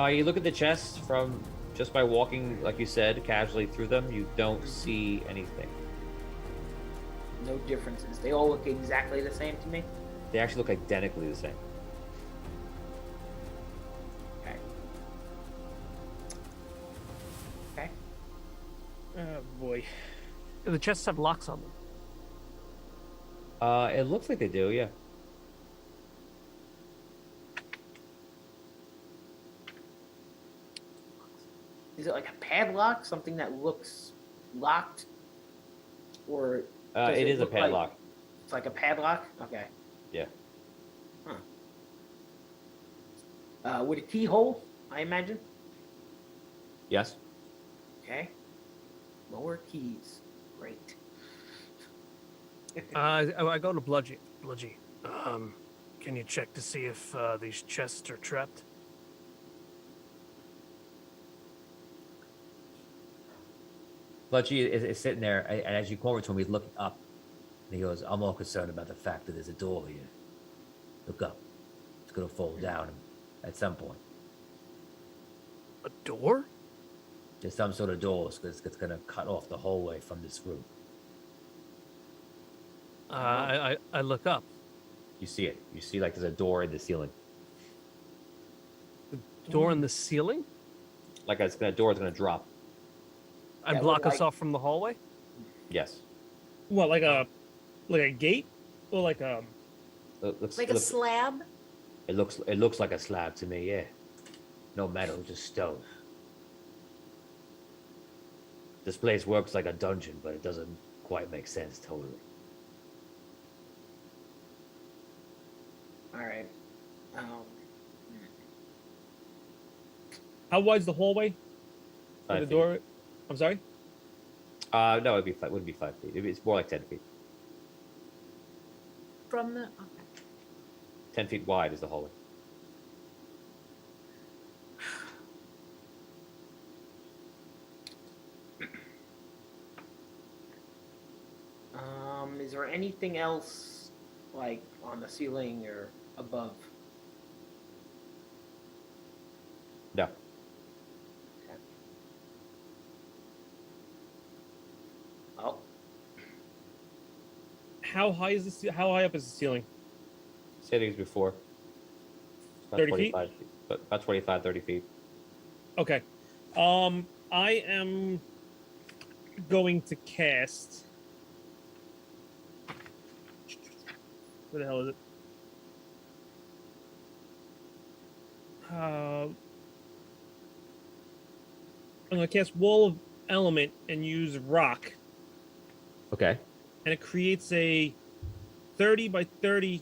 You look at the chests from just by walking, like you said, casually through them. You don't see anything. No differences. They all look exactly the same to me. They actually look identically the same. Okay. Okay. Oh boy. Do the chests have locks on them? It looks like they do, yeah. Is it like a padlock, something that looks locked, or does It is a look like- padlock. it's like a padlock. Okay. Yeah. With a keyhole, I imagine. Yes. Okay. Lower keys. Great. I go to Bludgy. Bludgy, can you check to see if these chests are trapped? Bludgy is sitting there, and as you come over to him, he's looking up. And he goes, I'm more concerned about the fact that there's a door here. Look up. It's going to fall down at some point. A door? There's some sort of door that's going to cut off the hallway from this room. I look up. You see it. You see, like, there's a door in the ceiling. Door in the ceiling? Like a door is going to drop. And Yeah, block us like- off from the hallway? Yes. What, like a gate, or like a? Like a slab? It looks like a slab to me, yeah. No metal, just stone. This place works like a dungeon, but it doesn't quite make sense totally. All right. How wide's the hallway? Or 5 the feet. door? I'm sorry. No, wouldn't be 5 feet. It's more like 10 feet. From the. Okay. 10 feet wide is the hallway. Is there anything else, like on the ceiling or above? No. Oh, How high is this? How high up is the ceiling? Said it was before. About 30 feet? 25 but about 25, 30 feet. Okay. I am going to cast. Where the hell is it? I'm gonna cast Wall of Element and use Rock, Okay. and it creates a 30 by 30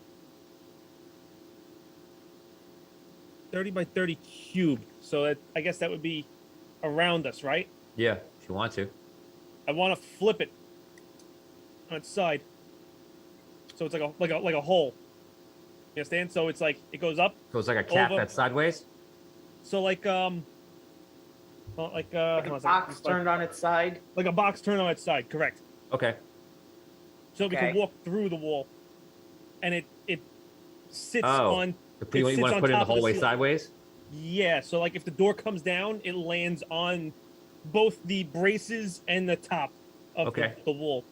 cube. So that, I guess that would be around us, right? Yeah, if you want to. I want to flip it on its side, so it's like a hole. You understand? So it's like it goes up. So it's like a cap Over. that's sideways? So like like hold on a a second. box turned on its side. Like a box turned on its side. Correct. Okay. So we can Okay. walk through the wall, and it sits Oh. on. You sits want to on put it in the top of the hallway ceiling. sideways? Yeah. So like if the door comes down, it lands on both the braces and the top of Okay. the wall.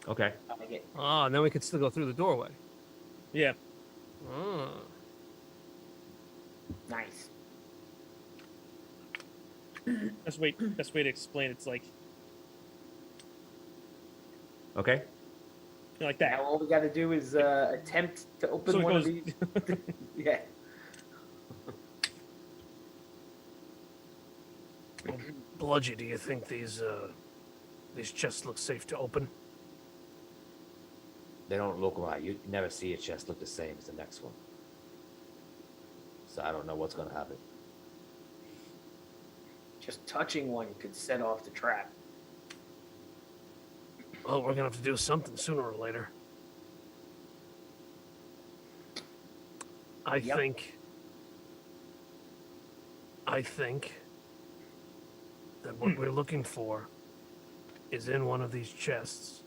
Okay. I like it. Ah, and then we could still go through the doorway. Yeah. Ah. Nice. Best way to explain it's like Okay. like that. Now all we got to do is attempt to open So it one goes. of these. Yeah. Bludgy, do you think these chests look safe to open? They don't look right. You never see a chest look the same as the next one. So I don't know what's going to happen. Just touching one could set off the trap. Well, we're gonna have to do something sooner or later. I Yep. think that what we're looking for is in one of these chests.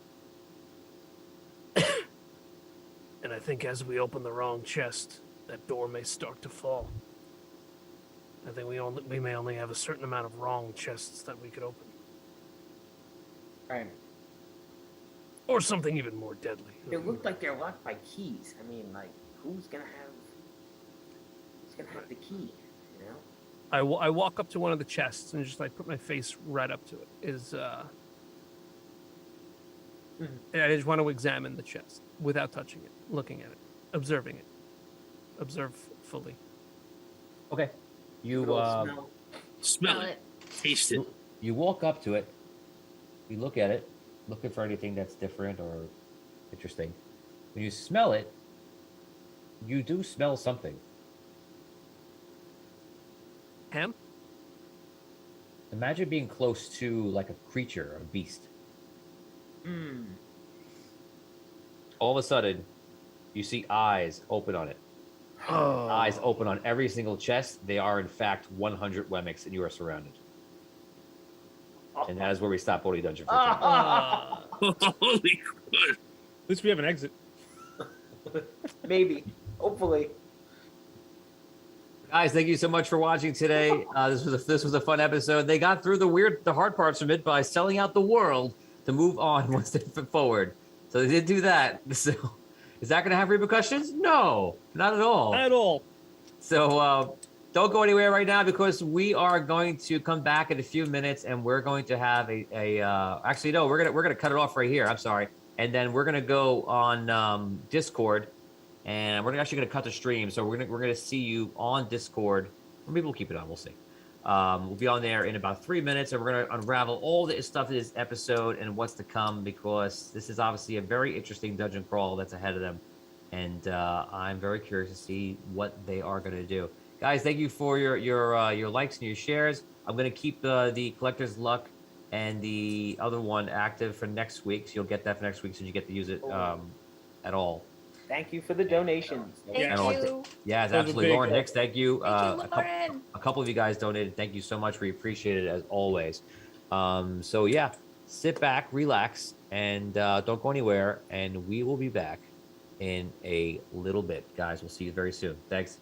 And I think as we open the wrong chest, that door may start to fall. I think we may only have a certain amount of wrong chests that we could open. Right. Or something even more deadly. It looked like they're locked by keys. I mean, like, who's gonna have the key? You know? I walk up to one of the chests and just like put my face right up to it. And I just want to examine the chest without touching it, looking at it, observing it. Observe fully. Okay. You Little uh, smell. Smell it. it. taste it. You walk up to it, you look at it, looking for anything that's different or interesting. When you smell it, you do smell something. Ham? Imagine being close to like a creature, a beast. All of a sudden, you see eyes open on it. Eyes open on every single chest. They are, in fact, 100 Wemmicks, and you are surrounded. And that is where we stop Audio Dungeon for today. Holy crap. At least we have an exit. Maybe. Hopefully. Guys, thank you so much for watching today. This was a fun episode. They got through the hard parts from it by selling out the world to move on one step forward. So they did do that. So is that going to have repercussions? No, not at all. Not at all. So don't go anywhere right now because we are going to come back in a few minutes and we're going to have actually no, we're gonna cut it off right here. I'm sorry, and then we're gonna go on Discord. And we're actually going to cut the stream, so we're gonna see you on Discord. Or maybe we'll keep it on. We'll see. We'll be on there in about 3 minutes, and we're going to unravel all the stuff in this episode and what's to come because this is obviously a very interesting dungeon crawl that's ahead of them, and I'm very curious to see what they are going to do. Guys, thank you for your likes and your shares. I'm going to keep the Collector's Luck and the other one active for next week, so you'll get that for next week, so you get to use it at all. Thank you for the donations. Thank you. Yes, Those are absolutely. big. Lauren Hicks, thank you. Thank you, Lauren. A couple of you guys donated. Thank you so much. We appreciate it as always. So yeah, sit back, relax, and don't go anywhere. And we will be back in a little bit, guys. We'll see you very soon. Thanks.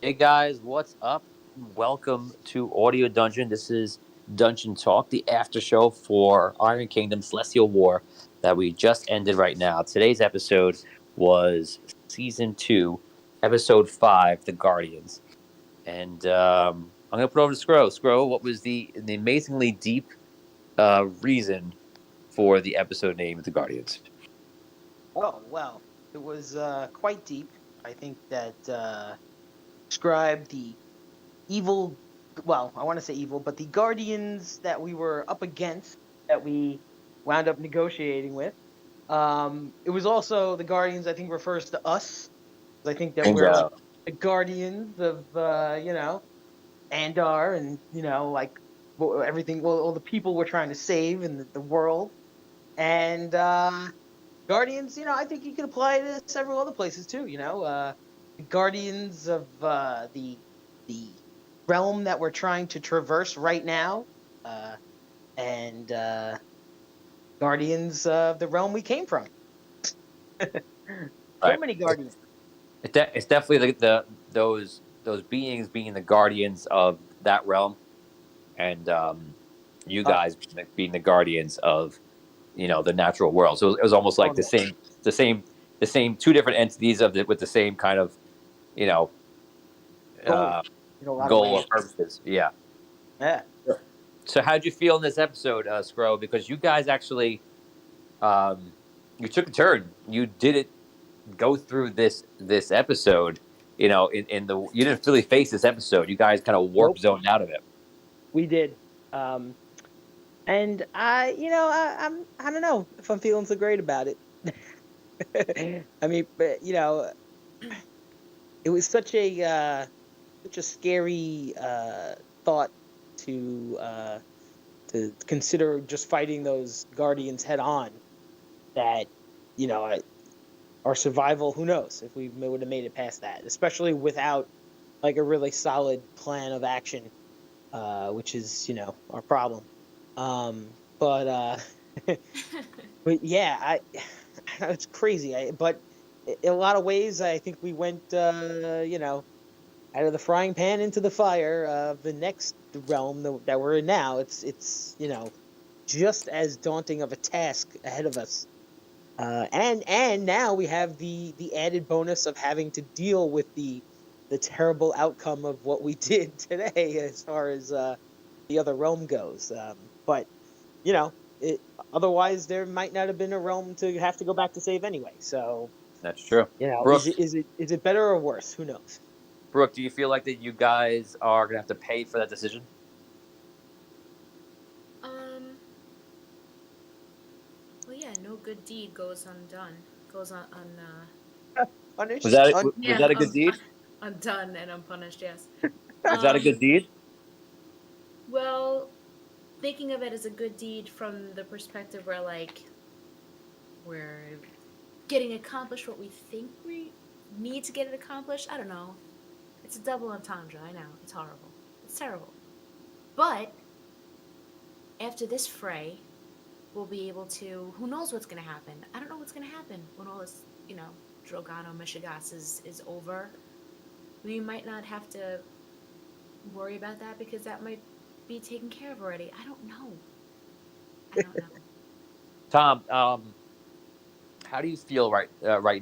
Hey guys, what's up? Welcome to Audio Dungeon. This is Dungeon Talk, the after show for Iron Kingdom Celestial War that we just ended right now. Today's episode was season 2, episode 5, The Guardians. And I'm gonna put it over to Scro. Scro, what was the amazingly deep reason for the episode name The Guardians? Oh, well, it was quite deep. I think that described the evil, well, I want to say evil, but the guardians that we were up against, that we wound up negotiating with. It was also the guardians, I think, refers to us. I think that we're like the guardians of, Andar and, like everything, well, all the people we're trying to save in the world. And guardians, I think you could apply it to several other places too, the guardians of the realm that we're trying to traverse right now, and guardians of the realm we came from. So many guardians. It's definitely those beings being the guardians of that realm, and you guys being the guardians of the natural world. So it was almost like the same two different entities with the same kind of goal or purposes. Yeah. Yeah. So how'd you feel in this episode, Scro? Because you guys actually you took a turn. You didn't go through this episode. You didn't really face this episode. You guys kind of warp zoned out of it. We did. And I don't know if I'm feeling so great about it. I mean, but, it was such a scary thought to consider just fighting those guardians head on. That our survival, who knows if we would have made it past that, especially without like a really solid plan of action, which is our problem. But yeah, it's crazy. But in a lot of ways, I think we went, out of the frying pan into the fire of the next realm that we're in now. It's just as daunting of a task ahead of us. And now we have the added bonus of having to deal with the terrible outcome of what we did today as far as the other realm goes. But otherwise there might not have been a realm to have to go back to save anyway. So that's true. Brooke, is it better or worse? Who knows? Brooke, do you feel like that you guys are gonna have to pay for that decision? Well, yeah, no good deed goes undone. Goes on. Punished? Was that a good deed? Undone and unpunished. Yes. Was that a good deed? Well, thinking of it as a good deed from the perspective where, like, we're getting accomplished what we think we need to get it accomplished. I don't know. It's a double entendre. I know. It's horrible. It's terrible. But after this fray, we'll be able to. Who knows what's going to happen? I don't know what's going to happen when all this, Drogano Mishigas is over. We might not have to worry about that because that might be taken care of already. I don't know. Tom, how do you feel right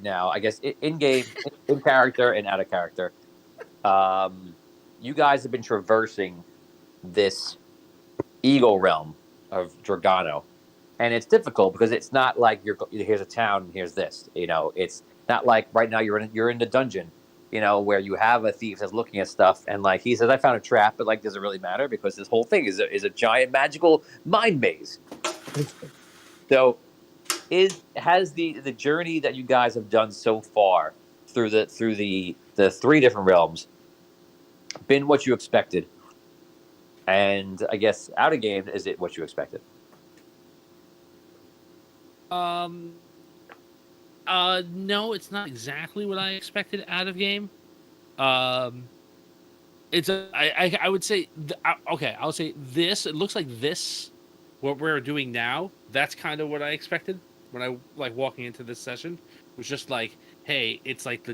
now? I guess in game, in character, and out of character. You guys have been traversing this ego realm of Drogano, and it's difficult because it's not like here's a town and here's this. It's not like right now you're in the dungeon. Where you have a thief that's looking at stuff, and like he says, I found a trap, but like does it really matter because this whole thing is a giant magical mind maze. So, has the journey that you guys have done so far through the 3 different realms been what you expected? And I guess out of game, is it what you expected? No, it's not exactly what I expected out of game. It's I would say okay. I'll say this. It looks like this, what we're doing now. That's kind of what I expected when I walking into this session. It was just like, hey, it's like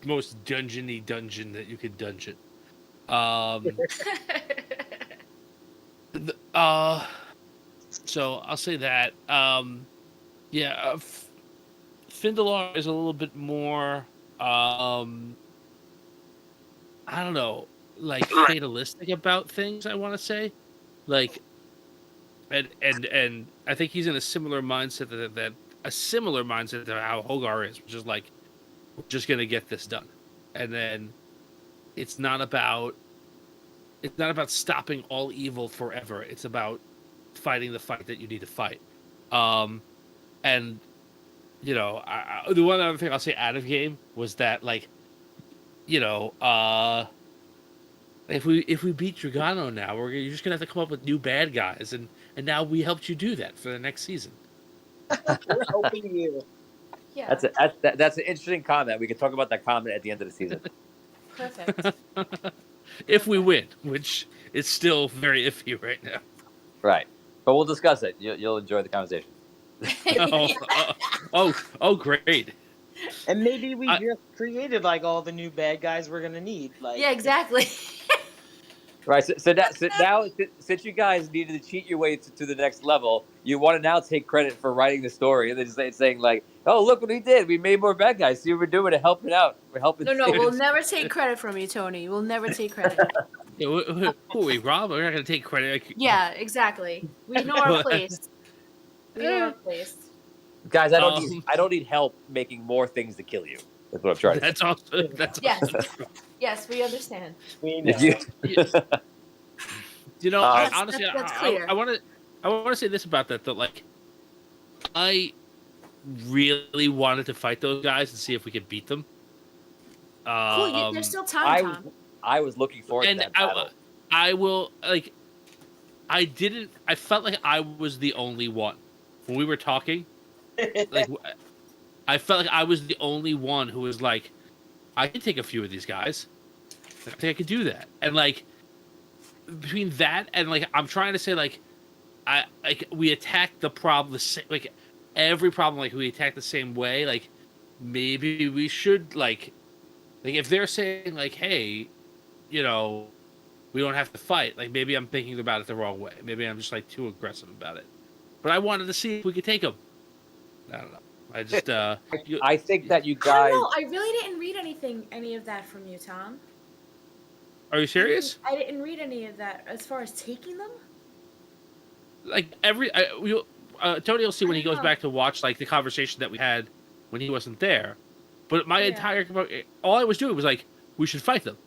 most dungeony dungeon that you could dungeon. So I'll say that. Findalar is a little bit more. I don't know, like fatalistic about things. I want to say, like, and I think he's in a similar mindset that a similar mindset to how Hogar is, which is like, we're just gonna get this done, and then it's not about stopping all evil forever. It's about fighting the fight that you need to fight. And you know, the one other thing I'll say out of game was that, like, you know, if we beat Dragano now, you're just gonna have to come up with new bad guys, and now we helped you do that for the next season. We're helping you. Yeah. That's an interesting comment. We can talk about that comment at the end of the season. Perfect. If we win, which is still very iffy right now. Right. But we'll discuss it. You'll enjoy the conversation. Oh, great. And maybe we just created like all the new bad guys we're gonna need. Like, Yeah, exactly. Right. So now, since you guys needed to cheat your way to the next level, you want to now take credit for writing the story and then saying like, "Oh, look what we did! We made more bad guys. See what we're doing to help it out. We're helping." No, we'll never take credit from you, Tony. We'll never take credit. Yeah, who are we, Rob? We're not going to take credit. Yeah, exactly. We know our place. We know our place. Guys, I don't need help making more things to kill you. That's what I'm trying to say. That's also Yes. true. Yes, we understand. we know. You know, honestly, that's clear. I want to say this about that, though. Like, I really wanted to fight those guys and see if we could beat them. Cool. There's still time, Tom. I was looking forward to that battle. I will, like, I felt like I was the only one. When we were talking, like, I felt like I was the only one who was like, I can take a few of these guys. I think I could do that. And, like, between that and, like, I'm trying to say, like, we attacked the problem, like, every problem, like, we attacked the same way. Like, maybe we should, like, if they're saying, like, hey, you know, we don't have to fight, like, maybe I'm thinking about it the wrong way. Maybe I'm just, like, too aggressive about it. But I wanted to see if we could take them. I don't know. I just, I think that you I guys. don't know. I really didn't read any of that from you, Tom. Are you serious? I didn't read any of that as far as taking them. Like, Tony will see when he goes back to watch, like, the conversation that we had when he wasn't there. But my entire, all I was doing was like, we should fight them.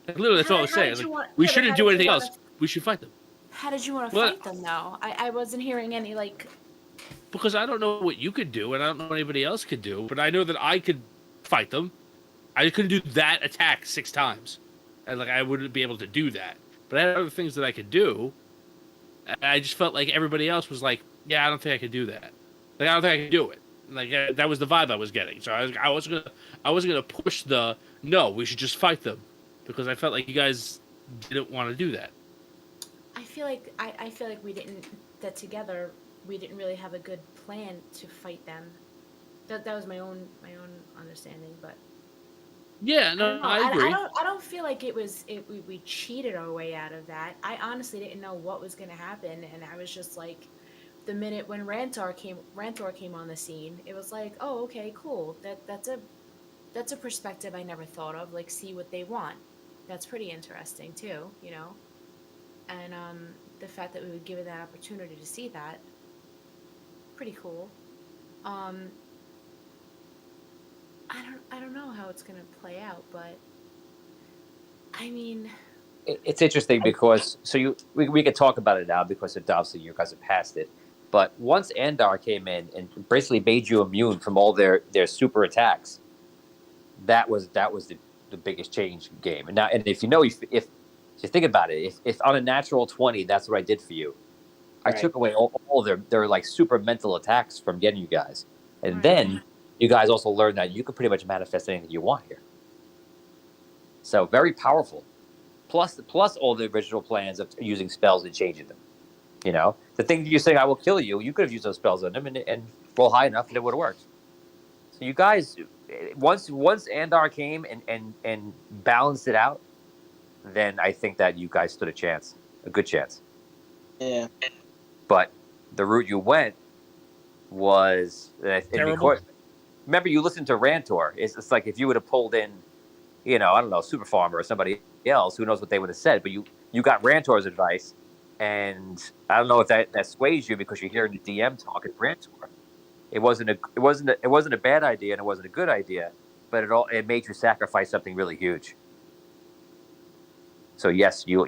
Like, literally, that's all I was saying. Like, we shouldn't do anything else. We should fight them. How did you want to fight them, though? I wasn't hearing any, like... Because I don't know what you could do, and I don't know what anybody else could do, but I know that I could fight them. I couldn't do that attack 6 times. And, like, I wouldn't be able to do that. But I had other things that I could do. And I just felt like everybody else was like, yeah, I don't think I could do that. Like, I don't think I could do it. Like, that was the vibe I was getting. So I wasn't gonna push the, no, we should just fight them. Because I felt like you guys didn't want to do that. I feel like we didn't, that together, we didn't really have a good plan to fight them. That was my own understanding, but... Yeah, no, I agree. I don't feel like we cheated our way out of that. I honestly didn't know what was going to happen, and I was just like, the minute when Rantor came on the scene, it was like, oh, okay, cool. That's a perspective I never thought of. Like, see what they want. That's pretty interesting too, you know. And the fact that we would give it that opportunity to see that, pretty cool. I don't know how it's gonna play out, but I mean, It's interesting because we could talk about it now because obviously you guys have passed it. But once Andar came in and basically made you immune from all their super attacks, that was the biggest change in the game. And now, and if you think about it, if on a natural 20, that's what I did for you. I took away all their like super mental attacks from getting you guys, and then you guys also learned that you can pretty much manifest anything you want here. So very powerful. Plus all the original plans of using spells and changing them. You know, the thing you're saying, I will kill you, you could have used those spells on them and roll high enough and it would have worked. So you guys once Andar came and balanced it out, then I think that you guys stood a good chance. Yeah. But the route you went was Terrible. Remember, you listened to Rantor. It's like if you would have pulled in, I don't know, Super Farmer or somebody else, who knows what they would have said. But you got Rantor's advice, and I don't know if that sways you because you're hearing the DM talking Rantor. It wasn't a bad idea, and it wasn't a good idea, but it made you sacrifice something really huge. So yes, you're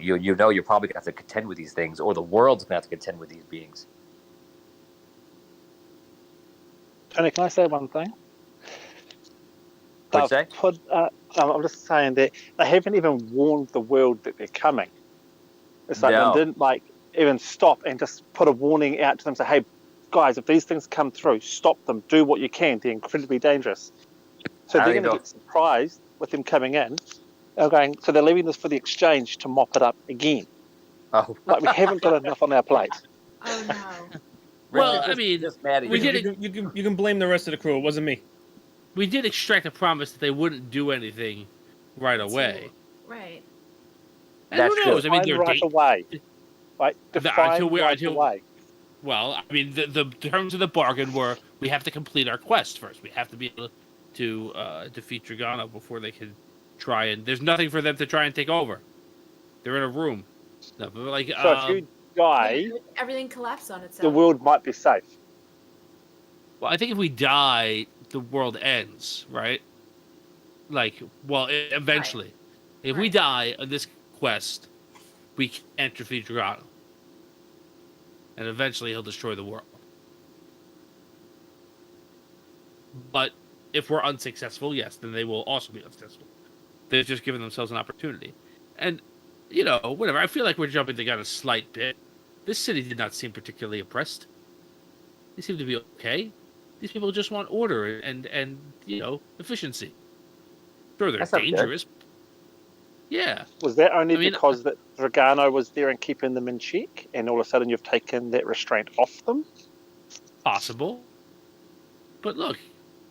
probably gonna have to contend with these things, or the world's gonna have to contend with these beings. Tony, can I say one thing? What'd you say? I'm just saying that they haven't even warned the world that they're coming. It's like No. they didn't even stop and just put a warning out to them, say, hey, guys, if these things come through, stop them, do what you can. They're incredibly dangerous. So they're going to get surprised with them coming in. So they're leaving this for the exchange to mop it up again. Oh, We haven't got enough on our plate. Oh no. Well, I mean, just mad at we you. did You can blame the rest of the crew. It wasn't me. We did extract a promise that they wouldn't do anything right away. Right. And That's who knows? I mean, Define they're right away. Define right until away. Well, I mean, the terms of the bargain were we have to complete our quest first. We have to be able to defeat Dragano before they can try and. There's nothing for them to try and take over. They're in a room. No, but like, So if you die, Everything collapsed on itself. the world might be safe. well, I think if we die, the world ends, right? Like, well, eventually, Right. if we Right. die on this quest, we can't defeat Dragano, and eventually he'll destroy the world. But if we're unsuccessful, yes, then they will also be unsuccessful. They've just given themselves an opportunity. And, whatever. I feel like we're jumping the gun a slight bit. This city did not seem particularly oppressed. They seem to be okay. These people just want order and efficiency. Sure, they're That sounds good. dangerous. Yeah. Was that only I mean, because that Dragano was there and keeping them in check, and all of a sudden you've taken that restraint off them? Possible. But look,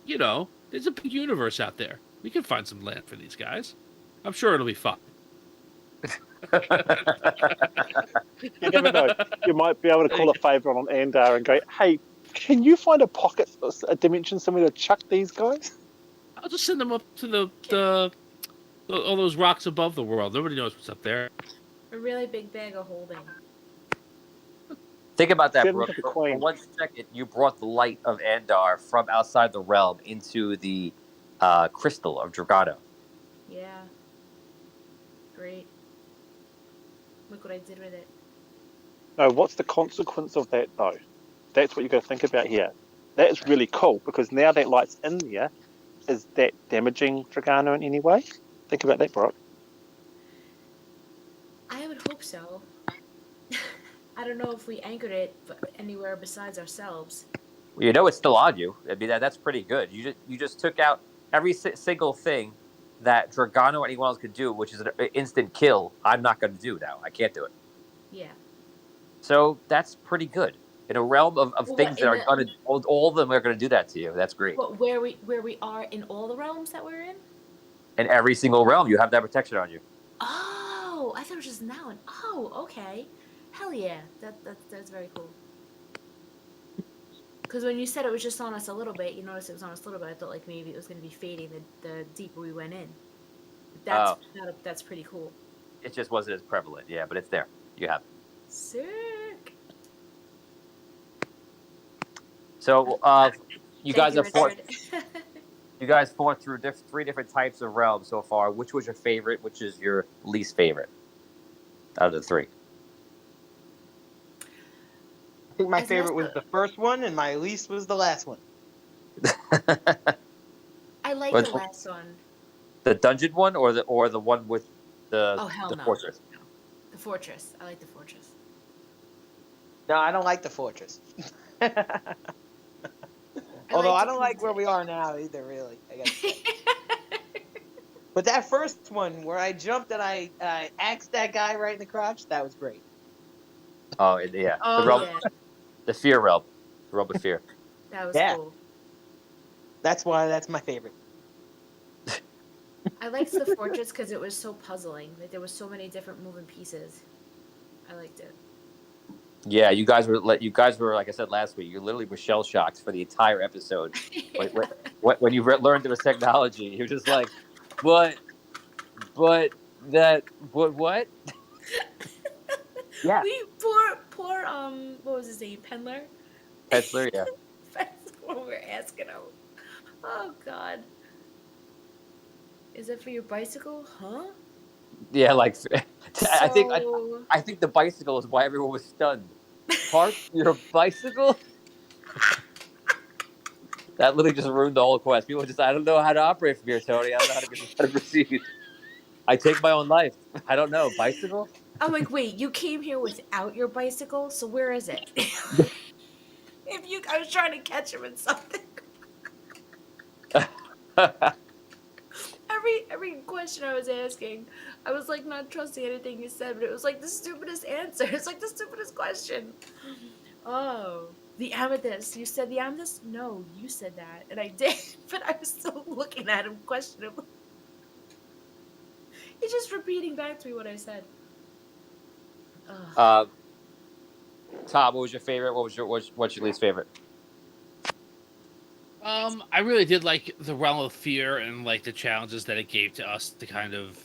there's a big universe out there. We can find some land for these guys. I'm sure it'll be fun. You never know. You might be able to call a favour on Andar and go, hey, can you find a pocket, a dimension somewhere to chuck these guys? I'll just send them up to the all those rocks above the world. Nobody knows what's up there. A really big bag of holding. Think about that, Send Brooke. to the For queen. 1 second, you brought the light of Andar from outside the realm into the crystal of Dragano. Yeah. Great. Look what I did with it. No, what's the consequence of that, though? That's what you've got to think about here. That's really cool, because now that light's in there, is that damaging Dragano in any way? Think about that, Brock. I would hope so. I don't know if we anchored it anywhere besides ourselves. Well, it's still on you. I mean, that's pretty good. You just took out every single thing that Dragano or anyone else could do, which is an instant kill. I'm not going to do now. I can't do it. Yeah. So that's pretty good. In a realm of Well, things that are going to, all of them are going to do that to you. That's great. But where we are in all the realms that we're in? In every single realm, you have that protection on you. Oh, I thought it was just now. Oh, okay. Hell yeah. That's very cool. Because when you said it was just on us a little bit, you noticed it was on us a little bit. I thought like maybe it was going to be fading the deeper we went in. That's pretty cool. It just wasn't as prevalent. Yeah, but it's there. You have it. Sick. So you Thank guys you, have fought. Richard. You guys fought through 3 different types of realms so far. Which was your favorite? Which is your least favorite out of the 3? I think my As favorite was most- the first one, and my least was the last one. I like Which the one? last one. The dungeon one, or the one with the Oh, hell the no. fortress? No. The fortress. I like the fortress. No, I don't like the fortress. Although I don't like where we are now either, really. I guess. But that first one where I jumped and I axed that guy right in the crotch, that was great. Oh yeah, Oh, the realm, yeah. the fear realm, the realm of fear. That was Yeah. cool. That's why that's my favorite. I liked the fortress because it was so puzzling. Like there was so many different moving pieces. I liked it. Yeah, you guys were like I said last week. You literally were shell shocked for the entire episode. When you learned there was technology, you're just like, but what? Yeah, We poor what was his name? Pendler? Petzler. Yeah, That's what we're asking him. Oh God. Is it for your bicycle? Huh? yeah. Like, I think So I think the bicycle is why everyone was stunned. Park your bicycle. That literally just ruined the whole quest. People just, I don't know how to operate from here, Tony. I don't know how to proceed. I take my own life. I don't know. Bicycle? I'm like, wait, you came here without your bicycle, so where is it? I was trying to catch him in something. Every question I was asking, I was like not trusting anything you said, but it was like the stupidest answer. It's like the stupidest question. Oh, the amethyst. You said the amethyst? No, you said that, and I did, but I was still looking at him questionably. He's just repeating back to me what I said. Ugh. Tom, what was your favorite? What's your least favorite? I really did like the realm of fear and like the challenges that it gave to us to kind of,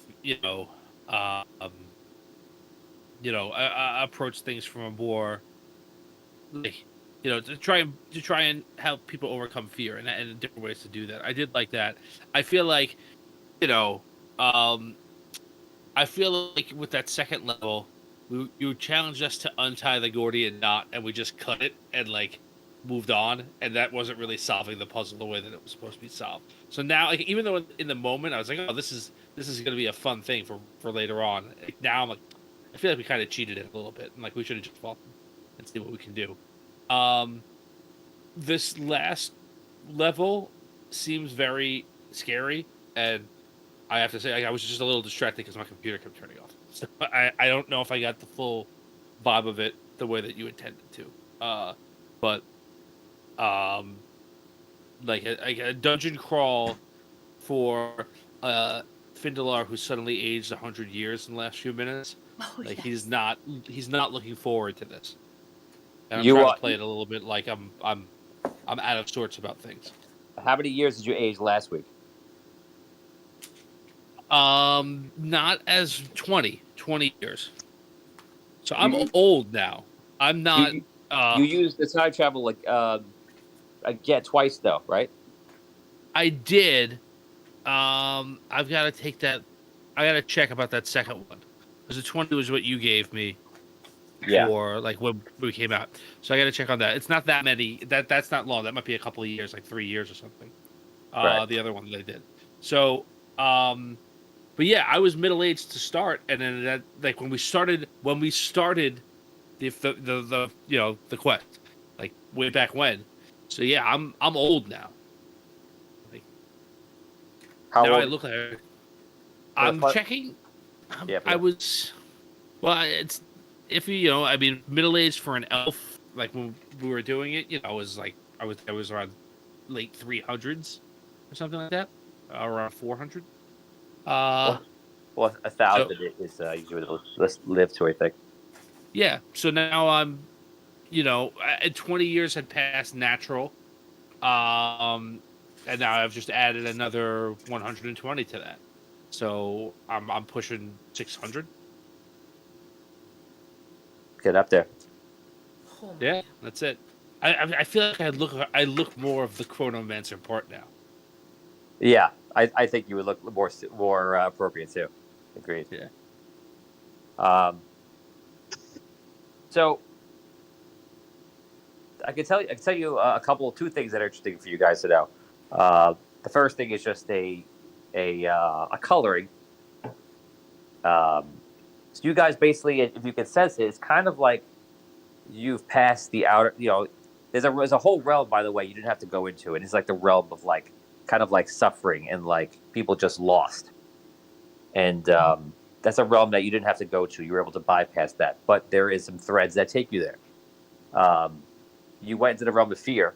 approach things from a more, like, to try and help people overcome fear and different ways to do that. I did like that. I feel like, I feel like with that second level, you challenged us to untie the Gordian knot, and we just cut it and like moved on, and that wasn't really solving the puzzle the way that it was supposed to be solved. So now, like, even though in the moment I was like, oh, this is going to be a fun thing for later on. Like, now I'm like, I feel like we kind of cheated it a little bit, and like we should have just fought and see what we can do. This last level seems very scary, and I have to say I was just a little distracted because my computer kept turning off. So I don't know if I got the full vibe of it the way that you intended to. But like a dungeon crawl for Findalar, who suddenly aged 100 years in the last few minutes. Oh, Like, yes. he's not looking forward to this. And I'm You trying are- to play it a little bit like I'm out of sorts about things. How many years did you age last week? Not as 20 years. So I'm old now. I'm not. You used the time travel like again twice though, right? I did. I've got to take that. I got to check about that second one, because the 20 was what you gave me. Yeah. For like when we came out, so I got to check on that. It's not that many. That's not long. That might be a couple of years, like 3 years or something. Right. The other one they did. So, but yeah, I was middle aged to start, and then that, like when we started the quest, like way back when. So yeah, I'm old now. Like, How now old? I look like I'm checking. Yeah, I was. Well, it's if I mean, middle aged for an elf. Like when we were doing it, I was like, I was around late 300s or something like that, around 400. Well, 1,000 is usually let's live to, I think. Yeah. So now I'm, 20 years had passed natural, and now I've just added another 120 to that. So I'm pushing 600. Get up there. Oh my Yeah, that's it. I feel like I look more of the Chronomancer part now. Yeah, I think you would look more appropriate too. Agreed. Yeah. So I can tell you two things that are interesting for you guys to know. The first thing is just a coloring. So you guys basically, if you can sense it, it's kind of like you've passed the outer. There's a whole realm, by the way, you didn't have to go into it. It's like the realm of like kind of like suffering and like people just lost, and that's a realm that you didn't have to go to. You were able to bypass that, but there is some threads that take you there. You went into the realm of fear,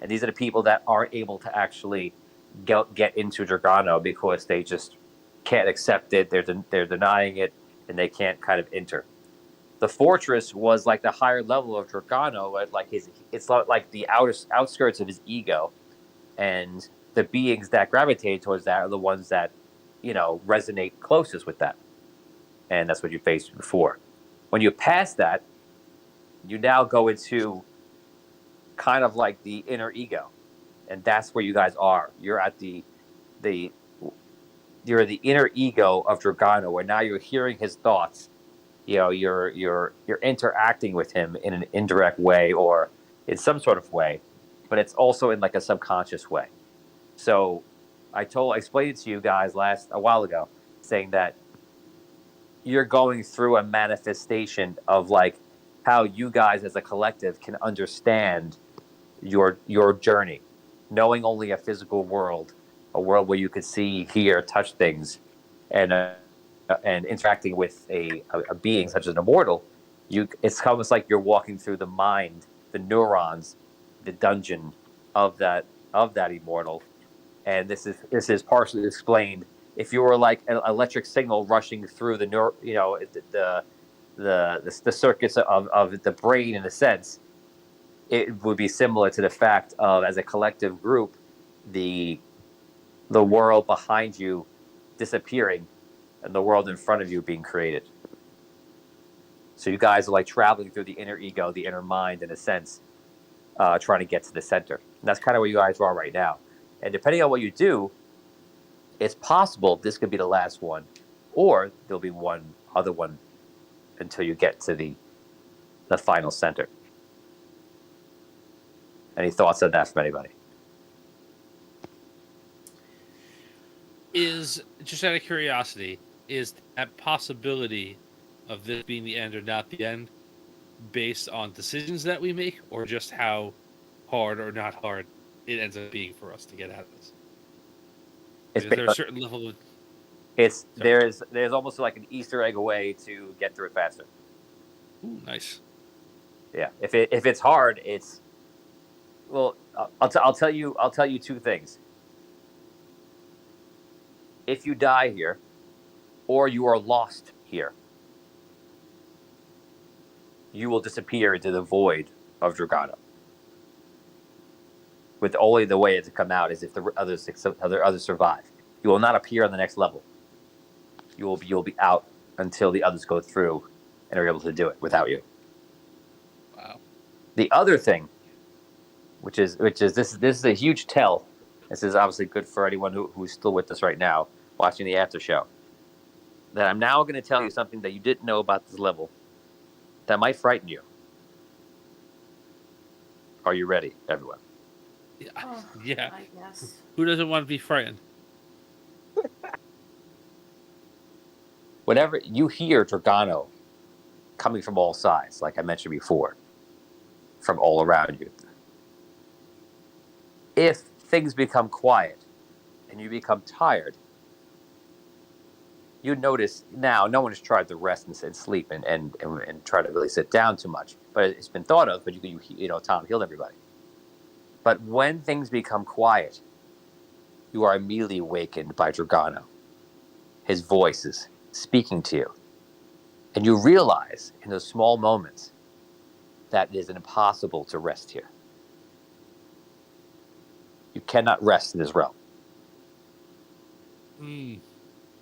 and these are the people that aren't able to actually get into Dragano because they just can't accept it. They're denying it, and they can't kind of enter. The fortress was like the higher level of Dragano, like it's like the outskirts of his ego, and the beings that gravitate towards that are the ones that, resonate closest with that, and that's what you faced before. When you pass that, you now go into kind of like the inner ego, and that's where you guys are. You're at the you're the inner ego of Dragano, where now you're hearing his thoughts. You're interacting with him in an indirect way or in some sort of way, but it's also in like a subconscious way. So I explained it to you guys a while ago, saying that you're going through a manifestation of like how you guys as a collective can understand your journey, knowing only a physical world, a world where you could see, hear, touch things, and interacting with a being such as an immortal. It's almost like you're walking through the mind, the neurons, the dungeon of that immortal. And this is partially explained. If you were like an electric signal rushing through the circuits of the brain, in a sense, it would be similar to the fact of, as a collective group, the world behind you disappearing and the world in front of you being created. So you guys are like traveling through the inner ego, the inner mind, in a sense, trying to get to the center. And that's kind of where you guys are right now. And depending on what you do, it's possible this could be the last one, or there'll be one other one until you get to the final center. Any thoughts on that from anybody? Is, just out of curiosity, is that possibility of this being the end or not the end based on decisions that we make, or just how hard or not hard it ends up being for us to get out of this? Is there a certain level of... There's almost like an Easter egg away to get through it faster. Ooh, nice. Yeah, if it's hard, it's... Well, I'll tell you two things. If you die here, or you are lost here, you will disappear into the void of Dragano. With only the way to come out is if the others survive. You will not appear on the next level. You'll be out until the others go through and are able to do it without you. Wow. The other thing, which is this is a huge tell. This is obviously good for anyone who's still with us right now, watching the after show. That I'm now going to tell you something that you didn't know about this level that might frighten you. Are you ready, everyone? Yeah. Oh, Yeah. I guess. Who doesn't want to be frightened? Whenever you hear Dragano coming from all sides, like I mentioned before, from all around you, if things become quiet and you become tired, you notice now no one has tried to rest and sleep and try to really sit down too much, but it's been thought of. But Tom healed everybody. But when things become quiet, you are immediately awakened by Dragano. His voice is speaking to you, and you realize in those small moments that it is impossible to rest here. You cannot rest in this realm.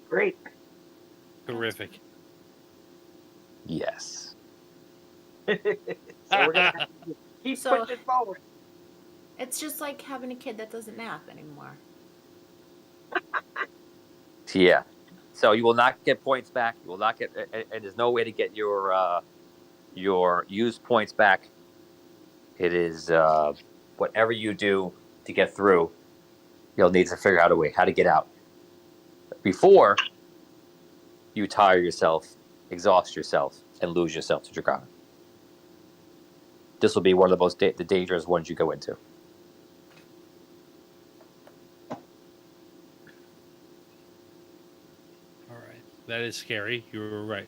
Great. Terrific. Yes. So we're gonna have to keep So- pushing forward. It's just like having a kid that doesn't nap anymore. Yeah. So you will not get points back. You will not get, and there's no way to get your used points back. It is whatever you do to get through, you'll need to figure out a way how to get out before you tire yourself, exhaust yourself, and lose yourself to Dragana. This will be one of the most the dangerous ones you go into. All right. That is scary. You were right.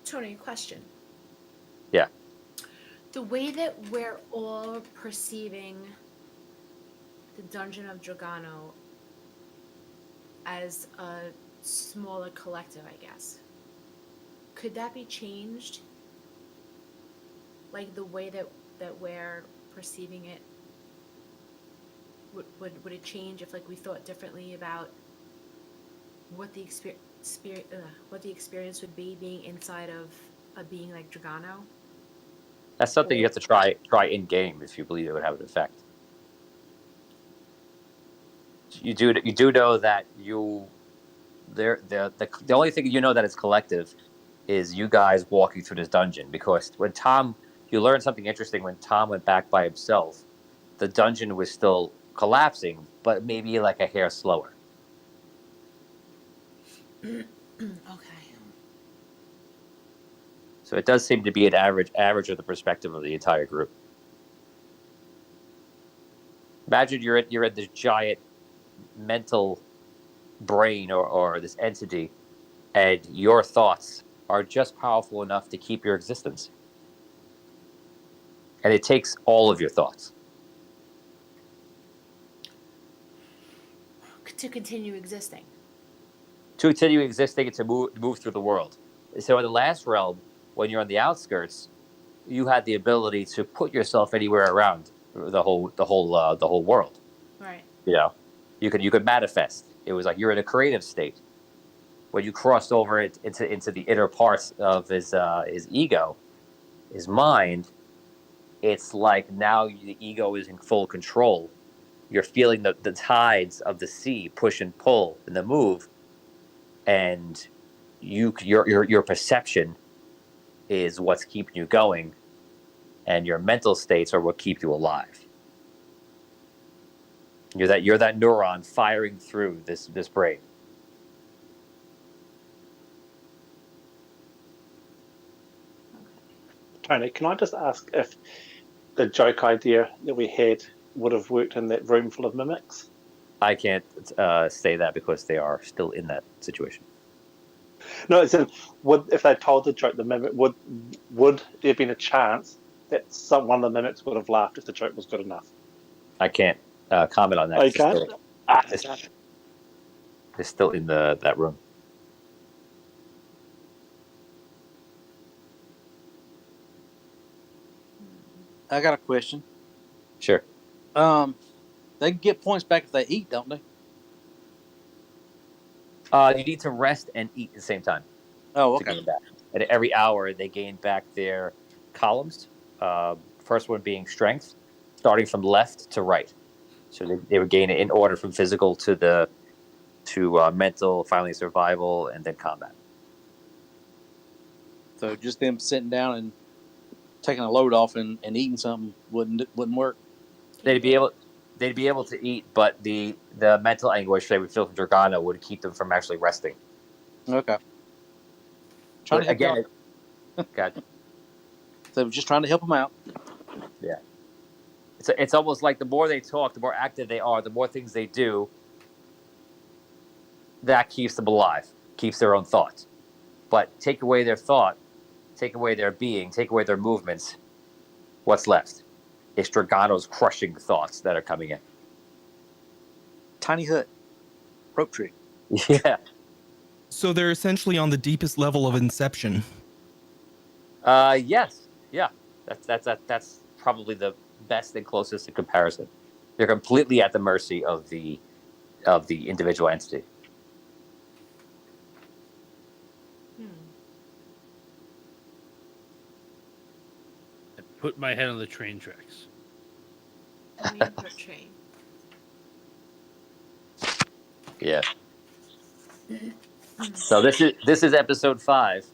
Tony, question. Yeah. The way that we're all perceiving the Dungeon of Dragano as a smaller collective, I guess. Could that be changed? Like the way that we're perceiving it? Would it change if like we thought differently about what the experience would be being inside of a being like Dragano? That's something you have to try in game if you believe it would have an effect. You do know that the only thing you know that it's collective is you guys walking through this dungeon, because when you learned something interesting when Tom went back by himself, the dungeon was still collapsing, but maybe like a hair slower. Okay. So it does seem to be an average of the perspective of the entire group. Imagine you're in this giant mental brain or this entity, and your thoughts are just powerful enough to keep your existence. And it takes all of your thoughts. To continue existing. To continue existing and to move through the world. So in the last realm, when you're on the outskirts, you had the ability to put yourself anywhere around the whole world. Right. You know, you could manifest. It was like you're in a creative state. When you crossed over it into the inner parts of his ego, his mind, it's like now the ego is in full control. You're feeling the tides of the sea push and pull in the move, and your perception is what's keeping you going, and your mental states are what keep you alive. You're that neuron firing through this brain. Tony, can I just ask if the joke idea that we had would have worked in that room full of mimics? I can't say that because they are still in that situation. No, as in, if they told the joke, the mimic would there have been a chance that one of the mimics would have laughed if the joke was good enough? I can't comment on that. Oh, you can't? It's still in that room. I got a question. Sure. They can get points back if they eat, don't they? You need to rest and eat at the same time. Oh, to okay. gain back. And every hour they gain back their columns. First one being strength, starting from left to right. So they would gain it in order from physical to mental, finally survival, and then combat. So just them sitting down and taking a load off and eating something wouldn't work. They'd be able to eat, but the mental anguish they would feel from Dragana would keep them from actually resting. Okay. But again, God. So just trying to help them out. Yeah. It's almost like the more they talk, the more active they are, the more things they do. That keeps them alive, keeps their own thoughts. But take away their thought, take away their being, take away their movements. What's left? It's Dragano's crushing thoughts that are coming in. Tiny hut, rope tree. Yeah. So they're essentially on the deepest level of Inception. Yes. Yeah. That's probably the best and closest in comparison. They're completely at the mercy of the individual entity. I put my head on the train tracks. Train. Yeah. So this is episode 5.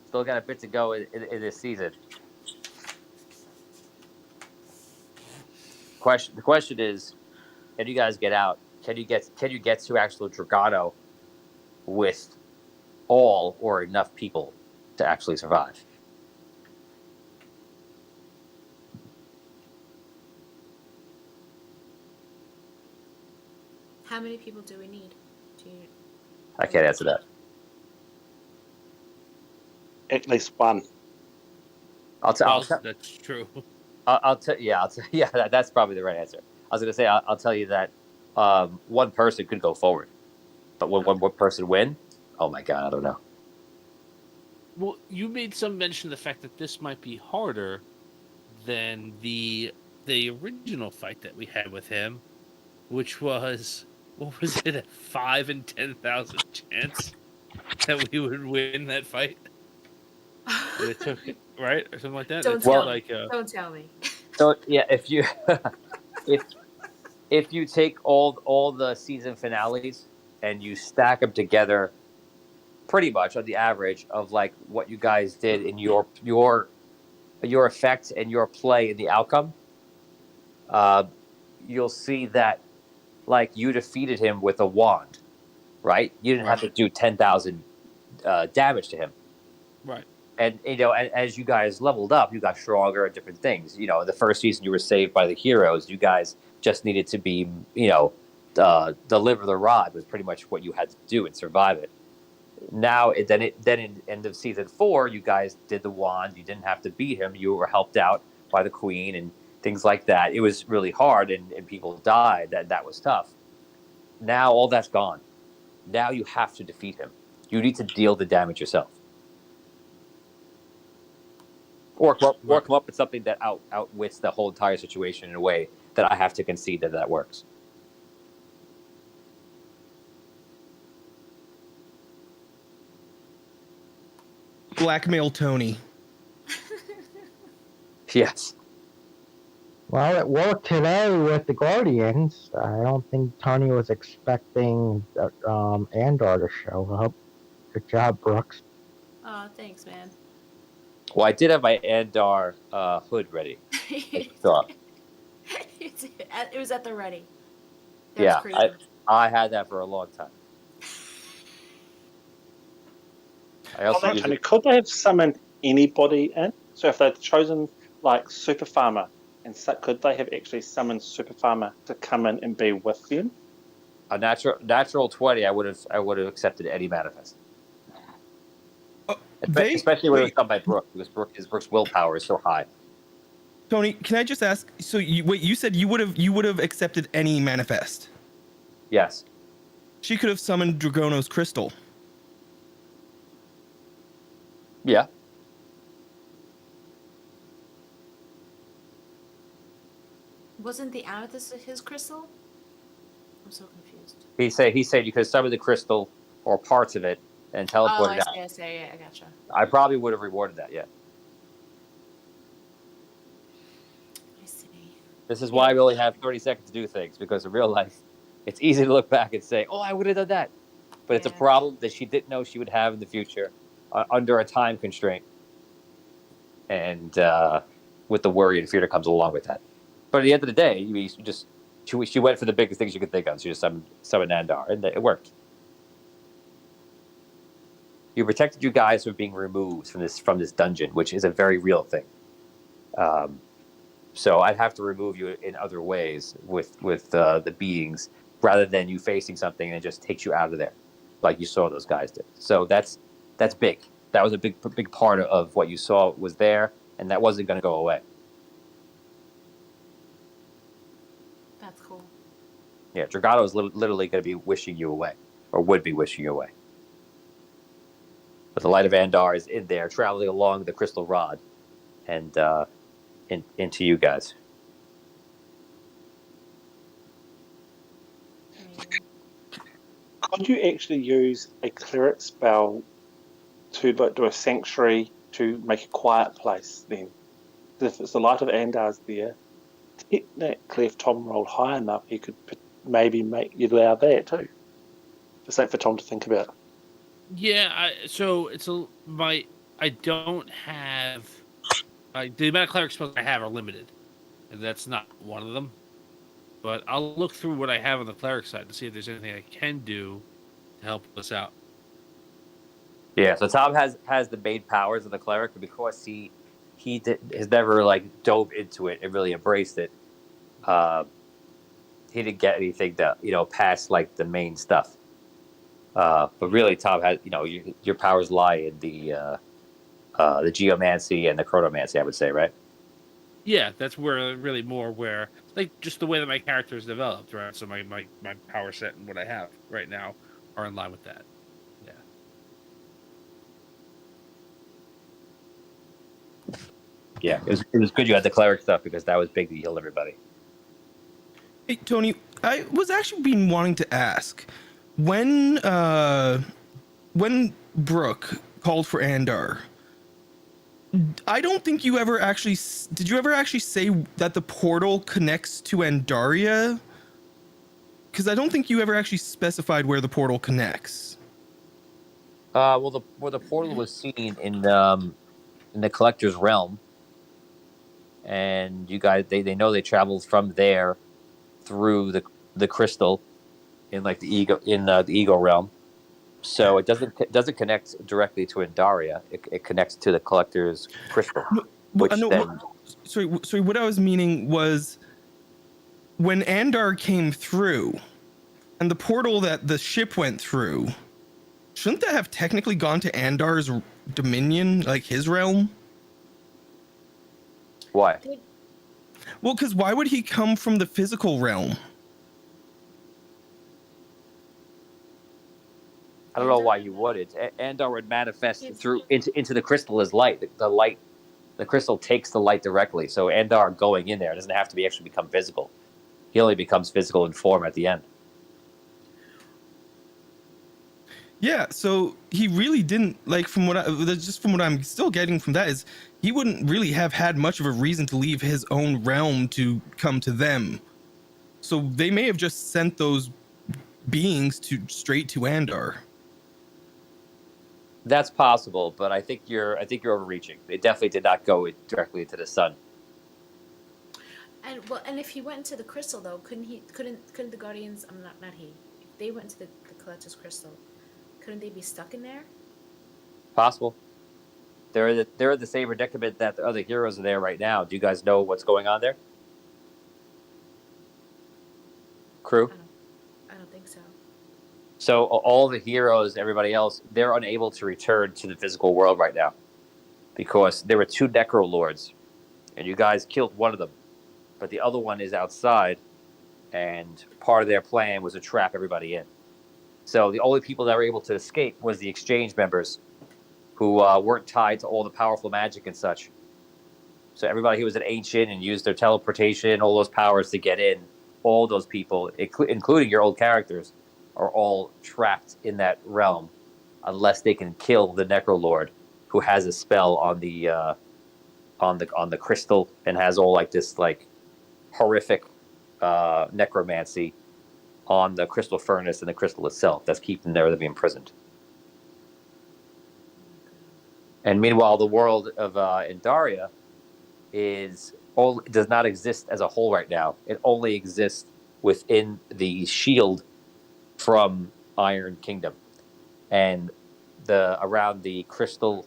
Still got a bit to go in this season. The question is, can you guys get out? Can you get to actual Dragano with all or enough people to actually survive? How many people do we need? I can't answer that. At least one. That's true. I'll tell. Yeah, I'll tell. Yeah, that's probably the right answer. I was gonna say I'll tell you that one person could go forward, but when one person win, oh my god, I don't know. Well, you made some mention of the fact that this might be harder than the original fight that we had with him, which was, what was it, a 5 in 10,000 chance that we would win that fight? And it took, right, or something like that. Don't It tell took, me. like, Don't tell me. So yeah, if you if you take all the season finales and you stack them together, pretty much on the average of like what you guys did in your effect and your play in the outcome, you'll see that like you defeated him with a wand, right? You didn't have to do 10,000 damage to him. right. And as you guys leveled up, you got stronger at different things. You know, in the first season, you were saved by the heroes. You guys just needed to be, deliver the rod was pretty much what you had to do and survive it. Now, then in end of season 4, you guys did the wand. You didn't have to beat him. You were helped out by the queen and things like that. It was really hard, and people died. That was tough. Now all that's gone. Now you have to defeat him. You need to deal the damage yourself. Or come up with something that outwits the whole entire situation in a way that I have to concede that works. Blackmail Tony. Yes. Well, it worked today with the Guardians. I don't think Tony was expecting Andar to show up. Good job, Brooks. Oh, thanks, man. Well, I did have my Andar hood ready. It was at the ready. Yeah, I had that for a long time. I also could they have summoned anybody in? So if they'd chosen like Super Farmer, and could they have actually summoned Super Farmer to come in and be with them? A natural 20, I would have accepted any manifest. Especially when it was done by Brooke, because Brooke's willpower is so high. Tony, can I just ask? So you said you would have accepted any manifest? Yes. She could have summoned Dragono's crystal. Yeah. Wasn't the amethyst his crystal? I'm so confused. He said you could summon the crystal or parts of it and teleport it out. I see. Yeah, I gotcha. I probably would have rewarded that. Yeah. I see. This is why we only have 30 seconds to do things, because in real life, it's easy to look back and say, "Oh, I would have done that," but it's a problem that she didn't know she would have in the future under a time constraint, and with the worry and fear that comes along with that. But at the end of the day, she went for the biggest things you could think of. She just summoned Andar, and it worked. You protected you guys from being removed from this dungeon, which is a very real thing. So I'd have to remove you in other ways with the beings, rather than you facing something and it just takes you out of there, like you saw those guys did. So that's big. That was a big part of what you saw was there, and that wasn't going to go away. That's cool. Yeah, Dragano is literally going to be wishing you away, or would be wishing you away. But the light of Andar is in there, traveling along the crystal rod, and into you guys. Could you actually use a cleric spell to do a sanctuary to make a quiet place then? If it's the light of Andar's there, technically if Tom rolled high enough, he could maybe you'd allow that too. Just something for Tom to think about. Yeah, I don't have the amount of cleric spells I have are limited, and that's not one of them. But I'll look through what I have on the cleric side to see if there's anything I can do to help us out. Yeah, so Tom has the main powers of the cleric, but because he has never like dove into it and really embraced it, he didn't get anything that past like the main stuff. But really, Tom has your powers lie in the geomancy and the chronomancy, I would say, right? Yeah, that's where really more where like just the way that my character is developed, right? So my power set and what I have right now are in line with that. Yeah. Yeah, it was good you had the cleric stuff because that was big to heal everybody. Hey, Tony, I was actually been wanting to ask when Brooke called for Andar. I don't think you ever actually did. You ever actually say that the portal connects to Andaria? Because I don't think you ever actually specified where the portal connects. Well, the portal was seen in the collector's realm, and you guys they know they traveled from there through the crystal in like the ego realm. So it doesn't connect directly to Andaria. It connects to the collector's crystal, which then. Sorry. What I was meaning was when Andar came through, and the portal that the ship went through. Shouldn't that have technically gone to Andar's dominion, like his realm? Why? Well, because why would he come from the physical realm? I don't know why you would. Andar would manifest through into the crystal as light. The crystal takes the light directly. So Andar going in there doesn't have to actually become physical. He only becomes physical in form at the end. Yeah, so he really didn't from what I'm still getting from that is he wouldn't really have had much of a reason to leave his own realm to come to them. So they may have just sent those beings straight to Andar. That's possible, but I think you're overreaching. They definitely did not go directly into the sun. And if he went into the crystal though, couldn't the Guardians? Not he. If they went into the collector's crystal, couldn't they be stuck in there? Possible. They're in the same predicament that the other heroes are there right now. Do you guys know what's going on there? Crew? I don't think so. So all the heroes, everybody else, they're unable to return to the physical world right now because there were 2 Necro Lords, and you guys killed one of them, but the other one is outside, and part of their plan was to trap everybody in. So the only people that were able to escape was the exchange members who weren't tied to all the powerful magic and such. So everybody who was an ancient and used their teleportation, all those powers to get in, all those people, including your old characters, are all trapped in that realm unless they can kill the Necro Lord who has a spell on the crystal and has all this horrific necromancy on the crystal furnace and the crystal itself that's keeping them imprisoned. And meanwhile, the world of Andaria does not exist as a whole right now. It only exists within the shield from Iron Kingdom and around the crystal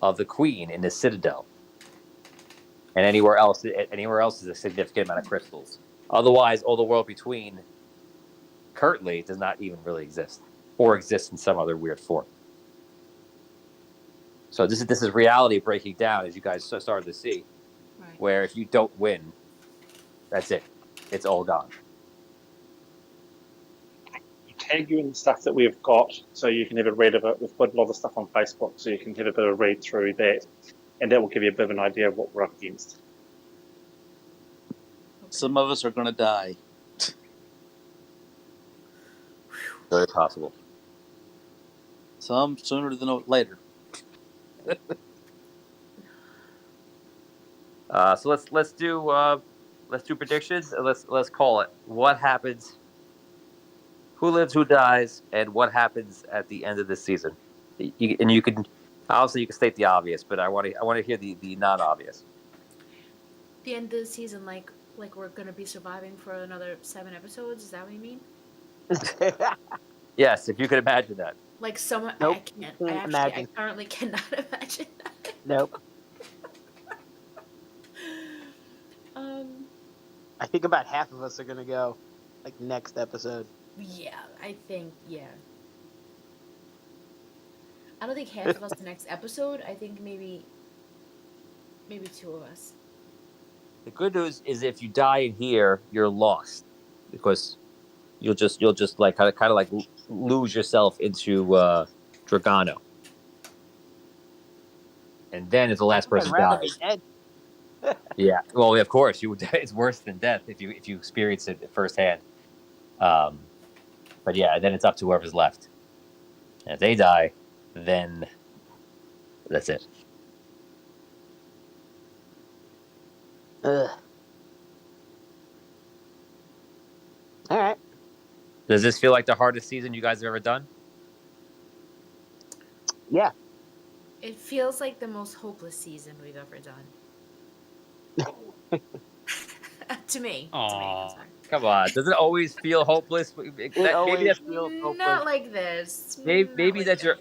of the Queen in the Citadel. And anywhere else is a significant amount of crystals. Otherwise, all the world between currently does not even really exist, or exists in some other weird form. So this is reality breaking down, as you guys started to see, right. Where if you don't win, that's it. It's all gone. Tag you in the stuff that we've got so you can have a read of it. We've put a lot of stuff on Facebook so you can have a bit of a read through that, and that will give you a bit of an idea of what we're up against. Some of us are going to die. Very possible. Some sooner than later. So let's do predictions. And let's call it. What happens? Who lives? Who dies? And what happens at the end of this season? You can obviously you can state the obvious, but I want to hear the non-obvious. The end of the season, like we're gonna be surviving for another 7 episodes. Is that what you mean? Yes, if you could imagine that. Like someone, nope, I can't. I currently cannot imagine that. Nope. I think about half of us are gonna go, next episode. Yeah, I think I don't think half of us the next episode. I think maybe 2 of us. The good news is if you die in here, you're lost because you'll just like kind of like lose yourself into Dragano, and then if the I last think I'd person rather dies, be dead. yeah, well, of course, you would. It's worse than death if you experience it firsthand. But yeah, then it's up to whoever's left. And if they die, then that's it. Ugh. All right. Does this feel like the hardest season you guys have ever done? Yeah. It feels like the most hopeless season we've ever done. To me. I'm sorry. Come on, does it always feel hopeless? It always Maybe feels hopeless. Not like this. maybe that's your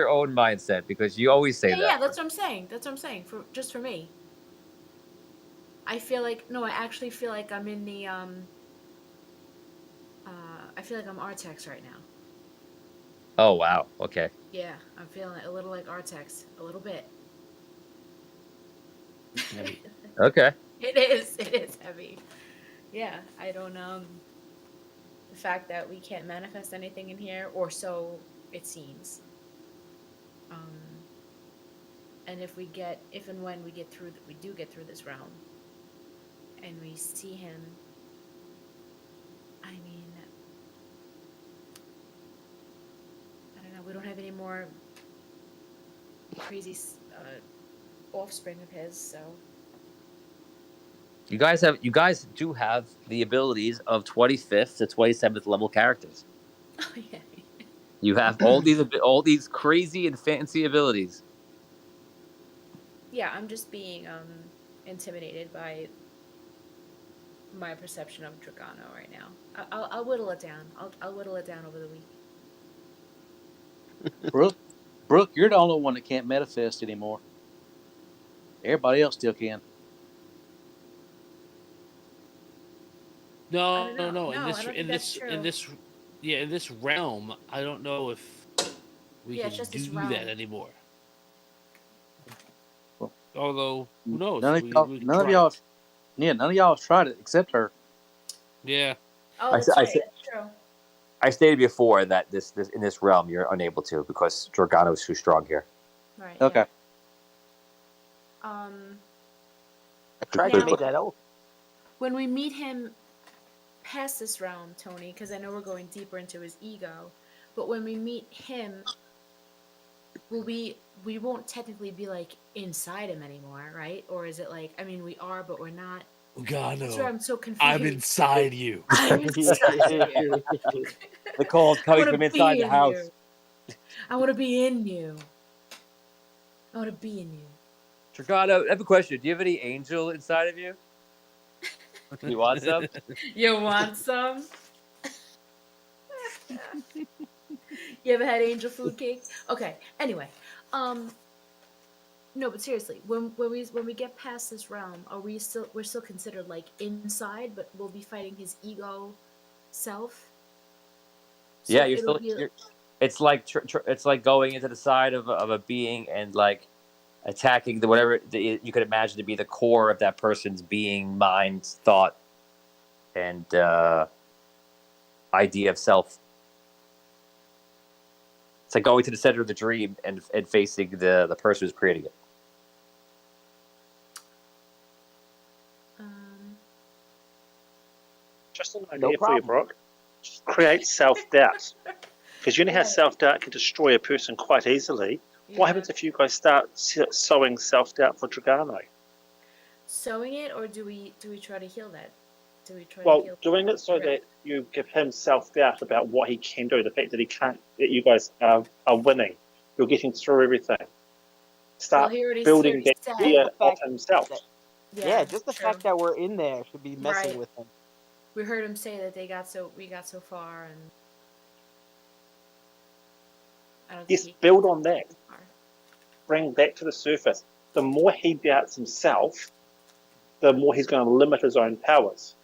own mindset because you always say that. Yeah, that's what I'm saying. That's what I'm saying. Just for me. I actually feel like I'm in the I feel like I'm Artex right now. Oh wow. Okay. Yeah, I'm feeling a little like Artex, a little bit. Okay. It is heavy. Yeah, I don't the fact that we can't manifest anything in here, or so it seems. And if and when we do get through this realm, and we see him, I mean, I don't know. We don't have any more crazy offspring of his, so. You guys do have the abilities of 25th to 27th level characters. Oh yeah. You have all these crazy and fancy abilities. Yeah, I'm just being intimidated by my perception of Dragano right now. I'll whittle it down. I'll whittle it down over the week. Brooke, you're the only one that can't manifest anymore. Everybody else still can. No. In this realm, I don't know if we can do that anymore. Well, although who knows? None of y'all have tried it except her. Yeah. Oh, that's right. That's true. I stated before that this in this realm you're unable to because Dragano is too strong here. Right. Okay. Yeah. I tried to make that oath. When we meet him past this realm, Tony, because I know we're going deeper into his ego, but when we meet him, we won't technically be like inside him anymore, right? Or is it like, I mean, we are, but we're not. God, no. That's where I'm so confused. I'm inside you. I'm inside you. The call's coming from inside the house. I want to be in you. I want to be in you. Dragano, I have a question. Do you have any angel inside of you? You want some? You want some? You ever had angel food cake? Okay. Anyway, no, but seriously, when we get past this realm, we're still considered like inside, but we'll be fighting his ego self. So yeah, it's like going into the side of a being and like attacking whatever you could imagine to be the core of that person's being, mind, thought, and idea of self. It's like going to the center of the dream and facing the person who's creating it. Just an idea for you, Brock. Create self-doubt. Because you know how self-doubt can destroy a person quite easily. What happens if you guys start sowing self-doubt for Dragano? Sowing it, or do we try to heal that? Doing it so that you give him self-doubt about what he can do, the fact that he can't, that you guys are winning, you're getting through everything. Start building that fear of himself. Yeah, just the fact that we're in there should be messing with him. We heard him say that we got so far, and Yes, build on that. Bring back to the surface. The more he doubts himself, the more he's going to limit his own powers.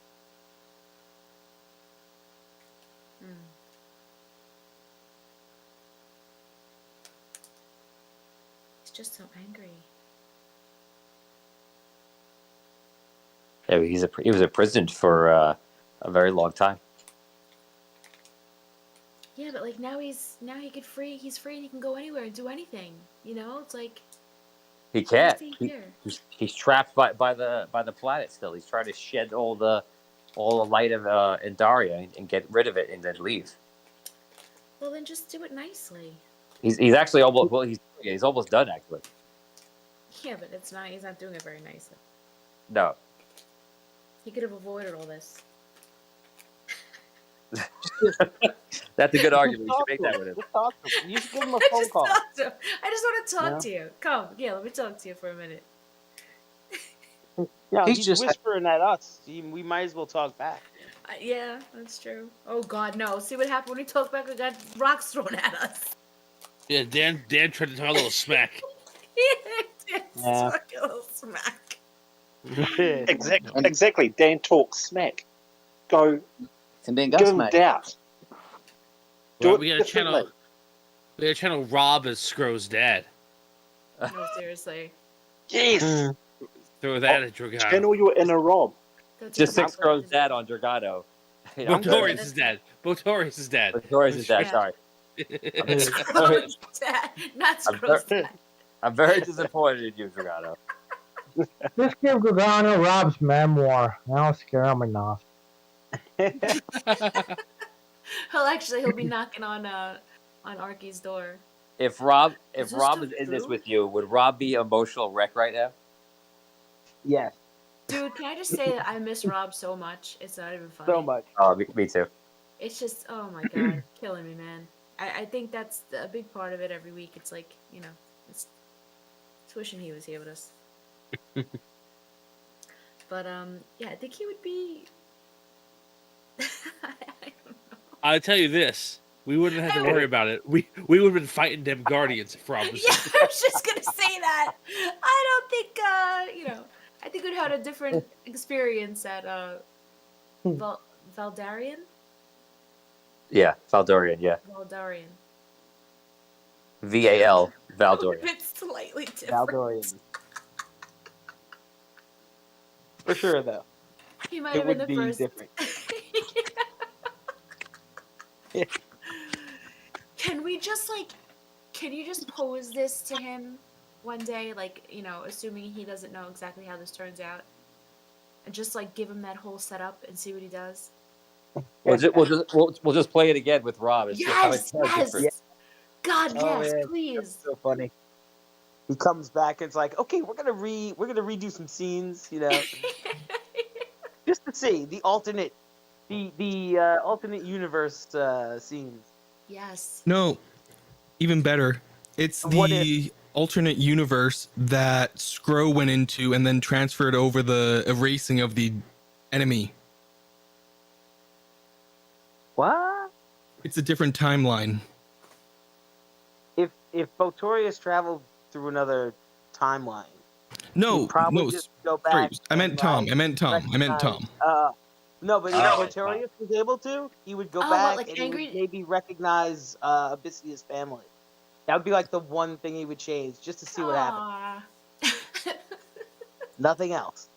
He's just so angry. Yeah, he was imprisoned for a very long time. Yeah, but like now he's he's free and he can go anywhere and do anything. You know, it's like He why can't. stay here? He's trapped by the planet still. He's trying to shed all the light of Andaria and get rid of it and then leave. Well, then just do it nicely. He's actually almost he's almost done actually. Yeah, but it's not. He's not doing it very nicely. No. He could have avoided all this. That's a good argument. You should make that with him. Just talk to him. You should give him a I phone just call. talked to him. I just want to talk Yeah. to you. Come, yeah, let me talk to you for a minute. Yeah, He's he's just- whispering at us. We might as well talk back. Yeah, that's true. Oh God, no! See what happened when we talked back? We got rocks thrown at us. Yeah, Dan tried to talk a little smack. Yeah. Talk a little smack. Exactly. Dan talks smack. Go And then give got him smacked. doubt. Do Well, it we got to differently. channel Rob as Scrow's dad. No, seriously. Yes. Throw that at Dragano. Channel your inner Rob. That's Just exactly Six Crow's dad on Dragano. You know, Botorius is dead. Botorius is dead. Botorius is dead. Sorry. Scrooge's dad, not Scrooge's dad. I'm very disappointed in you, Dragano. Just give Gargano Rob's memoir. That'll scare him enough. He'll be knocking on Arky's door. If Rob Is this is still in this true? with you, would Rob be emotional wreck right now? Yes, Dude, can I just say that I miss Rob so much? It's not even funny. so much. Oh, me too. It's just, oh my God, killing me, man. I think that's a big part of it every week. It's like, you know, it's wishing he was here with us. But, yeah, I think he would be... I don't know. I'll tell you this. We wouldn't have to worry about it. We would have been fighting them Guardians if Rob was Yeah, I was just gonna say that. I don't think, I think we'd had a different experience at Valdarian. Yeah, Valdorian. Yeah, Valdarian. VAL Valdorian. It's slightly different. Valdorian. For sure, though. He might It have been would the be first. different. Can you just pose this to him one day, like, you know, assuming he doesn't know exactly how this turns out, and just like give him that whole setup and see what he does? We'll just play it again with Rob. And see how it Yes, sounds yes. different. God, Oh, yes, man. please. That's so funny. He comes back and it's like, okay, we're gonna redo some scenes, you know, just to see the alternate universe scenes. Yes. No, even better. It's What the alternate universe that Scro went into and then transferred over the erasing of the enemy. What? It's a different timeline. If Botorius traveled through another timeline, No, he'd probably no. just go Sorry, back. I meant and, Tom. like, I meant Tom. I meant Tom. No, but if Oh, Botorius was able to, he would go Oh, back like and angry- he would maybe recognize Abyssia's family. That would be like the one thing he would change, just to see what happened. Nothing else.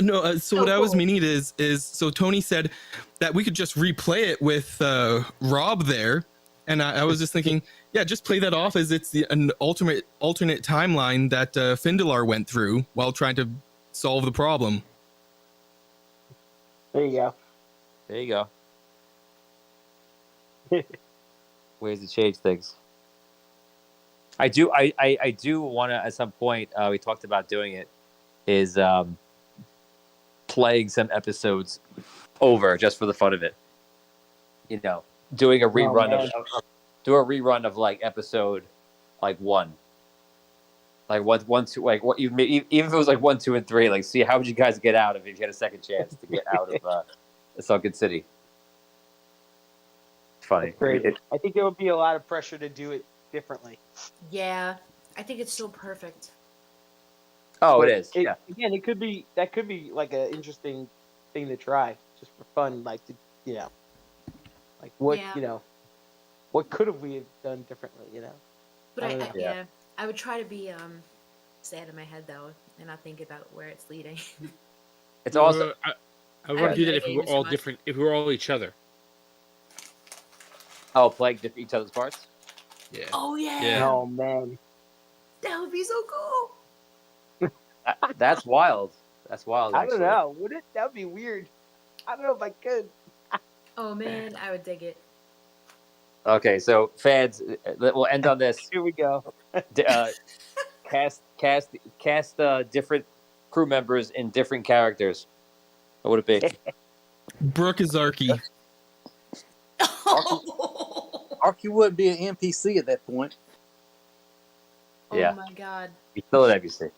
No. So what I was cool. meaning is so Tony said that we could just replay it with Rob there, and I was just thinking, yeah, just play that off as it's an alternate timeline that Findalar went through while trying to solve the problem. There you go. There you go. Ways to change things. I do want to at some point. We talked about doing it. Is playing some episodes over just for the fun of it. You know, doing a rerun of like episode like 1. Like one, 2, like what even if it was like 1, 2, and 3, like see how would you guys get out if you had a second chance to get out of the Sunken City. Funny. Great. I think there would be a lot of pressure to do it differently. Yeah, I think it's so perfect. Oh, But it is. Yeah. Again, that could be like an interesting thing to try, just for fun, like to, you know, like what Yeah. you know, what could have we have done differently, you know? But I don't know. I would try to be stay out of my head though, and not think about where it's leading. It's also. I want to do that if we were all different. If we were all each other. Oh, playing each other's parts. Yeah. Oh yeah. Yeah. Oh man. That would be so cool. That's wild. That's wild. I Actually. don't know. Would it? That would be weird. I don't know if I could. Oh man, I would dig it. Okay, so fans, we'll end on this. Here we go. Cast different crew members in different characters. What would it be? Brooke is Arky. Arky wouldn't be an NPC at that point. Yeah. Oh my god. He's still an NPC.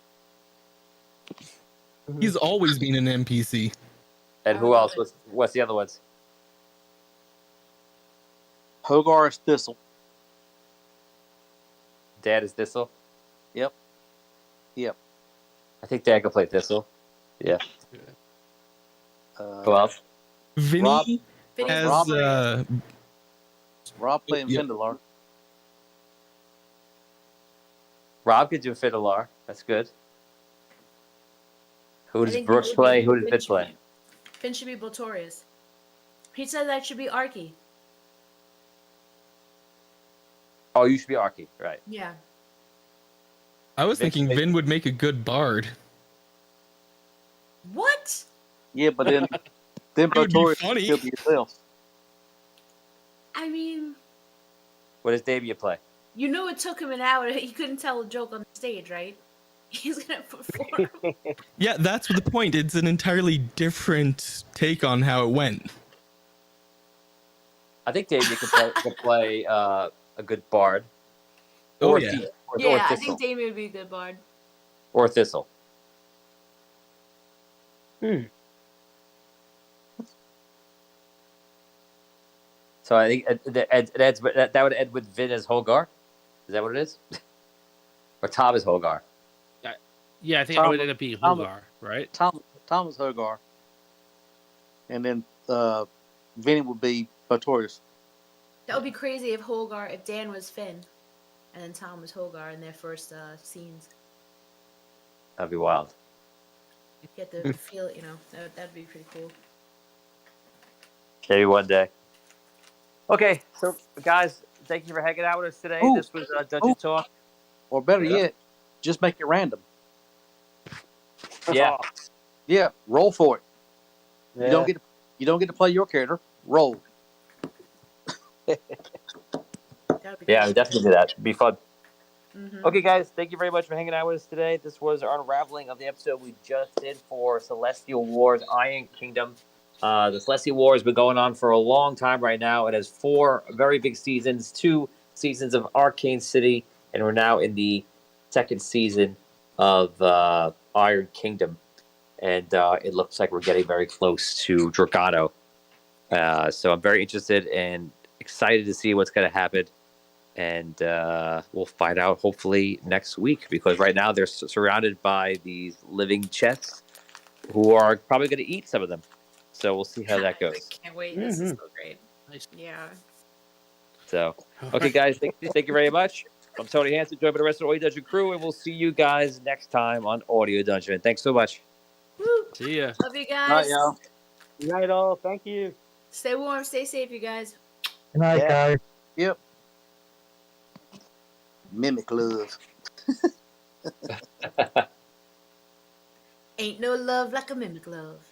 He's always been an NPC. And who else? What's the other ones? Hogar is Thistle. Dad is Thistle. Yep. I think Dad could play Thistle. Yeah. Who else? Vinny Vinny's as Rob playing yeah. Findelar. Rob could do Fiddler. That's good. Who I does think Brooks it would play? be Who does Finn Fitz should play? be- Finn should be Botorius. He said that should be Arky. Oh, you should be Arky, right? Yeah. I was thinking Vin would make a good bard. What? Yeah, but then It would be Botorius funny. still be yourself. I mean, What does Damien play? you know it took him an hour. He couldn't tell a joke on the stage, right? He's gonna perform. Yeah, that's the point. It's an entirely different take on how it went. I think Damien could play a good bard. Oh, Or yeah. Thi- or Yeah, I Thistle. think Damien would be a good bard. Or Thistle. So I think that would end with Vin as Holgar. Is that what it is? Or Tom as Holgar? Yeah, I think it would end up being Holgar, right? Tom is Hogar. And then Vinny would be Botorius. That would be crazy if Dan was Finn, and then Tom was Holgar in their first scenes. That'd be wild. You get to feel it, that'd be pretty cool. Maybe one day. Okay, so guys, thank you for hanging out with us today. Ooh. This was Dungeon Talk. Or better Yeah. yet, just make it random. Yeah. Yeah, roll for it. Yeah. You don't get to play your character. Roll. That'd be Yeah, cool. we definitely do that. It'd be fun. Mhm. Okay, guys, thank you very much for hanging out with us today. This was our unraveling of the episode we just did for Celestial Wars Iron Kingdom. The Celestial War has been going on for a long time right now. It has 4 very big seasons, 2 seasons of Arcane City, and we're now in the 2nd season of Iron Kingdom. And it looks like we're getting very close to Dragano. So I'm very interested and excited to see what's going to happen. And we'll find out hopefully next week, because right now they're surrounded by these living chests who are probably going to eat some of them. So we'll see how that goes. Can't wait. This is so great. Yeah. So, okay, guys, thank you very much. I'm Tony Hansen, joined by the rest of the Audio Dungeon crew, and we'll see you guys next time on Audio Dungeon. Thanks so much. Woo. See ya. Love you guys. Good night, all. Thank you. Stay warm. Stay safe, you guys. Good night, guys. Yep. Mimic love. Ain't no love like a mimic love.